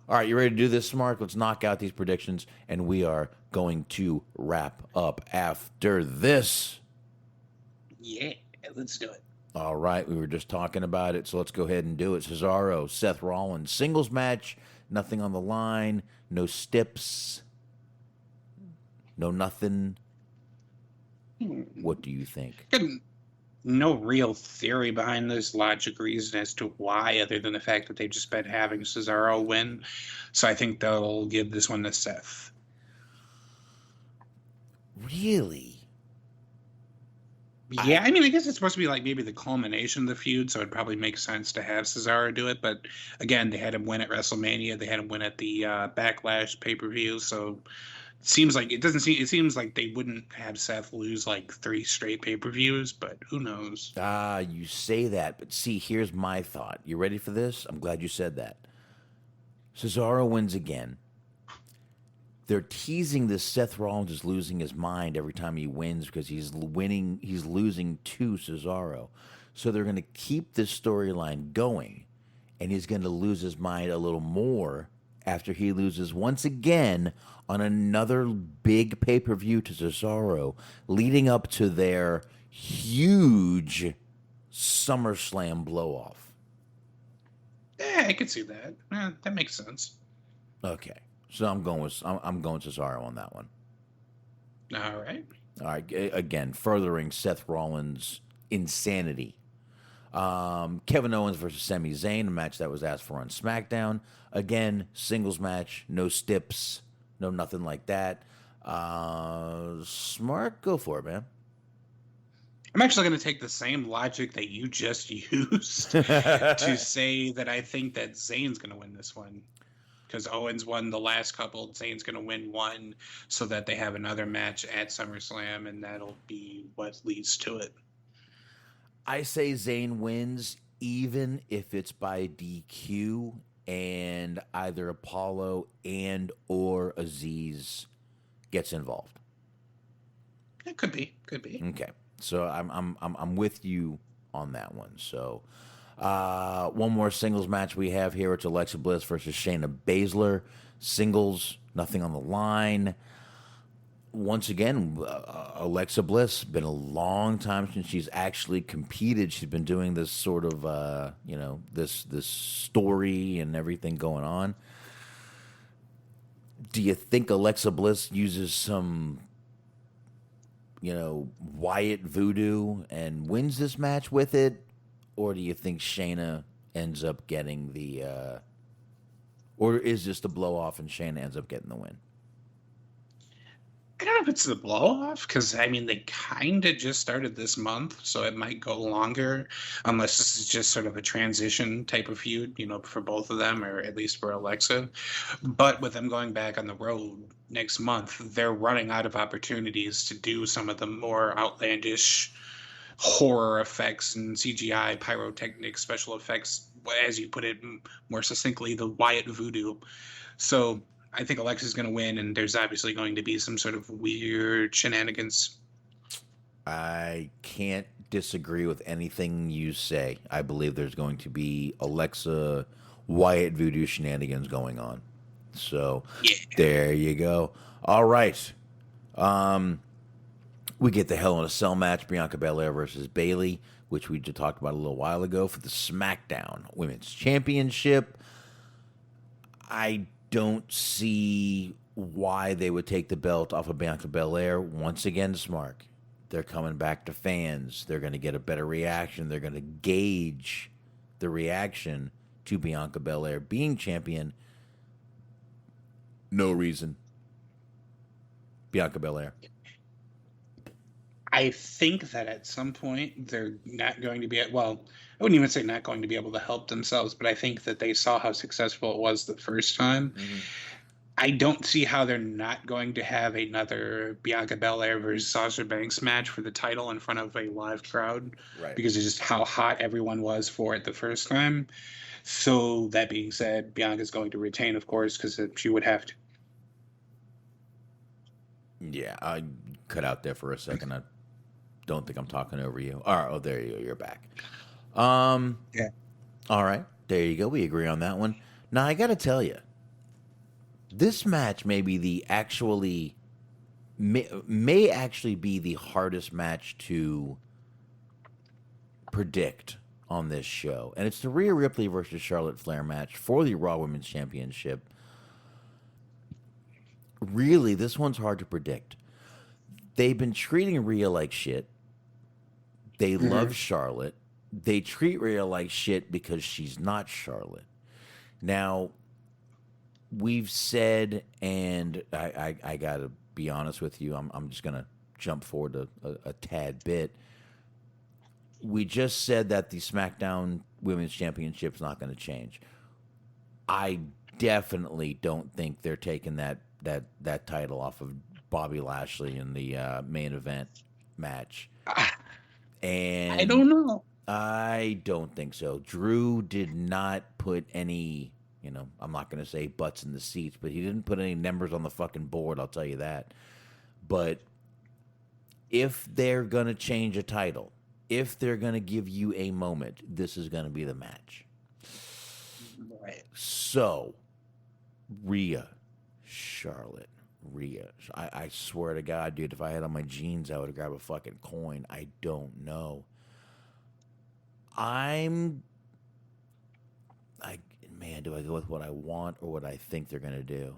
All right, you ready to do this, Smark? Let's knock out these predictions, and we are going to wrap up after this. Yeah, let's do it. All right, we were just talking about it, so let's go ahead and do it. Cesaro, Seth Rollins, singles match, nothing on the line, no stips, no nothing. What do you think? No real theory behind this, logic reason as to why, other than the fact that they've just been having Cesaro win. So I think they'll give this one to Seth. Really? Yeah, I mean, I guess it's supposed to be like maybe the culmination of the feud, so it'd probably make sense to have Cesaro do it. But again, they had him win at WrestleMania. They had him win at the Backlash pay-per-view. So it seems like it seems like they wouldn't have Seth lose like 3 straight pay-per-views, but who knows? You say that, but see, here's my thought. You ready for this? I'm glad you said that. Cesaro wins again. They're teasing this Seth Rollins is losing his mind every time he wins because he's losing to Cesaro. So they're going to keep this storyline going, and he's going to lose his mind a little more after he loses once again on another big pay-per-view to Cesaro, leading up to their huge SummerSlam blow-off. Yeah, I could see that. That makes sense. Okay. So I'm going Cesaro on that one. All right. All right. Again, furthering Seth Rollins' insanity. Kevin Owens versus Sami Zayn, a match that was asked for on SmackDown. Again, singles match, no stips, no nothing like that. Smart, go for it, man. I'm actually going to take the same logic that you just used to say that I think that Zayn's going to win this one. Because Owens won the last couple, Zayn's going to win one so that they have another match at SummerSlam, and that'll be what leads to it. I say Zayn wins even if it's by DQ and either Apollo and or Aziz gets involved. It could be. Okay. So I'm with you on that one. So one more singles match we have here. It's Alexa Bliss versus Shayna Baszler. Singles, nothing on the line. Once again, Alexa Bliss, been a long time since she's actually competed. She's been doing this sort of, this story and everything going on. Do you think Alexa Bliss uses some, Wyatt voodoo and wins this match with it? Or do you think Shayna ends up getting or is this the blow off and Shayna ends up getting the win? I don't know if it's the blow off, because I mean they kind of just started this month, so it might go longer, unless this is just sort of a transition type of feud, for both of them, or at least for Alexa. But with them going back on the road next month, they're running out of opportunities to do some of the more outlandish horror effects and CGI, pyrotechnic, special effects, as you put it more succinctly, the Wyatt voodoo. So I think Alexa's going to win, and there's obviously going to be some sort of weird shenanigans. I can't disagree with anything you say. I believe there's going to be Alexa Wyatt voodoo shenanigans going on. So There you go. All right. We get the Hell in a Cell match, Bianca Belair versus Bayley, which we just talked about a little while ago for the SmackDown Women's Championship. I don't see why they would take the belt off of Bianca Belair. Once again, Smark, they're coming back to fans. They're going to get a better reaction. They're going to gauge the reaction to Bianca Belair being champion. No reason. Bianca Belair. I think that at some point they're not going to be I wouldn't even say not going to be able to help themselves, but I think that they saw how successful it was the first time. Mm-hmm. I don't see how they're not going to have another Bianca Belair versus Sasha Banks match for the title in front of a live crowd, right? Because of just how hot everyone was for it the first time. So that being said, Bianca's going to retain, of course, because she would have to. Yeah, I cut out there for a second. I don't think I'm talking over you. All right, there you go. You're back. Yeah. All right, there you go. We agree on that one. Now, I got to tell you, this match may be may actually be the hardest match to predict on this show, and it's the Rhea Ripley versus Charlotte Flair match for the Raw Women's Championship. Really, this one's hard to predict. They've been treating Rhea like shit. They love Charlotte. They treat Rhea like shit because she's not Charlotte. Now, we've said, and I got to be honest with you, I'm just going to jump forward a tad bit. We just said that the SmackDown Women's Championship's not going to change. I definitely don't think they're taking that title off of Bobby Lashley in the main event match. And I don't know. I don't think so. Drew did not put any, I'm not going to say butts in the seats, but he didn't put any numbers on the fucking board, I'll tell you that. But if they're going to change a title, if they're going to give you a moment, this is going to be the match. Right. So, Rhea, Charlotte, Rhea. I swear to God, dude, if I had on my jeans, I would grab a fucking coin. I don't know. Do I go with what I want or what I think they're going to do?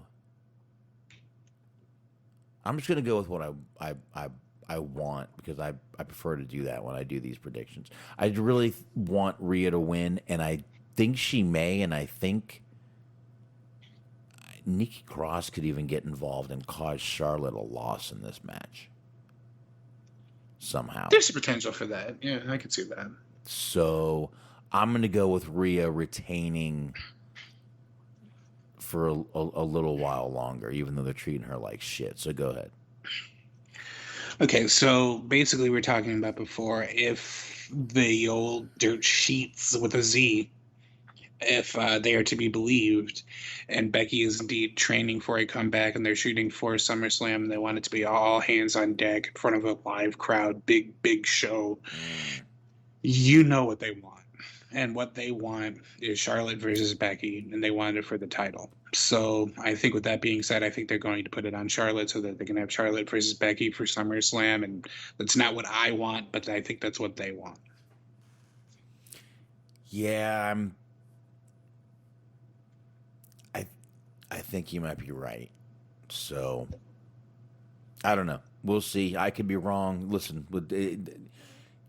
I'm just going to go with what I want, because I prefer to do that when I do these predictions. I really want Rhea to win, and I think she may, and I think Nikki Cross could even get involved and cause Charlotte a loss in this match. Somehow. There's potential for that. Yeah, I could see that. So I'm going to go with Rhea retaining for a little while longer, even though they're treating her like shit. So go ahead. Okay, so basically we're talking about before, if the old dirt sheets with a Z, if they are to be believed, and Becky is indeed training for a comeback and they're shooting for SummerSlam, and they want it to be all hands on deck in front of a live crowd, big show, you know what they want. And what they want is Charlotte versus Becky, and they want it for the title. So I think with that being said, I think they're going to put it on Charlotte so that they can have Charlotte versus Becky for SummerSlam. And that's not what I want, but I think that's what they want. Yeah, I think you might be right. So I don't know. We'll see. I could be wrong. Listen,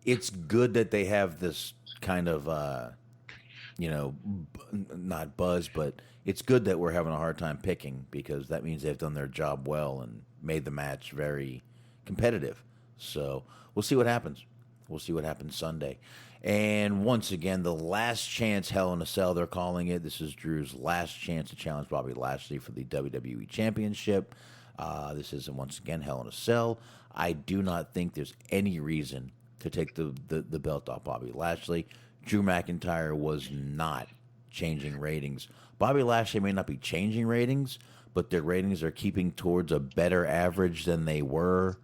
it's good that they have this kind of, not buzz, but it's good that we're having a hard time picking, because that means they've done their job well and made the match very competitive. So we'll see what happens. We'll see what happens Sunday. And once again, the last chance Hell in a Cell, they're calling it. This is Drew's last chance to challenge Bobby Lashley for the WWE Championship. This is, once again, Hell in a Cell. I do not think there's any reason to take the belt off Bobby Lashley. Drew McIntyre was not changing ratings. Bobby Lashley may not be changing ratings, but their ratings are keeping towards a better average than they were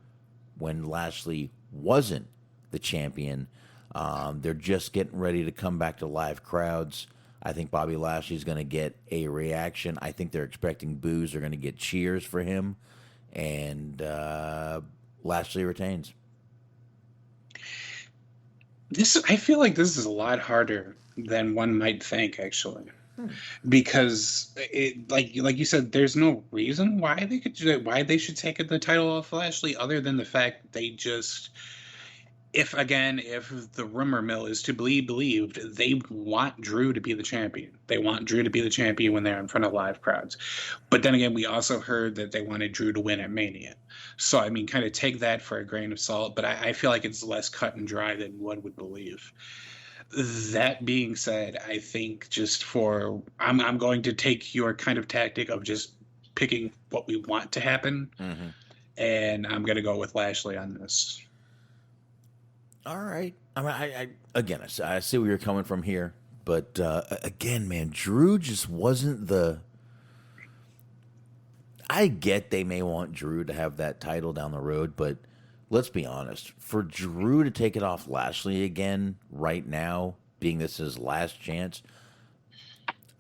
when Lashley wasn't the champion. They're just getting ready to come back to live crowds. I think Bobby Lashley's going to get a reaction. I think they're expecting boos. They're going to get cheers for him. And Lashley retains. I feel like this is a lot harder than one might think, actually. Because like you said, there's no reason why they should take the title off Lashley, other than the fact that they just, if the rumor mill is to be believed, they want Drew to be the champion. They want Drew to be the champion when they're in front of live crowds. But then again, we also heard that they wanted Drew to win at Mania. So, I mean, kind of take that for a grain of salt, but I feel like it's less cut and dry than one would believe. That being said, I think I'm going to take your kind of tactic of just picking what we want to happen, and I'm going to go with Lashley on this. All right. I see where you're coming from here, but again, man, Drew just wasn't the. I get they may want Drew to have that title down the road, but let's be honest. For Drew to take it off Lashley again right now, being this his last chance,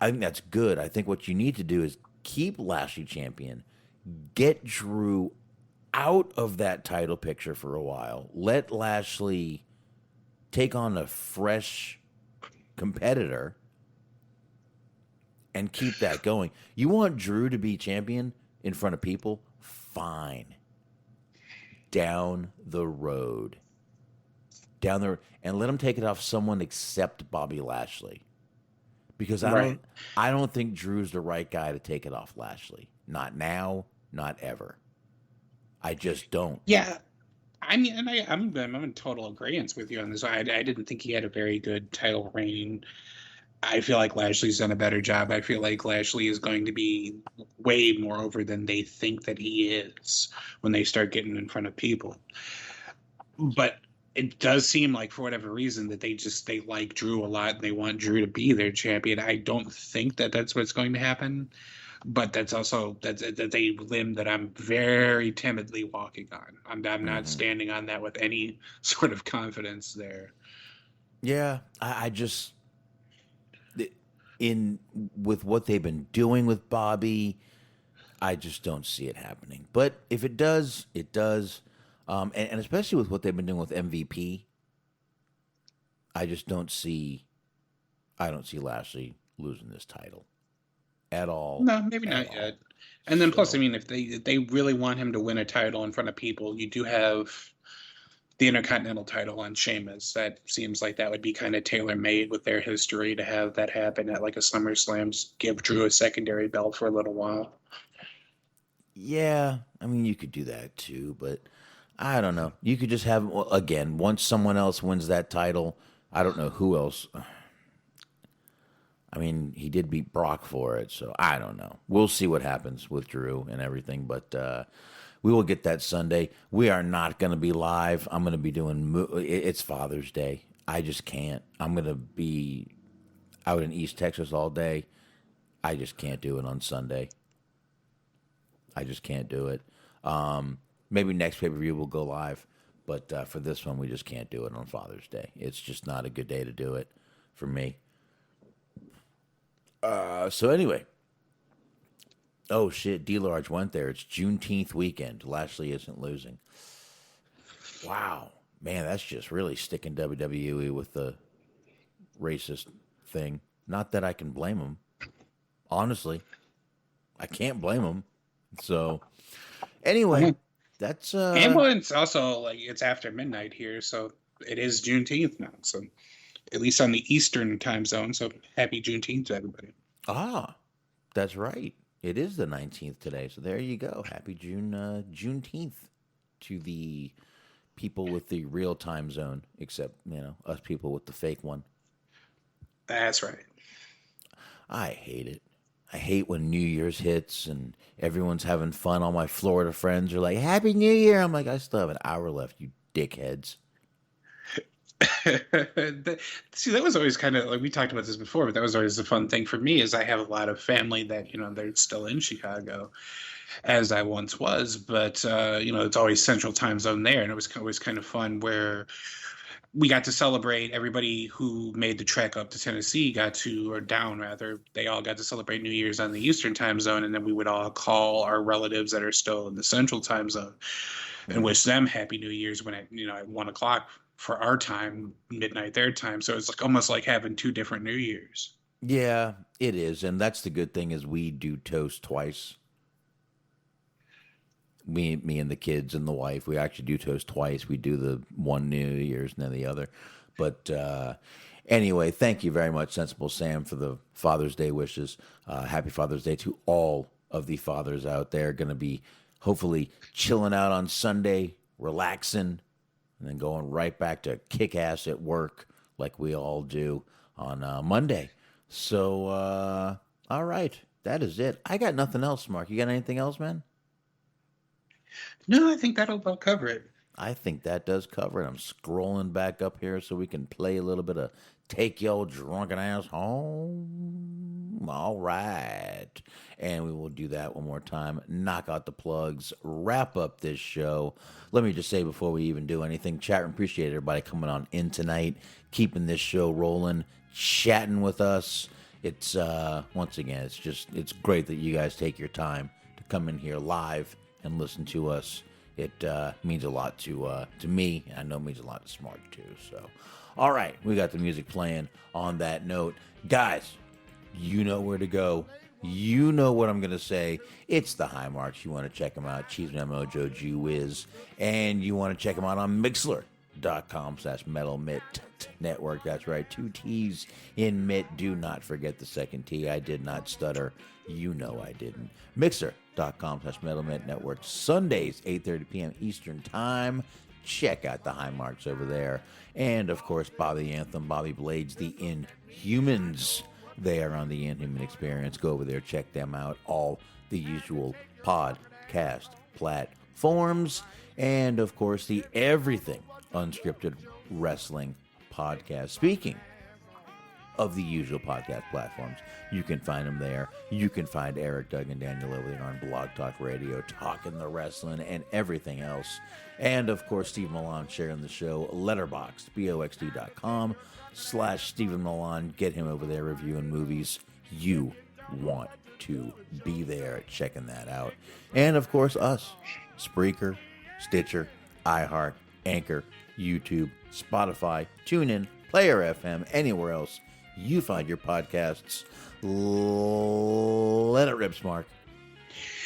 I think that's good. I think what you need to do is keep Lashley champion, get Drew out of that title picture for a while, let Lashley take on a fresh competitor and keep that going. You want Drew to be champion in front of people? Fine. Down the road. And let him take it off someone except Bobby Lashley. Because I don't think Drew's the right guy to take it off Lashley. Not now, not ever. I just don't. Yeah. I mean, and I'm in total agreement with you on this. I didn't think he had a very good title reign. I feel like Lashley's done a better job. I feel like Lashley is going to be way more over than they think that he is when they start getting in front of people. But it does seem like, for whatever reason, that they like Drew a lot and they want Drew to be their champion. I don't think that that's what's going to happen. But that's also that's a limb that I'm very timidly walking on. I'm not standing on that with any sort of confidence there. Yeah, I just with what they've been doing with Bobby, I just don't see it happening. But if it does, it does. And especially with what they've been doing with MVP, I don't see Lashley losing this title at all. No, maybe not yet. And then plus, I mean, if they really want him to win a title in front of people, you do have the Intercontinental title on Sheamus. That seems like that would be kind of tailor-made with their history to have that happen at like a SummerSlam. Just give Drew a secondary belt for a little while. Yeah, I mean, you could do that too, but I don't know. You could just have, again, once someone else wins that title, I don't know who else. I mean, he did beat Brock for it, so I don't know. We'll see what happens with Drew and everything, but we will get that Sunday. We are not going to be live. I'm going to be doing, it's Father's Day. I just can't. I'm going to be out in East Texas all day. I just can't do it on Sunday. I just can't do it. Maybe next pay-per-view we'll go live, but for this one, we just can't do it on Father's Day. It's just not a good day to do it for me. So anyway. Oh, shit, D-Large went there. It's Juneteenth weekend. Lashley isn't losing. Wow. Man, that's just really sticking WWE with the racist thing. Not that I can blame him. Honestly, I can't blame him. So, anyway, that's... Ambulance also, like, it's after midnight here, so it is Juneteenth now. So, at least on the Eastern time zone. So, happy Juneteenth to everybody. Ah, that's right. It is the 19th today. So, there you go. Happy Juneteenth to the people with the real time zone, except, us people with the fake one. That's right. I hate it. I hate when New Year's hits and everyone's having fun. All my Florida friends are like, Happy New Year. I'm like, I still have an hour left, you dickheads. See, that was always kind of like, we talked about this before, but that was always the fun thing for me is I have a lot of family that, they're still in Chicago as I once was, but, it's always central time zone there. And it was always kind of fun where we got to celebrate. Everybody who made the trek up to Tennessee they all got to celebrate New Year's on the Eastern time zone. And then we would all call our relatives that are still in the Central time zone and wish them Happy New Year's when at 1:00 for our time, midnight their time. So it's like almost like having two different New Years. Yeah, it is. And that's the good thing is we do toast twice. Me and the kids and the wife, we actually do toast twice. We do the one New Year's and then the other. But anyway, thank you very much, Sensible Sam, for the Father's Day wishes. Happy Father's Day to all of the fathers out there. Going to be hopefully chilling out on Sunday, relaxing, and then going right back to kick ass at work like we all do on Monday. So, all right, that is it. I got nothing else, Mark. You got anything else, man? No, I think that'll about cover it. I think that does cover it. I'm scrolling back up here so we can play a little bit of Take Your Drunken Ass Home. All right. And we will do that one more time. Knock out the plugs. Wrap up this show. Let me just say before we even do anything, chat room, appreciate everybody coming on in tonight, keeping this show rolling, chatting with us. It's, once again, it's great that you guys take your time to come in here live and listen to us It means a lot to me. I know it means a lot to Smark too. So, all right, we got the music playing. On that note, guys, you know where to go. You know what I'm gonna say. It's the High Marks. You want to check them out? Cheeseman Mojo G Wiz, and you want to check them out on Mixlr.com/Metal Mitt Network. That's right, 2 T's in Mitt. Do not forget the second T. I did not stutter. You know I didn't. Mixer.com/Metal Mitt Network. Sundays, 8:30 p.m. Eastern Time. Check out the High Marks over there. And, of course, Bobby Anthem, Bobby Blades, the Inhumans. They are on the Inhuman Experience. Go over there, check them out. All the usual podcast platforms. And, of course, the Everything Unscripted Wrestling Podcast. Speaking of the usual podcast platforms, you can find them there. You can find Eric, Doug, and Daniel over there on Blog Talk Radio, talking the wrestling and everything else. And, of course, Steve Milan sharing the show. Letterboxd, BOXD.com/Stephen Milan. Get him over there reviewing movies. You want to be there checking that out. And, of course, us. Spreaker, Stitcher, iHeart, Anchor, YouTube, Spotify, TuneIn, Player FM, anywhere else you find your podcasts. Let it rip, Smark.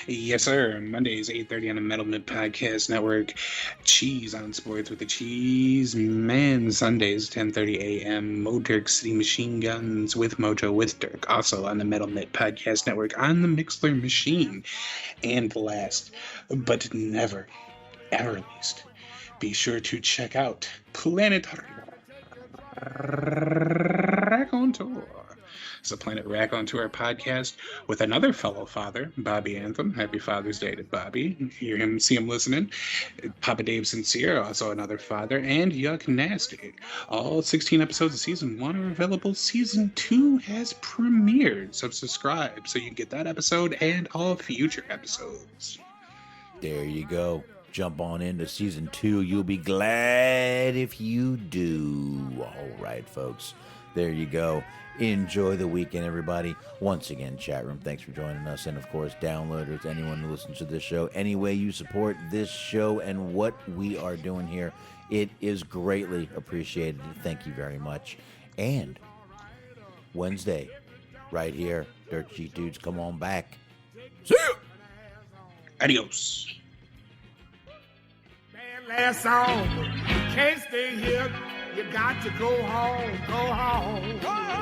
Yes, sir. Mondays, 8:30 on the Metal Mid Podcast Network. Cheese on Sports with the Cheese Man. Sundays, 10:30 a.m. Modirk City Machine Guns with Mojo with Dirk. Also on the Metal Mid Podcast Network on the Mixler Machine. And last, but never, ever least, be sure to check out Planet Rack on Tour. It's a Planet Rack on Tour podcast with another fellow father, Bobby Anthem. Happy Father's Day to Bobby. Hear him, see him listening. Papa Dave Sincere, also another father, and Yuck Nasty. All 16 episodes of Season 1 are available. Season 2 has premiered, so subscribe so you can get that episode and all future episodes. There you go. Jump on into Season 2. You'll be glad if you do. All right, folks. There you go. Enjoy the weekend, everybody. Once again, chat room, thanks for joining us. And, of course, downloaders, anyone who listens to this show, any way you support this show and what we are doing here, it is greatly appreciated. Thank you very much. And Wednesday, right here, Dirt Sheet Dudes, come on back. See you. Adios. Last song, you can't stay here. You got to go home, go home. Go home.